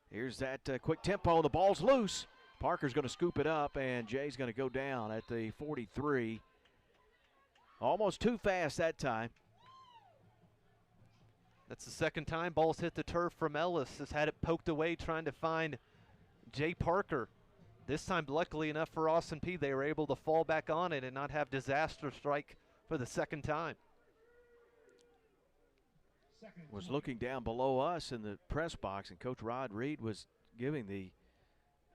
Here's that quick tempo. The ball's loose. Parker's going to scoop it up, and Jay's going to go down at the 43. Almost too fast that time. That's the second time ball's hit the turf from Ellis. Has had it poked away trying to find Jay Parker. This time, luckily enough for Austin Peay, they were able to fall back on it and not have disaster strike for the second time. Was looking down below us in the press box, and Coach Rod Reed was giving the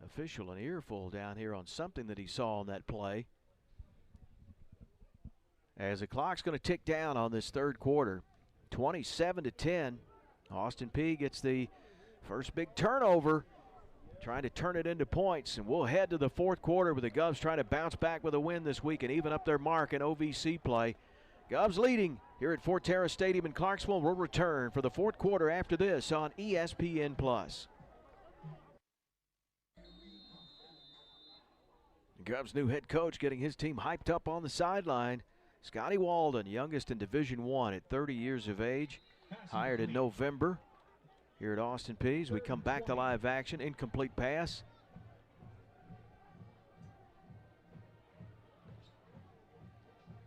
official an earful down here on something that he saw on that play. As the clock's going to tick down on this third quarter, 27-10. Austin Peay gets the first big turnover, trying to turn it into points, and we'll head to the fourth quarter with the Govs trying to bounce back with a win this week and even up their mark in OVC play. Govs leading here at Fort Terra Stadium in Clarksville. We'll return for the fourth quarter after this on ESPN+. Govs' new head coach getting his team hyped up on the sideline. Scotty Walden, youngest in Division I at 30 years of age, hired in November here at Austin Peay. As we come back to live action, incomplete pass.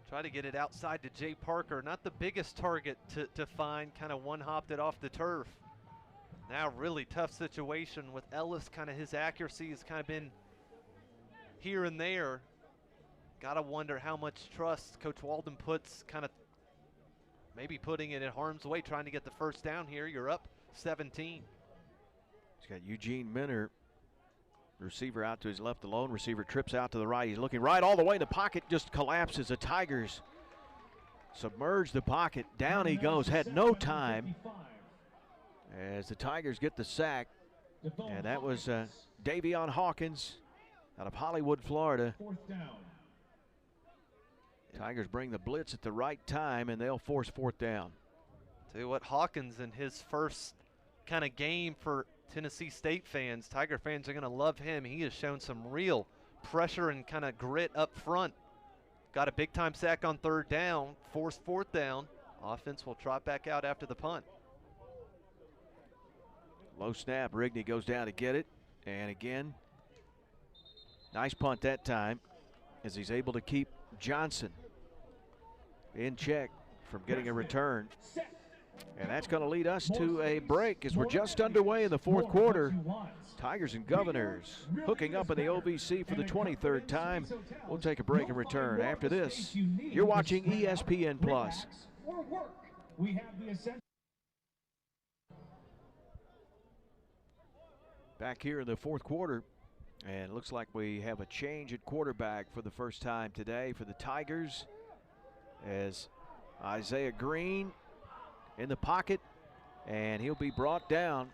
Try to get it outside to Jay Parker. Not the biggest target to find, kind of one-hopped it off the turf. Now really tough situation with Ellis. Kind of his accuracy has kind of been here and there. Got to wonder how much trust Coach Walden puts, kind of maybe putting it in harm's way, trying to get the first down here. You're up 17. He's got Eugene Minner, receiver out to his left alone. Receiver trips out to the right. He's looking right all the way. The pocket just collapses. The Tigers submerge the pocket. Down he goes. Had no time as the Tigers get the sack. And that was Davion Hawkins out of Hollywood, Florida. Fourth down. Tigers bring the blitz at the right time, and they'll force fourth down. Tell you what, Hawkins in his first kind of game for Tennessee State fans, Tiger fans are going to love him. He has shown some real pressure and kind of grit up front. Got a big-time sack on third down, forced fourth down. Offense will trot back out after the punt. Low snap. Rigney goes down to get it. And again, nice punt that time as he's able to keep Johnson in check from getting a return. And that's going to lead us to a break as we're just underway in the fourth quarter. Tigers and Governors hooking up in the OVC for the 23rd time. We'll take a break and return. After this, you're watching ESPN+. Back here in the fourth quarter, and it looks like we have a change at quarterback for the first time today for the Tigers, as Isaiah Green in the pocket, and he'll be brought down.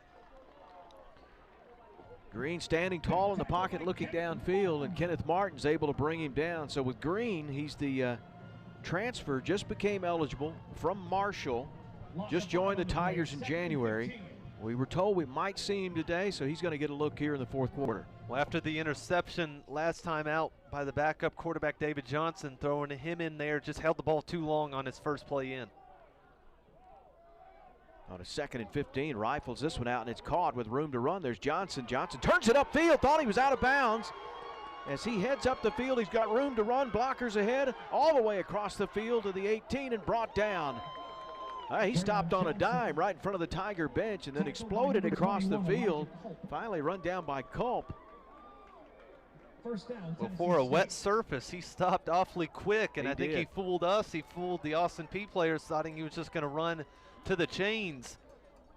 Green standing tall in the pocket looking downfield, and Kenneth Martin's able to bring him down. So with Green, he's the transfer, just became eligible from Marshall, just joined the Tigers in January. We were told we might see him today, so he's going to get a look here in the fourth quarter. Well, after the interception last time out by the backup quarterback David Johnson, throwing him in there, just held the ball too long on his first play in. On a 2nd and 15, rifles this one out, and it's caught with room to run. There's Johnson. Johnson turns it upfield, thought he was out of bounds. As he heads up the field, he's got room to run, blockers ahead, all the way across the field to the 18 and brought down. He stopped on a dime right in front of the Tiger bench and then exploded across the field. Finally run down by Culp. Well, for a wet surface, he stopped awfully quick, and I think did. he fooled us. He fooled the Austin Peay players, thought he was just going to run to the chains.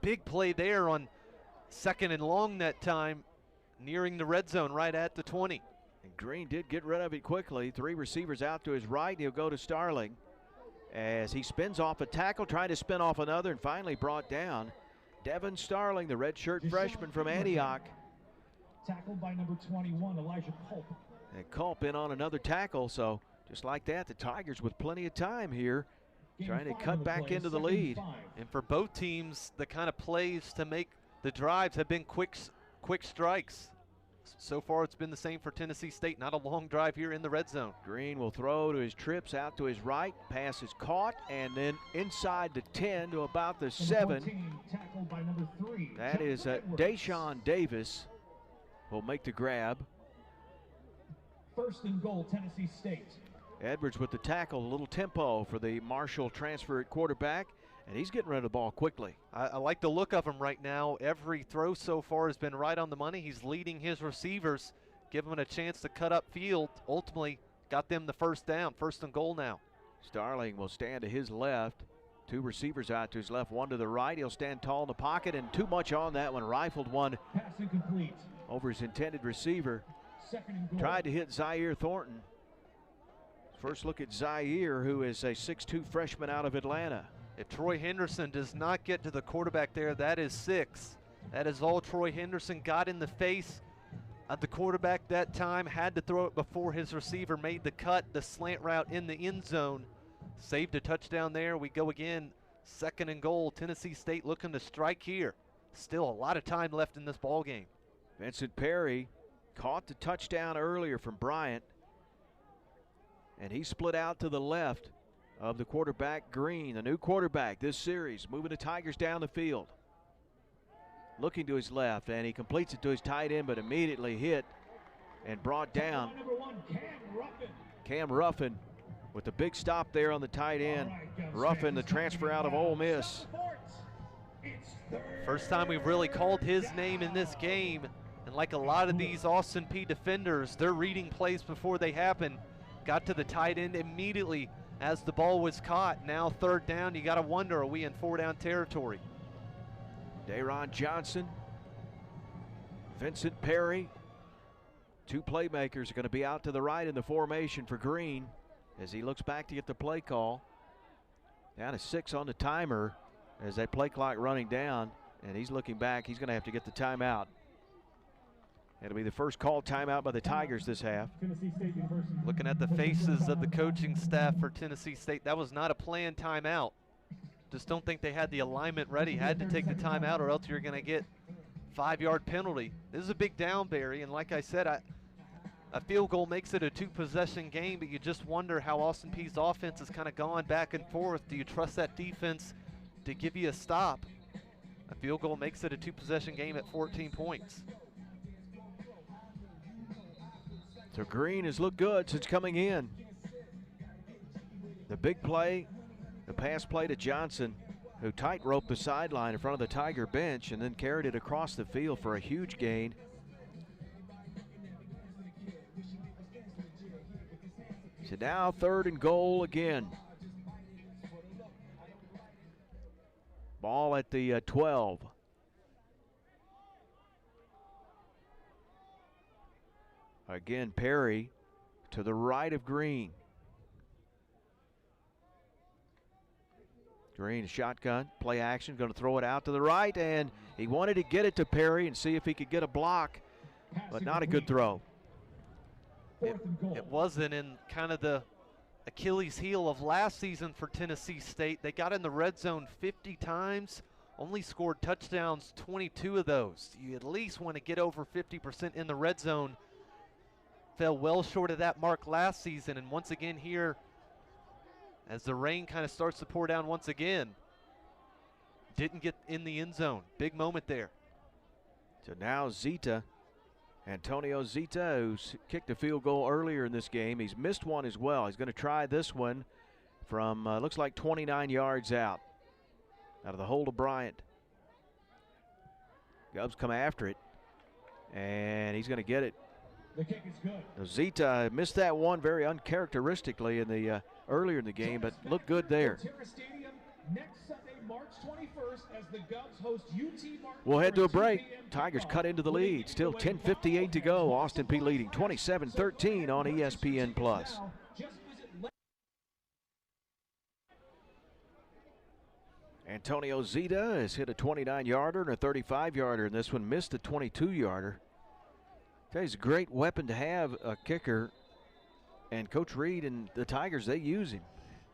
Big play there on 2nd and long that time, nearing the red zone right at the 20. And Green did get rid of it quickly. 3 receivers out to his right. He'll go to Starling as he spins off a tackle, trying to spin off another, and finally brought down. Devin Starling, the redshirt freshman from Antioch. Tackled by number 21, Elijah Culp. And Culp in on another tackle, so just like that, the Tigers with plenty of time here, trying to cut back into the lead. And for both teams, the kind of plays to make the drives have been quick strikes. So far, it's been the same for Tennessee State. Not a long drive here in the red zone. Green will throw to his trips out to his right. Pass is caught, and then inside the 10 to about the 7. 14, tackled by number 3. That is Deshaun Davis will make the grab. 1st and goal, Tennessee State. Edwards with the tackle, a little tempo for the Marshall transfer at quarterback, and he's getting rid of the ball quickly. I like the look of him right now. Every throw so far has been right on the money. He's leading his receivers, giving them a chance to cut up field. Ultimately, got them the 1st down, 1st and goal now. Starling will stand to his left. 2 receivers out to his left, 1 to the right. He'll stand tall in the pocket, and too much on that one. Rifled one Pass incomplete. over his intended receiver. 2nd and goal. Tried to hit Zaire Thornton. First look at Zaire, who is a 6'2 freshman out of Atlanta. If Troy Henderson does not get to the quarterback there, that is 6. That is all Troy Henderson got in the face of the quarterback that time. Had to throw it before his receiver made the cut, the slant route in the end zone. Saved a touchdown there. We go again, 2nd and goal. Tennessee State looking to strike here. Still a lot of time left in this ball game. Vincent Peay caught the touchdown earlier from Bryant, and he split out to the left of the quarterback, Green, the new quarterback this series, moving the Tigers down the field. Looking to his left, and he completes it to his tight end, but immediately hit and brought down. Number 1, Cam Ruffin. Cam Ruffin with the big stop there on the tight end. Ruffin, the transfer out of Ole Miss. First time we've really called his name in this game, and like a lot of these Austin Peay defenders, they're reading plays before they happen. Got to the tight end immediately as the ball was caught. Now 3rd down, you got to wonder, are we in 4-down territory? Daron Johnson, Vincent Peay, 2 playmakers are going to be out to the right in the formation for Green as he looks back to get the play call. Down to 6 on the timer as that play clock running down, and he's looking back. He's going to have to get the timeout. It'll be the first called timeout by the Tigers this half. Looking at the faces of the coaching staff for Tennessee State, that was not a planned timeout. Just don't think they had the alignment ready. Had to take the timeout, or else you're going to get 5-yard penalty. This is a big down, Barry, and like I said, a field goal makes it a 2-possession game, but you just wonder how Austin Peay's offense has kind of gone back and forth. Do you trust that defense to give you a stop? A field goal makes it a 2-possession game at 14 points. So Green has looked good since coming in. The big play, the pass play to Johnson, who tight-roped the sideline in front of the Tiger bench and then carried it across the field for a huge gain. So now 3rd and goal again. Ball at the 12. Again, Peay to the right of Green. Green, shotgun, play action, going to throw it out to the right, and he wanted to get it to Peay and see if he could get a block, but not a good throw. It wasn't in kind of the Achilles heel of last season for Tennessee State. They got in the red zone 50 times, only scored touchdowns 22 of those. You at least want to get over 50% in the red zone. Fell well short of that mark last season, and once again here, as the rain kind of starts to pour down once again, didn't get in the end zone. Big moment there. So now Zita Antonio Zita, who's kicked a field goal earlier in this game. He's missed one as well. He's going to try this one from, looks like 29 yards out of the hold of Bryant. Gubs come after it, and he's going to get it. The kick is good. Zita missed that one very uncharacteristically in the earlier in the game, but looked good there. Stadium next Sunday, March 21st, as the Gubs host UT Martin. We'll head to a for break. 2 p.m. Tigers kickoff. cut into the lead. Still 10:58 to go. Austin Peay leading 27-13 on ESPN+. Just visit Antonio Zita has hit a 29-yarder and a 35-yarder, and this one missed a 22-yarder. He's a great weapon to have, a kicker, and Coach Reed and the Tigers, they use him.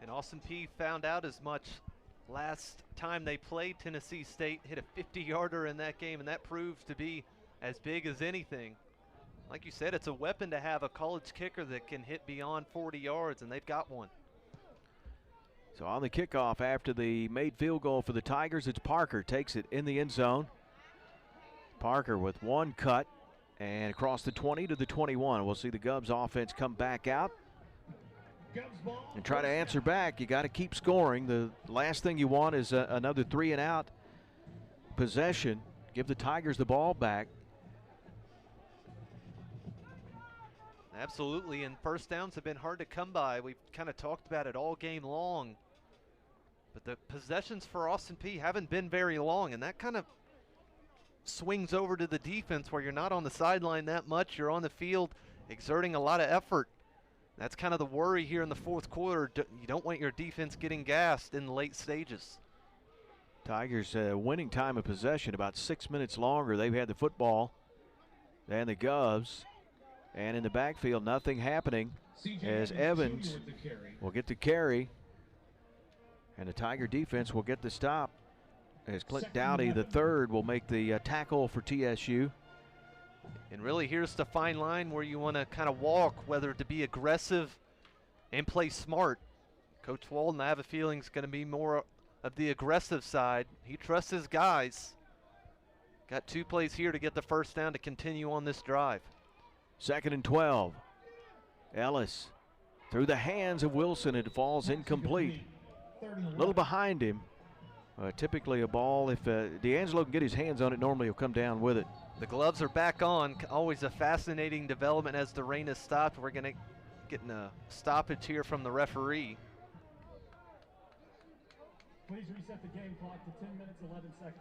And Austin Peay found out as much last time they played Tennessee State, hit a 50-yarder in that game, and that proved to be as big as anything. Like you said, it's a weapon to have, a college kicker that can hit beyond 40 yards, and they've got one. So on the kickoff after the made field goal for the Tigers, it's Parker, takes it in the end zone. Parker with one cut and across the 20 to the 21. We'll see the Gubs offense come back out and try to answer back. You got to keep scoring. The last thing you want is another 3-and-out possession. Give the Tigers the ball back. Absolutely, and first downs have been hard to come by. We've kind of talked about it all game long. But the possessions for Austin Peay haven't been very long, and that kind of swings over to the defense where you're not on the sideline that much. You're on the field exerting a lot of effort. That's kind of the worry here in the fourth quarter. You don't want your defense getting gassed in the late stages. Tigers winning time of possession about 6 minutes longer. They've had the football than the Gubs. And in the backfield, nothing happening as Evans will get the carry. And the Tiger defense will get the stop as Clint Dowdy, the third, will make the tackle for TSU. And really, here's the fine line where you want to kind of walk, whether to be aggressive and play smart. Coach Walden, I have a feeling, is going to be more of the aggressive side. He trusts his guys. Got 2 plays here to get the first down to continue on this drive. 2nd and 12. Ellis through the hands of Wilson. It falls incomplete. A little behind him. Typically a ball, if D'Angelo can get his hands on it, normally he'll come down with it. The gloves are back on. Always a fascinating development as the rain has stopped. We're going to get a stoppage here from the referee. Please reset the game clock to 10 minutes, 11 seconds.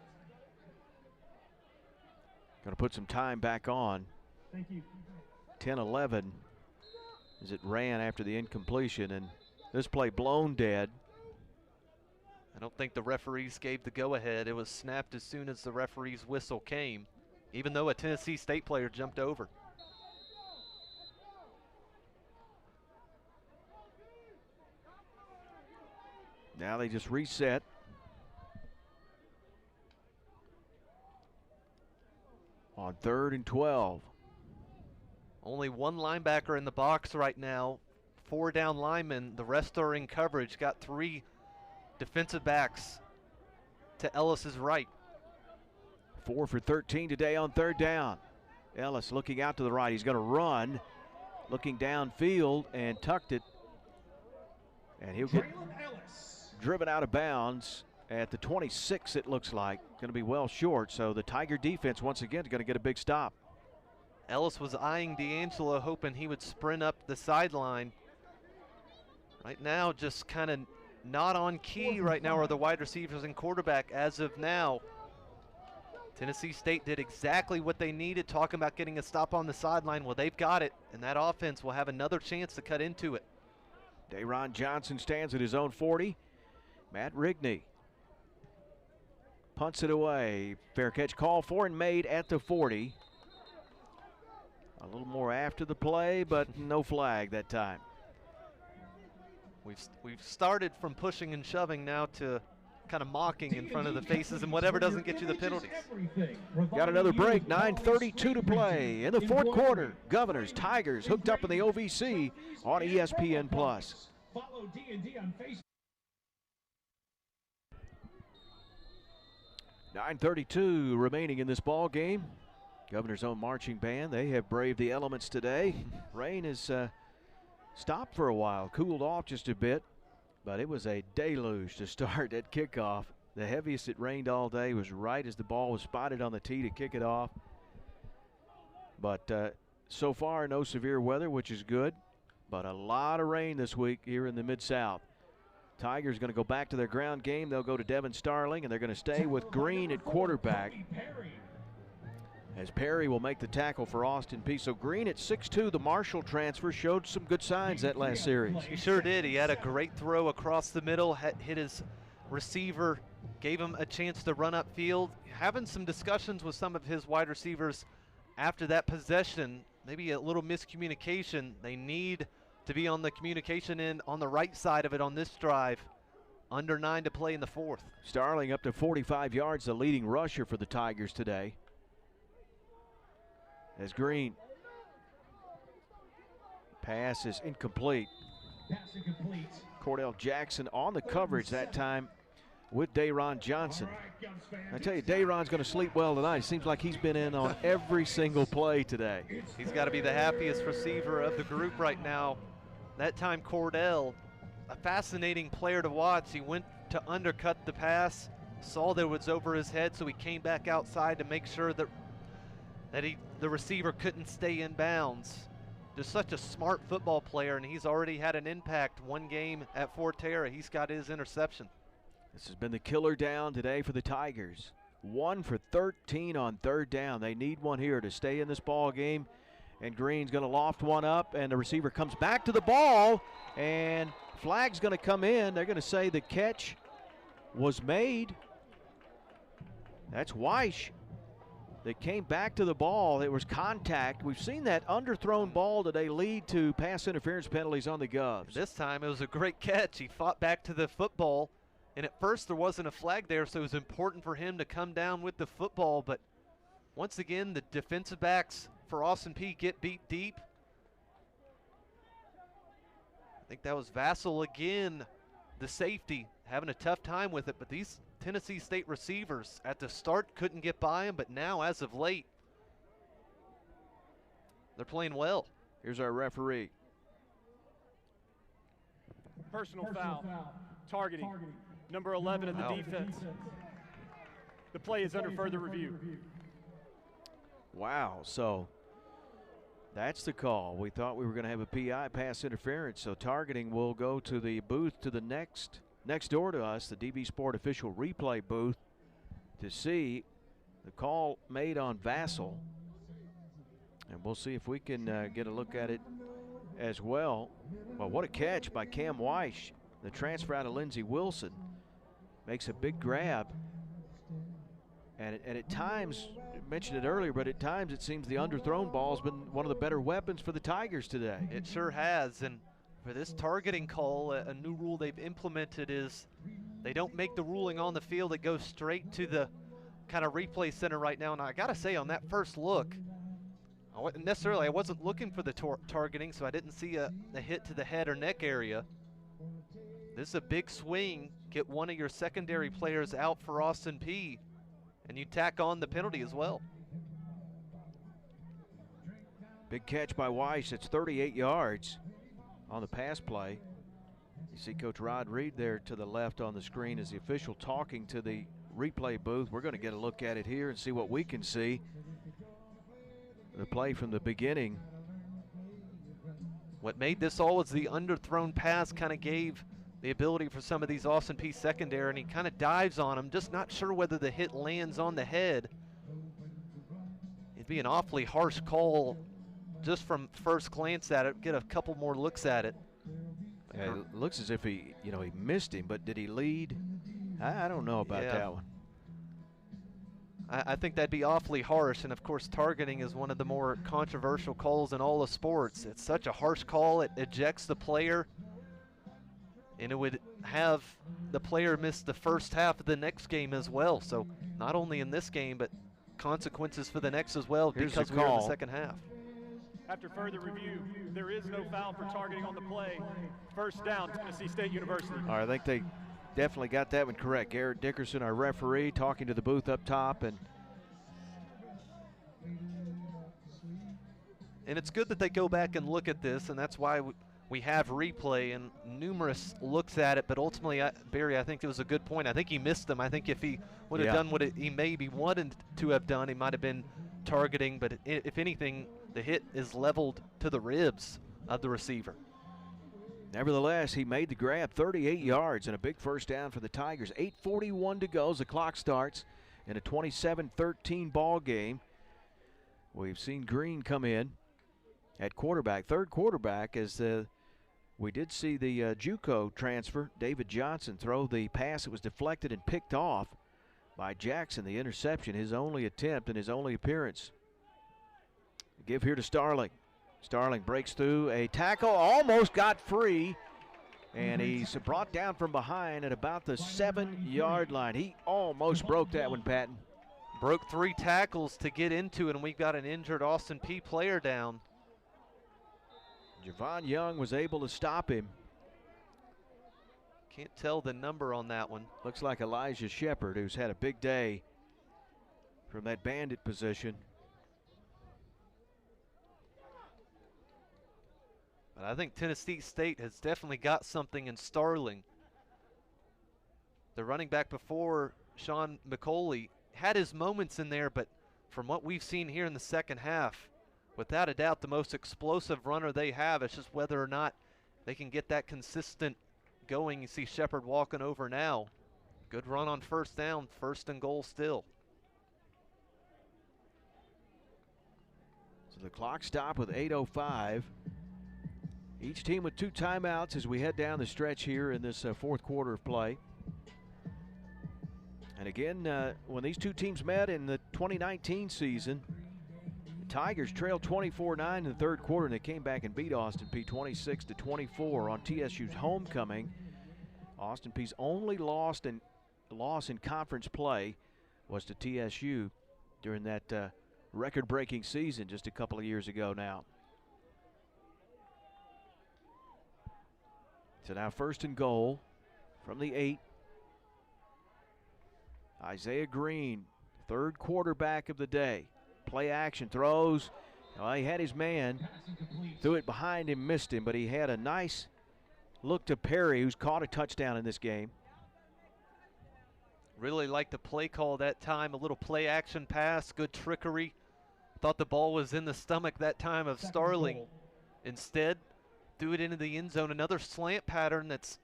Going to put some time back on. Thank you. 10-11 as it ran after the incompletion, and this play blown dead. I don't think the referees gave the go-ahead. It was snapped as soon as the referee's whistle came, even though a Tennessee State player jumped over. Now they just reset. On 3rd and 12. Only one linebacker in the box right now. 4 down linemen. The rest are in coverage. Got 3 defensive backs to Ellis's right. 4 for 13 today on 3rd down. Ellis looking out to the right. He's going to run, looking downfield, and tucked it. And he'll get driven out of bounds at the 26, it looks like. Going to be well short, so the Tiger defense once again is going to get a big stop. Ellis was eyeing D'Angelo, hoping he would sprint up the sideline. Right now, just kind of not on key right now are the wide receivers and quarterback as of now. Tennessee State did exactly what they needed, talking about getting a stop on the sideline. Well, they've got it, and that offense will have another chance to cut into it. Dayron Johnson stands at his own 40. Matt Rigney punts it away. Fair catch call for and made at the 40. A little more after the play, but no flag that time. We've started from pushing and shoving now to kind of mocking in front of the faces, and whatever doesn't get you the penalties. Got another break, 9:32 to play in the 4th quarter. Governors, Tigers hooked up in the OVC on ESPN+. Follow D&D on Facebook. 9:32 remaining in this ball game. Governor's own marching band, they have braved the elements today. Rain has stopped for a while, cooled off just a bit, but it was a deluge to start at kickoff. The heaviest it rained all day was right as the ball was spotted on the tee to kick it off. But so far, no severe weather, which is good, but a lot of rain this week here in the Mid-South. Tigers going to go back to their ground game. They'll go to Devin Starling, and they're going to stay with Green at quarterback, as Perry will make the tackle for Austin Peay. So Green at 6'2", the Marshall transfer, showed some good signs that last series. He sure did. He had a great throw across the middle, hit his receiver, gave him a chance to run upfield. Having some discussions with some of his wide receivers after that possession, maybe a little miscommunication. They need to be on the communication end on the right side of it on this drive. Under 9 to play in the fourth. Starling up to 45 yards, the leading rusher for the Tigers today. As Green, pass is incomplete. Cordell Jackson on the coverage that time with Dayron Johnson. I tell you, Dayron's going to sleep well tonight. It seems like he's been in on every single play today. He's got to be the happiest receiver of the group right now. That time Cordell, a fascinating player to watch. He went to undercut the pass, saw that it was over his head, so he came back outside to make sure that the receiver couldn't stay in bounds. Just such a smart football player, and he's already had an impact. One game at Forterra, he's got his interception. This has been the killer down today for the Tigers. 1 for 13 on third down. They need one here to stay in this ball game. And Green's going to loft one up, and the receiver comes back to the ball, and flag's going to come in. They're going to say the catch was made. That's Weish. They came back to the ball. There was contact. We've seen that underthrown ball today lead to pass interference penalties on the Govs. This time it was a great catch. He fought back to the football, and at first there wasn't a flag there, so it was important for him to come down with the football. But once again, the defensive backs for Austin Peay get beat deep. I think that was Vassell again, the safety, having a tough time with it, but these Tennessee State receivers at the start couldn't get by him, but now as of late, they're playing well. Here's our referee. Personal foul, targeting, number 11 of the defense. The play is under further review. Wow, so that's the call. We thought we were going to have a PI, pass interference, so targeting will go to the booth to the next door to us, the DB Sport official replay booth, to see the call made on Vassell. And we'll see if we can get a look at it as well. Well, what a catch by Cam Weish, the transfer out of Lindsey Wilson. Makes a big grab. And at times, I mentioned it earlier, but at times it seems the underthrown ball has been one of the better weapons for the Tigers today. It sure has, and for this targeting call, a new rule they've implemented is they don't make the ruling on the field. It goes straight to the kind of replay center right now. And I got to say, on that first look, I wasn't looking for the targeting, so I didn't see a hit to the head or neck area. This is a big swing. Get one of your secondary players out for Austin Peay, and you tack on the penalty as well. Big catch by Weiss. It's 38 yards on the pass play. You see Coach Rod Reed there to the left on the screen as the official talking to the replay booth. We're going to get a look at it here and see what we can see. The play from the beginning. What made this all was the underthrown pass kind of gave the ability for some of these Austin Peay secondary, and he kind of dives on him, just not sure whether the hit lands on the head. It'd be an awfully harsh call just from first glance at it. Get a couple more looks at it. Yeah, it looks as if he missed him, but did he lead? I don't know about that one. I think that'd be awfully harsh, and of course targeting is one of the more controversial calls in all of sports. It's such a harsh call, it ejects the player, and it would have the player miss the first half of the next game as well. So not only in this game, but consequences for the next as well. Here's because the we're in call. the second half. After further review, there is no foul for targeting on the play. First down, Tennessee State University. All right, I think they definitely got that one correct. Garrett Dickerson, our referee, talking to the booth up top, and And it's good that they go back and look at this, and that's why we have replay and numerous looks at it. But ultimately, Barry, I think it was a good point. I think he missed them. I think if he would have done what he maybe wanted to have done, he might have been targeting. But if anything, the hit is leveled to the ribs of the receiver. Nevertheless, he made the grab, 38 yards and a big first down for the Tigers. 8:41 to go as the clock starts in a 27-13 ball game. We've seen Green come in at quarterback, third quarterback, as we did see the JUCO transfer, David Johnson, throw the pass. It was deflected and picked off by Jackson, the interception, his only attempt and his only appearance. Give here to Starling. Starling breaks through a tackle, almost got free, and he's brought down from behind at about the 7-yard line. He almost broke that one, Patton. Broke 3 tackles to get into it, and we've got an injured Austin Peay player down. Javon Young was able to stop him. Can't tell the number on that one. Looks like Elijah Shepard, who's had a big day from that bandit position. But I think Tennessee State has definitely got something in Starling. The running back before, Sean McCauley, had his moments in there, but from what we've seen here in the second half, without a doubt the most explosive runner they have. It's just whether or not they can get that consistent going. You see Shepard walking over now. Good run on first down, 1st and goal still. So the clock stopped with 8:05. Each team with 2 timeouts as we head down the stretch here in this fourth quarter of play. And again, when these two teams met in the 2019 season, the Tigers trailed 24-9 in the third quarter, and they came back and beat Austin Peay 26-24 on TSU's homecoming. Austin Peay's only loss in conference play was to TSU during that record-breaking season just a couple of years ago now. So now 1st and goal from the 8. Isaiah Green, 3rd quarterback of the day. Play action, throws. Well, he had his man, threw it behind him, missed him, but he had a nice look to Peay, who's caught a touchdown in this game. Really liked the play call that time, a little play action pass, good trickery. Thought the ball was in the stomach that time of Starling. Instead, threw it into the end zone. Another slant pattern that's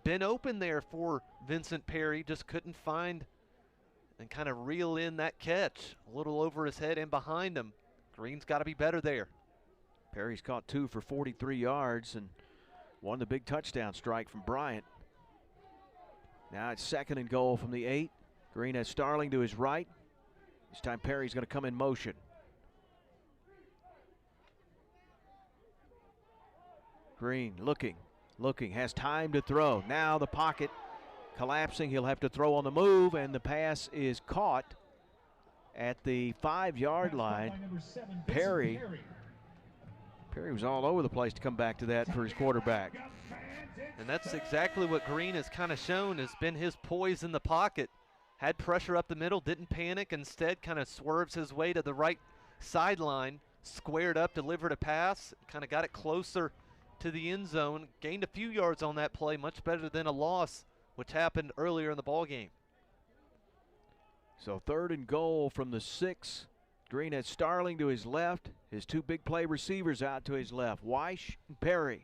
been open there for Vincent Peay, just couldn't find and kind of reel in that catch. A little over his head and behind him. Green's got to be better there. Perry's caught 2 for 43 yards and won the big touchdown strike from Bryant. Now it's 2nd and goal from the 8. Green has Starling to his right. This time Perry's going to come in motion. Green looking, has time to throw. Now the pocket collapsing. He'll have to throw on the move, and the pass is caught at the 5-yard line. Peay was all over the place to come back to that for his quarterback. And that's exactly what Green has kind of shown, has been his poise in the pocket. Had pressure up the middle, didn't panic, instead kind of swerves his way to the right sideline, squared up, delivered a pass, kind of got it closer to the end zone, gained a few yards on that play, much better than a loss, which happened earlier in the ball game. So 3rd and goal from the 6. Green has Starling to his left, his 2 big play receivers out to his left, Weish and Peay.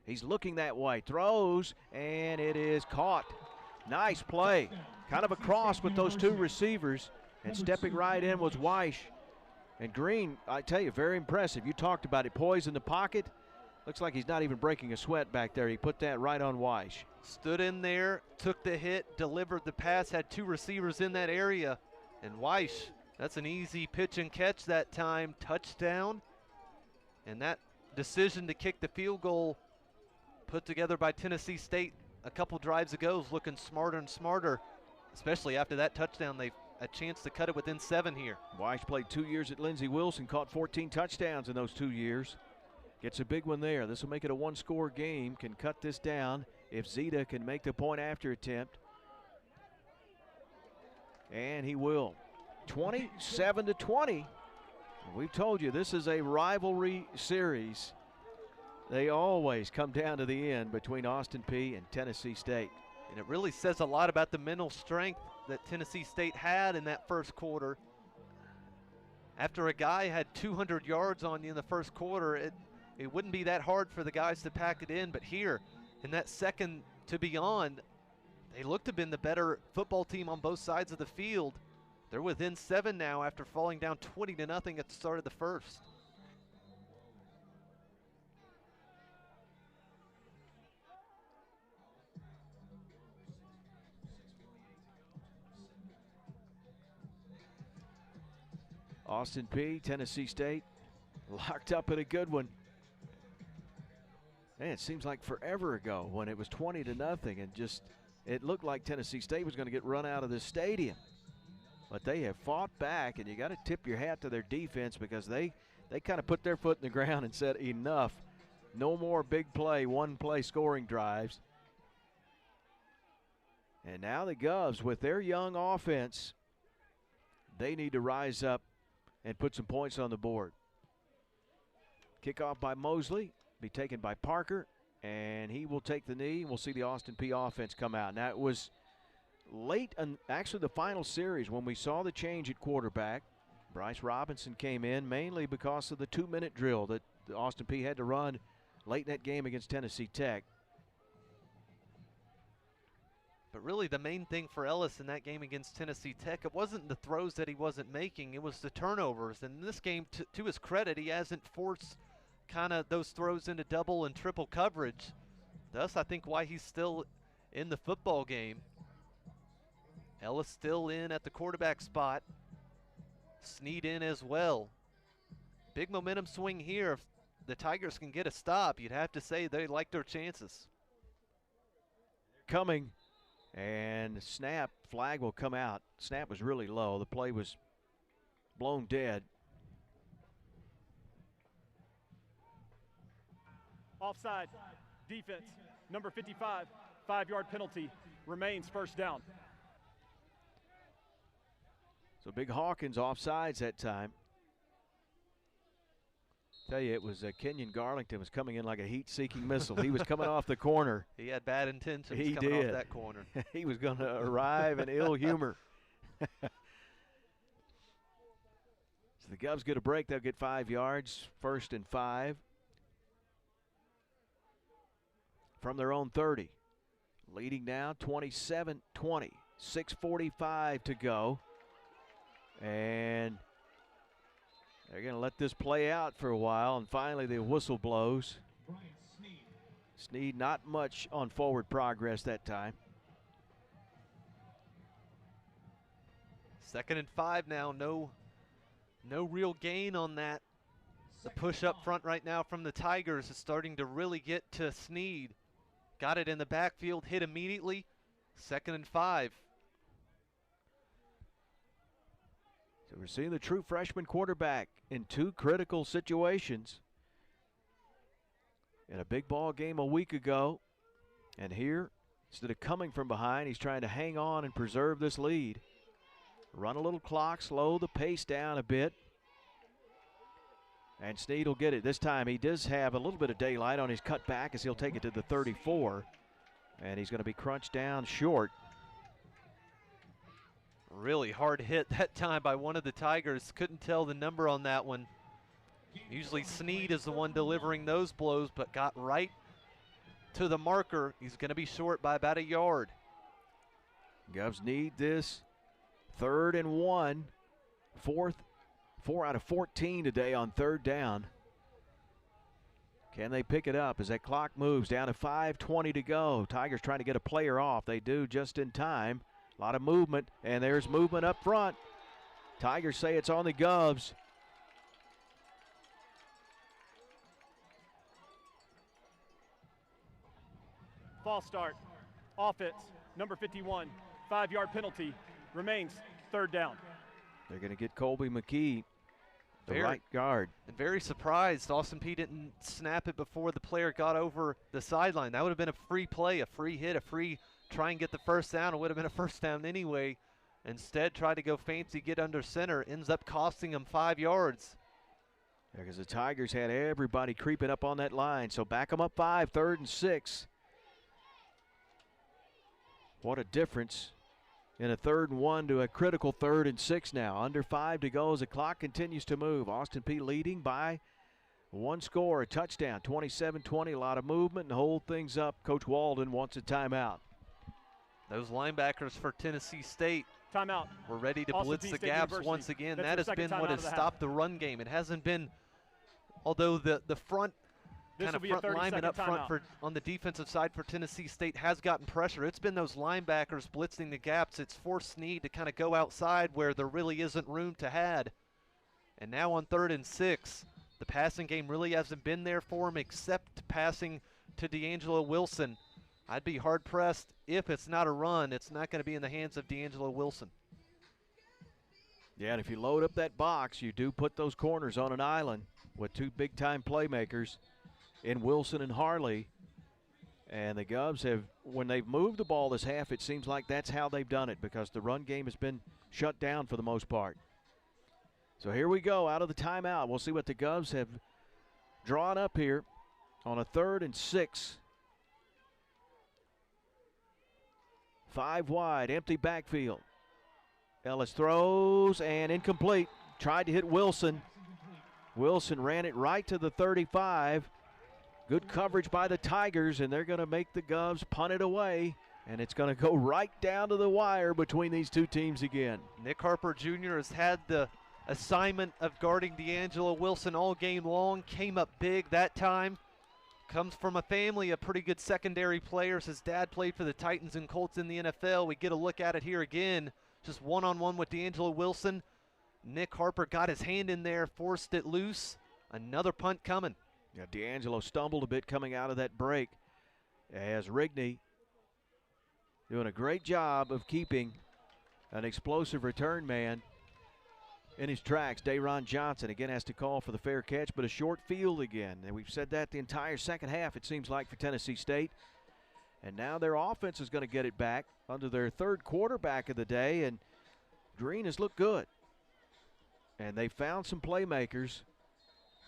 He's looking that way, throws, and it is caught. Nice play, kind of a cross with those 2 receivers, and stepping right in was Weish. And Green, I tell you, very impressive. You talked about it, poise in the pocket. Looks like he's not even breaking a sweat back there. He put that right on Weish. Stood in there, took the hit, delivered the pass, had 2 receivers in that area. And Weish, that's an easy pitch and catch that time, touchdown. And that decision to kick the field goal put together by Tennessee State a couple drives ago is looking smarter and smarter, especially after that touchdown. They've a chance to cut it within 7 here. Weish played 2 years at Lindsey Wilson, caught 14 touchdowns in those 2 years. Gets a big one there. This will make it a 1-score game. Can cut this down if Zeta can make the point after attempt. And he will. 27-20. We've told you this is a rivalry series. They always come down to the end between Austin Peay and Tennessee State. And it really says a lot about the mental strength that Tennessee State had in that first quarter. After a guy had 200 yards on you in the first quarter, it wouldn't be that hard for the guys to pack it in. But here, in that second to beyond, they looked to have been the better football team on both sides of the field. They're within 7 now after falling down 20-0 at the start of the first. Austin Peay, Tennessee State, locked up in a good one. Man, it seems like forever ago when it was 20-0 and just it looked like Tennessee State was going to get run out of this stadium. But they have fought back, and you got to tip your hat to their defense because they kind of put their foot in the ground and said enough. No more big play, one-play scoring drives. And now the Govs, with their young offense, they need to rise up and put some points on the board. Kickoff by Mosley, be taken by Parker, and he will take the knee. We'll see the Austin Peay offense come out. Now, it was late in actually the final series when we saw the change at quarterback. Bryce Robinson came in mainly because of the 2-minute drill that Austin Peay had to run late in that game against Tennessee Tech. But really the main thing for Ellis in that game against Tennessee Tech, it wasn't the throws that he wasn't making, it was the turnovers. And in this game, to his credit, he hasn't forced kind of those throws into double and triple coverage. Thus, I think why he's still in the football game. Ellis still in at the quarterback spot. Snead in as well. Big momentum swing here. If the Tigers can get a stop, you'd have to say they like their chances. Coming, and snap, flag will come out. Snap was really low. The play was blown dead. Offside, defense, number 55, 5-yard penalty, remains first down. So Big Hawkins offsides that time. Tell you, it was Kenyon Garlington was coming in like a heat-seeking missile. He was coming off the corner. He had bad intentions He coming did. off that corner. He was going to arrive in ill humor. So the Govs get a break. They'll get 5 yards, 1st and 5. From their own 30. Leading now 27-20. 6:45 to go. And they're going to let this play out for a while, and finally the whistle blows. Snead not much on forward progress that time. 2nd and 5 now, no real gain on that. The push up front right now from the Tigers is starting to really get to Snead. Got it in the backfield, hit immediately. 2nd and 5. So we're seeing the true freshman quarterback in 2 critical situations. In a big ball game a week ago, and here, instead of coming from behind, he's trying to hang on and preserve this lead. Run a little clock, slow the pace down a bit. And Snead will get it. This time he does have a little bit of daylight on his cutback as he'll take it to the 34. And he's going to be crunched down short. Really hard hit that time by one of the Tigers. Couldn't tell the number on that one. Usually Snead is the one delivering those blows, but got right to the marker. He's going to be short by about a yard. Govs need this 3rd and 1. 4 out of 14 today on 3rd down. Can they pick it up as that clock moves down to 5:20 to go? Tigers trying to get a player off. They do just in time. A lot of movement, and there's movement up front. Tigers say it's on the Govs. False start, offense, number 51, 5-yard penalty, remains 3rd down. They're going to get Colby McKee, the right guard. And very surprised Austin Peay didn't snap it before the player got over the sideline. That would have been a free play, a free hit, a free try and get the first down. It would have been a first down anyway. Instead, tried to go fancy, get under center. Ends up costing him 5 yards. Because the Tigers had everybody creeping up on that line. So back them up 5, 3rd and 6. What a difference in a 3rd and 1 to a critical 3rd and 6 now. Under 5 to go as the clock continues to move. Austin Peay leading by 1 score, a touchdown, 27-20, a lot of movement and hold things up. Coach Walden wants a timeout. Those linebackers for Tennessee State Timeout. we're ready to Austin blitz Peay the State gaps University. once again. That's That their has second been what timeout has of the half. stopped the run game. It hasn't been, although the front This kind will of be a front lineman 30-second up front timeout. for on the defensive side for Tennessee State has gotten pressure. It's been those linebackers blitzing the gaps. It's forced need to kind of go outside where there really isn't room to had. And now on 3rd and 6, the passing game really hasn't been there for him except passing to D'Angelo Wilson. I'd be hard-pressed if it's not a run. It's not going to be in the hands of D'Angelo Wilson. Yeah, and if you load up that box, you do put those corners on an island with 2 big-time playmakers in Wilson and Harley. And the Govs have, when they've moved the ball this half, it seems like that's how they've done it because the run game has been shut down for the most part. So here we go out of the timeout. We'll see what the Govs have drawn up here on a 3rd and 6. 5 wide, empty backfield. Ellis throws and incomplete. Tried to hit Wilson. Wilson ran it right to the 35. Good coverage by the Tigers, and they're going to make the Govs punt it away. And it's going to go right down to the wire between these 2 teams again. Nick Harper Jr. has had the assignment of guarding D'Angelo Wilson all game long. Came up big that time. Comes from a family of pretty good secondary players. His dad played for the Titans and Colts in the NFL. We get a look at it here again. Just one-on-one with D'Angelo Wilson. Nick Harper got his hand in there, forced it loose. Another punt coming. Yeah, D'Angelo stumbled a bit coming out of that break as Rigney doing a great job of keeping an explosive return man in his tracks. Dayron Johnson again has to call for the fair catch, but a short field again. And we've said that the entire second half, it seems like, for Tennessee State. And now their offense is going to get it back under their 3rd quarterback of the day, and Green has looked good. And they found some playmakers,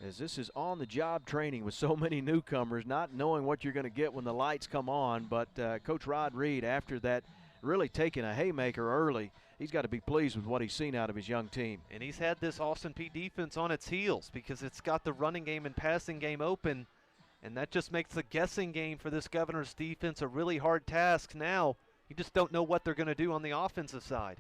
as this is on-the-job training with so many newcomers, not knowing what you're going to get when the lights come on. But Coach Rod Reed, after that, really taking a haymaker early, he's got to be pleased with what he's seen out of his young team. And he's had this Austin Peay defense on its heels because it's got the running game and passing game open. And that just makes the guessing game for this Governor's defense a really hard task now. You just don't know what they're going to do on the offensive side.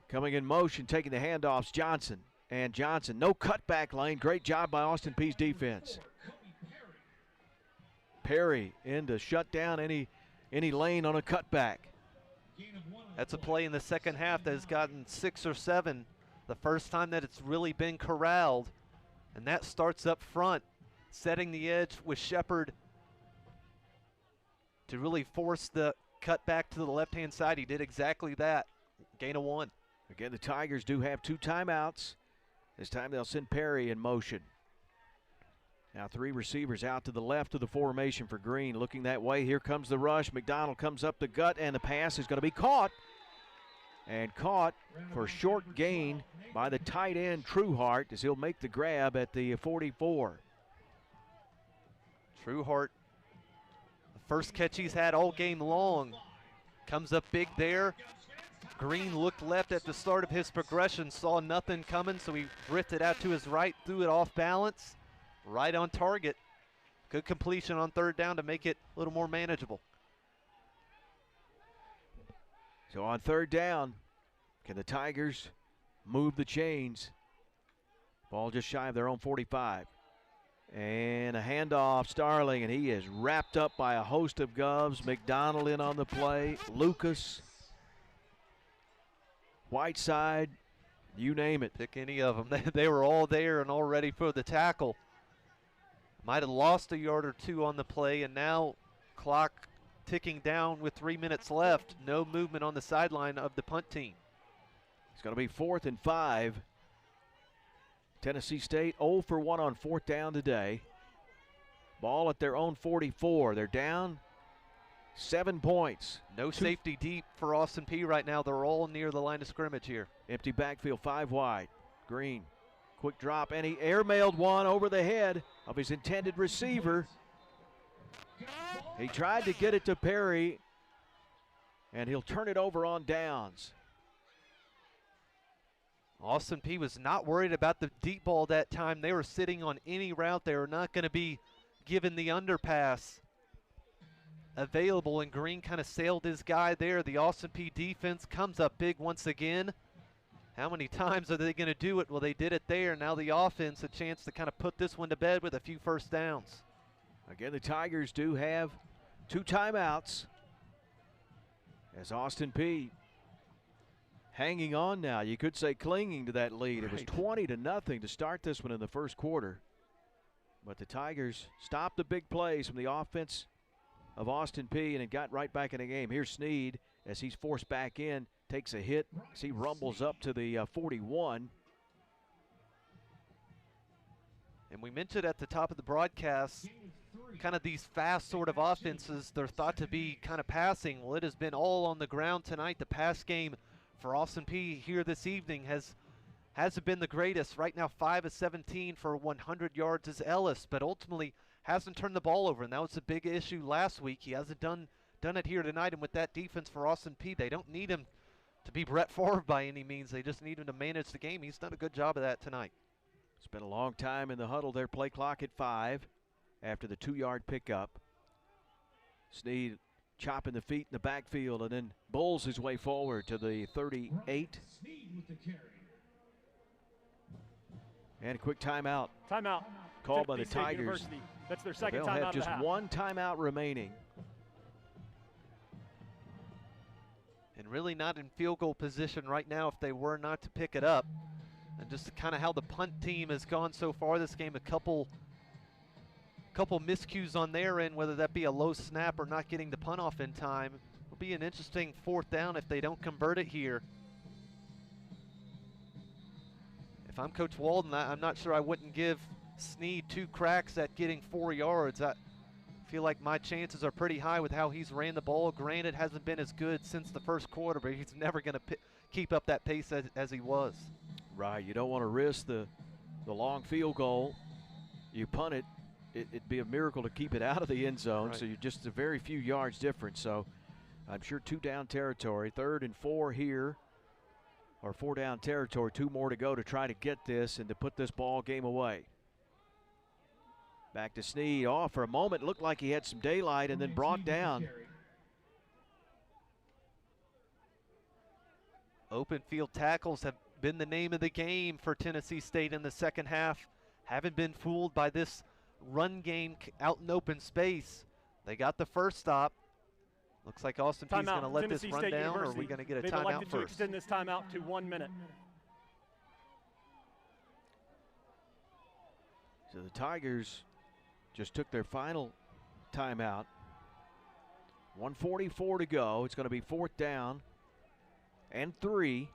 Coming in motion, taking the handoffs, Johnson. And Johnson, no cutback lane. Great job by Austin Peay's defense. Perry in to shut down any lane on a cutback. That's a play in the second half that has gotten 6 or 7. The first time that it's really been corralled. And that starts up front, setting the edge with Shepard to really force the cut back to the left-hand side. He did exactly that. Gain of 1. Again, the Tigers do have 2 timeouts. This time they'll send Perry in motion. Now 3 receivers out to the left of the formation for Green. Looking that way, here comes the rush. McDonald comes up the gut, and the pass is going to be caught. And caught for short gain by the tight end Trueheart as he'll make the grab at the 44. Trueheart, the first catch he's had all game long, comes up big there. Green looked left at the start of his progression, saw nothing coming, so he drifted out to his right, threw it off balance, right on target. Good completion on 3rd down to make it a little more manageable. So on 3rd down, can the Tigers move the chains? Ball just shy of their own 45. And a handoff, Starling, and he is wrapped up by a host of Govs. McDonald in on the play, Lucas, Whiteside, you name it. Pick any of them. They were all there and all ready for the tackle. Might have lost a yard or 2 on the play, and now clock ticking down with 3 minutes left. No movement on the sideline of the punt team. It's going to be 4th and 5. Tennessee State 0 for 1 on 4th down today. Ball at their own 44. They're down 7 points. No safety deep for Austin Peay right now. They're all near the line of scrimmage here. Empty backfield, 5 wide. Green Quick drop, and he airmailed one over the head of his intended receiver. He tried to get it to Peay, and he'll turn it over on downs. Austin Peay was not worried about the deep ball that time. They were sitting on any route. They were not going to be given the underpass available, and Green kind of sailed his guy there. The Austin Peay defense comes up big once again. How many times are they going to do it? Well, they did it there. Now the offense a chance to kind of put this one to bed with a few first downs. Again, the Tigers do have 2 timeouts as Austin Peay hanging on now. You could say clinging to that lead. It was 20-0 to start this one in the first quarter. But the Tigers stopped the big plays from the offense of Austin Peay and it got right back in the game. Here's Sneed as he's forced back in, takes a hit as he rumbles up to the 41. And we mentioned at the top of the broadcast, kind of these fast sort of offenses, they're thought to be kind of passing. Well, it has been all on the ground tonight. The pass game for Austin Peay here this evening hasn't been the greatest. Right now, 5 of 17 for 100 yards is Ellis, but ultimately hasn't turned the ball over, and that was a big issue last week. He hasn't done it here tonight, and with that defense for Austin Peay, they don't need him to be Brett Favre by any means. They just need him to manage the game. He's done a good job of that tonight. It's been a long time in the huddle there. Play clock at 5 after the 2-yard pickup. Sneed chopping the feet in the backfield and then bowls his way forward to the 38. And a quick timeout. Timeout. Called by the State Tigers. University. That's their second They'll timeout have of the just half. 1 timeout remaining. And really not in field goal position right now if they were not to pick it up. And just kind of how the punt team has gone so far this game, a couple miscues on their end, whether that be a low snap or not getting the punt off in time. Will be an interesting 4th down if they don't convert it here. If I'm Coach Walden, I'm not sure I wouldn't give Sneed 2 cracks at getting 4 yards. I feel like my chances are pretty high with how he's ran the ball. Granted, hasn't been as good since the first quarter, but he's never going to keep up that pace as he was. Right, you don't want to risk the long field goal. You punt it, it'd be a miracle to keep it out of the end zone, right. So you're just a very few yards difference. So I'm sure 2 down territory, 3rd and 4 here, or 4 down territory, 2 more to go to try to get this and to put this ball game away. Back to Sneed. Off for a moment, looked like he had some daylight and then brought down. Open field tackles have been the name of the game for Tennessee State in the second half. Haven't been fooled by this run game out in open space. They got the first stop. Looks like Austin Peay's going to let Tennessee this run State down, University. or are we going to get a They've timeout elected to first? extend this timeout to 1 minute. So the Tigers just took their final timeout. 1:44 to go. It's going to be 4th down and 3.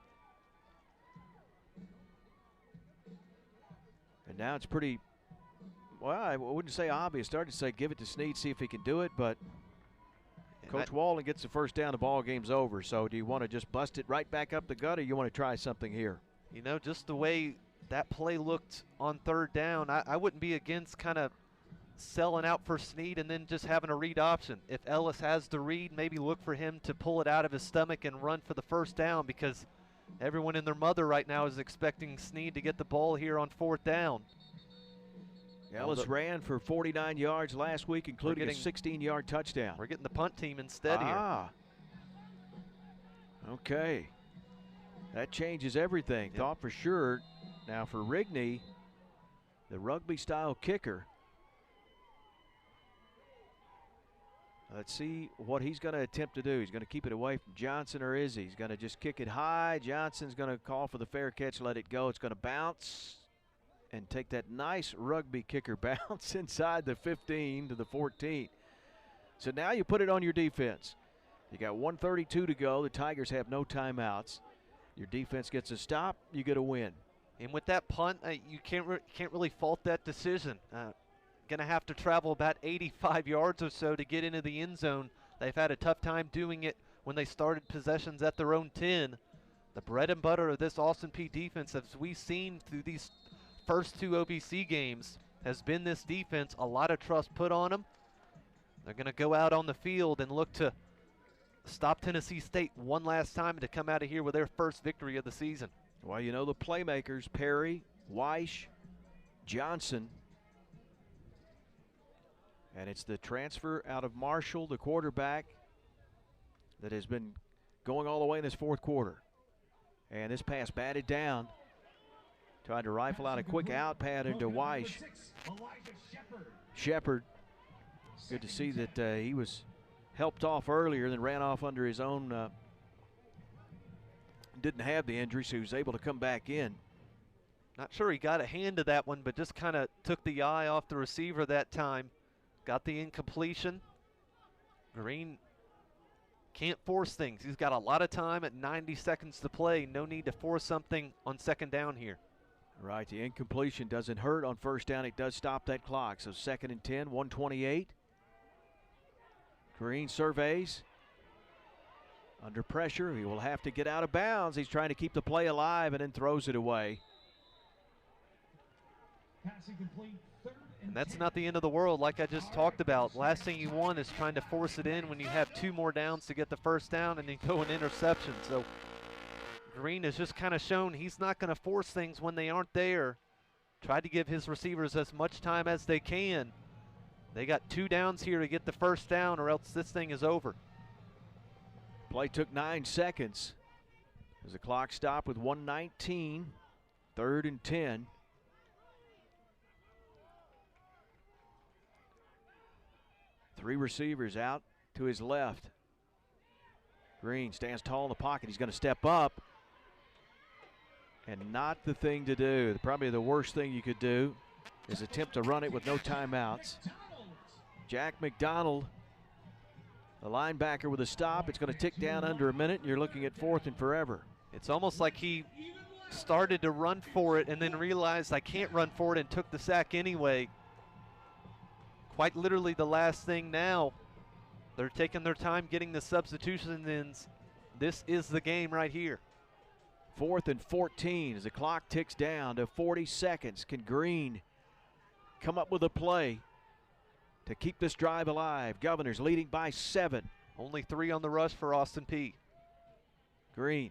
And now it's pretty, well, I wouldn't say obvious. Started to say give it to Sneed, see if he can do it, but Coach Walden gets the first down, the ball game's over. So do you want to just bust it right back up the gut, or you want to try something here? You know, just the way that play looked on 3rd down, I wouldn't be against kind of selling out for Sneed and then just having a read option. If Ellis has the read, maybe look for him to pull it out of his stomach and run for the first down, because everyone and their mother right now is expecting Sneed to get the ball here on 4th down. Ellis ran for 49 yards last week, including a 16-yard touchdown. We're getting the punt team instead here. Okay. That changes everything. Yep. Thought for sure. Now for Rigney, the rugby-style kicker. Let's see what he's going to attempt to do. He's going to keep it away from Johnson, or is he? He's going to just kick it high. Johnson's going to call for the fair catch, let it go. It's going to bounce and take that nice rugby kicker bounce inside the 15 to the 14. So now you put it on your defense. You got 1:32 to go. The Tigers have no timeouts. Your defense gets a stop, you get a win. And with that punt, you can't really fault that decision. Going to have to travel about 85 yards or so to get into the end zone. They've had a tough time doing it when they started possessions at their own 10. The bread and butter of this Austin Peay defense, as we've seen through these first 2 OVC games has been this defense. A lot of trust put on them. They're going to go out on the field and look to stop Tennessee State one last time to come out of here with their first victory of the season. Well, you know the playmakers, Perry, Weish, Johnson. And it's the transfer out of Marshall, the quarterback, that has been going all the way in this fourth quarter. And this pass batted down. Tried to rifle out a quick out pattern to Weish. Shepard. Good to see that he was helped off earlier, then ran off under his own. Didn't have the injury, so he was able to come back in. Not sure he got a hand to that one, but just kind of took the eye off the receiver that time. Got the incompletion. Green can't force things. He's got a lot of time at 90 seconds to play. No need to force something on second down here. Right, the incompletion doesn't hurt on first down. It does stop that clock. So 2nd and 10, 1:28. Green surveys. Under pressure, he will have to get out of bounds. He's trying to keep the play alive and then throws it away. And that's not the end of the world, like I just talked about. Last thing you want is trying to force it in when you have 2 more downs to get the first down and then go an interception. So Green has just kind of shown he's not going to force things when they aren't there. Try to give his receivers as much time as they can. They got 2 downs here to get the first down, or else this thing is over. Play took 9 seconds as the clock stopped with 1:19, 3rd and 10. Three receivers out to his left. Green stands tall in the pocket. He's going to step up. And not the thing to do. Probably the worst thing you could do is attempt to run it with no timeouts. Jack McDonald, the linebacker, with a stop. It's going to tick down under a minute, and you're looking at 4th and forever. It's almost like he started to run for it and then realized I can't run for it and took the sack anyway. Quite literally the last thing now. They're taking their time getting the substitutions in. This is the game right here. 4th and 14 as the clock ticks down to 40 seconds. Can Green come up with a play to keep this drive alive? Governors leading by 7. Only 3 on the rush for Austin Peay. Green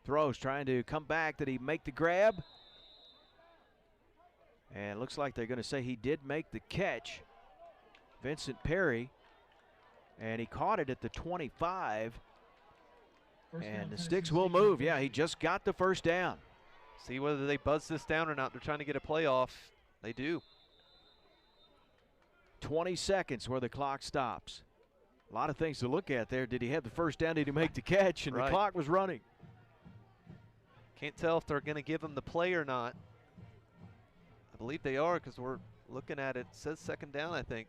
throws, trying to come back. Did he make the grab? And it looks like they're going to say he did make the catch. Vincent Perry. And he caught it at the 25. And the sticks will move. Yeah, he just got the first down. See whether they buzz this down or not. They're trying to get a play off. They do. 20 seconds where the clock stops. A lot of things to look at there. Did he have the first down? Did he make the catch? And right. The clock was running. Can't tell if they're going to give him the play or not. I believe they are, because we're looking at it. It says second down, I think.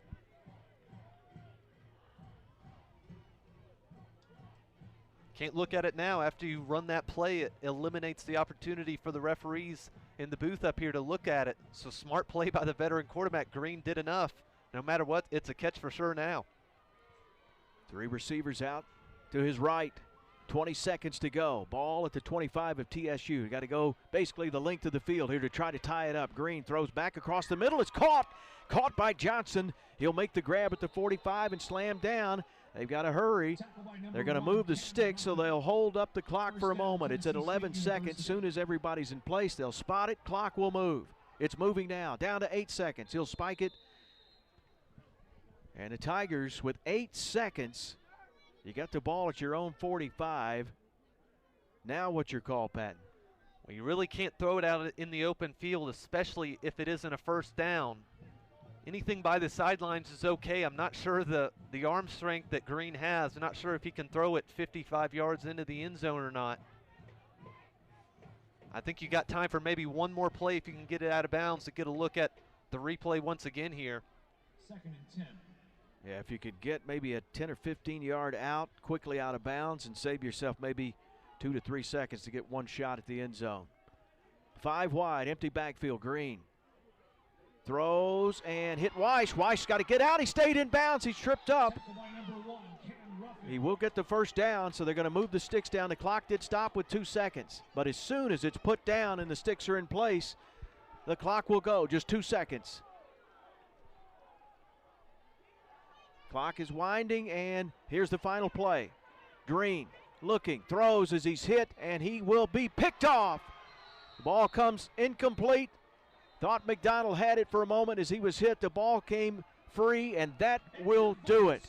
Can't look at it now. After you run that play, it eliminates the opportunity for the referees in the booth up here to look at it. So smart play by the veteran quarterback. Green did enough. No matter what, it's a catch for sure now. 3 receivers out to his right. 20 seconds to go. Ball at the 25 of TSU. Got to go basically the length of the field here to try to tie it up. Green throws back across the middle. It's caught. Caught by Johnson. He'll make the grab at the 45 and slam down. They've got to hurry. They're going to move the stick, so they'll hold up the clock for a moment. It's at 11 seconds. Soon as everybody's in place, they'll spot it. Clock will move. It's moving now. Down to 8 seconds. He'll spike it. And the Tigers with 8 seconds. You got the ball at your own 45. Now what's your call, Patton? Well, you really can't throw it out in the open field, especially if it isn't a first down. Anything by the sidelines is okay. I'm not sure the arm strength that Green has. I'm not sure if he can throw it 55 yards into the end zone or not. I think you got time for maybe one more play if you can get it out of bounds to get a look at the replay once again here. 2nd and 10. Yeah, if you could get maybe a 10 or 15 yard out, quickly out of bounds, and save yourself maybe 2 to 3 seconds to get one shot at the end zone. 5 wide, empty backfield. Green throws and hit Weish. Weish got to get out. He stayed in bounds. He's tripped up. He will get the first down, so they're going to move the sticks down. The clock did stop with 2 seconds, but as soon as it's put down and the sticks are in place, The clock will go, just 2 seconds. Clock is winding, and here's the final play. Green looking, throws as he's hit, and he will be picked off. The ball comes incomplete. Thought McDonald had it for a moment as he was hit. The ball came free, and that will do it.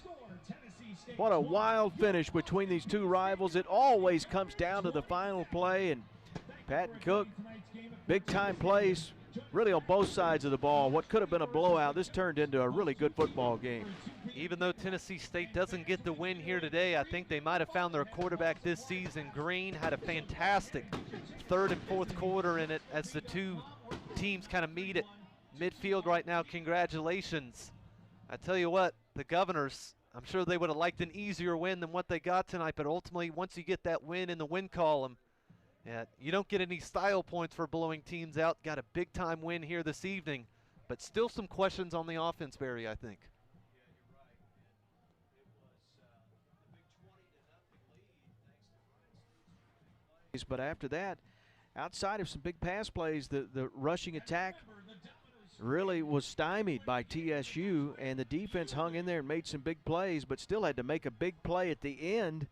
What a wild finish between these two rivals. It always comes down to the final play, and Pat Cook, big-time plays really on both sides of the ball. What could have been a blowout, this turned into a really good football game. Even though Tennessee State doesn't get the win here today, I think they might have found their quarterback this season. Green had a fantastic third and fourth quarter in it as the two teams kind of meet at midfield right now. Congratulations. I tell you what, the Governors, I'm sure they would have liked an easier win than what they got tonight, but ultimately once you get that win in the win column, yeah, you don't get any style points for blowing teams out. Got a big-time win here this evening, but still some questions on the offense, Barry, I think. But after that, outside of some big pass plays, the rushing attack really was stymied by TSU, and the defense hung in there and made some big plays, but still had to make a big play at the end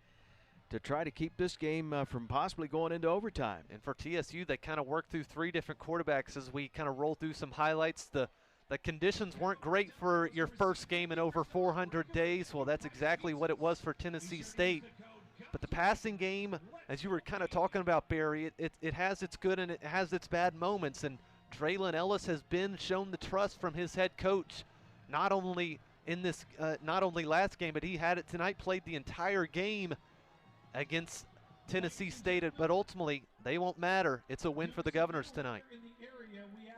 to try to keep this game from possibly going into overtime. And for TSU, they kind of worked through three different quarterbacks as we kind of roll through some highlights. The conditions weren't great for your first game in over 400 days. Well, that's exactly what it was for Tennessee State. But the passing game, as you were kind of talking about, Barry, it has its good and it has its bad moments. And Draylon Ellis has been shown the trust from his head coach, not only in this, not only last game, but he had it tonight, played the entire game against Tennessee State, but ultimately they won't matter. It's a win for the Governors tonight.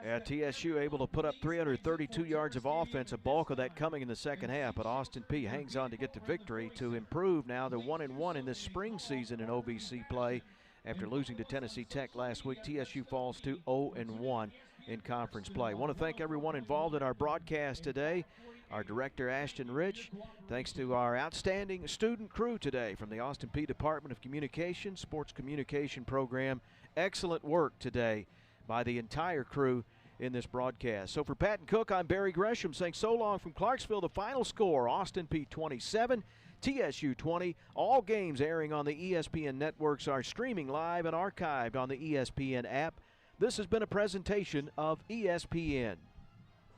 Yeah, TSU able to put up 332 yards of offense, a bulk of that coming in the second half, but Austin Peay hangs on to get the victory to improve now to 1-1 in this spring season in OVC play. After losing to Tennessee Tech last week, TSU falls to 0-1 in conference play. I want to thank everyone involved in our broadcast today. Our director, Ashton Rich. Thanks to our outstanding student crew today from the Austin Peay Department of Communication, Sports Communication Program. Excellent work today by the entire crew in this broadcast. So for Pat and Cook, I'm Barry Gresham saying so long from Clarksville. The final score, Austin Peay 27, TSU 20. All games airing on the ESPN networks are streaming live and archived on the ESPN app. This has been a presentation of ESPN.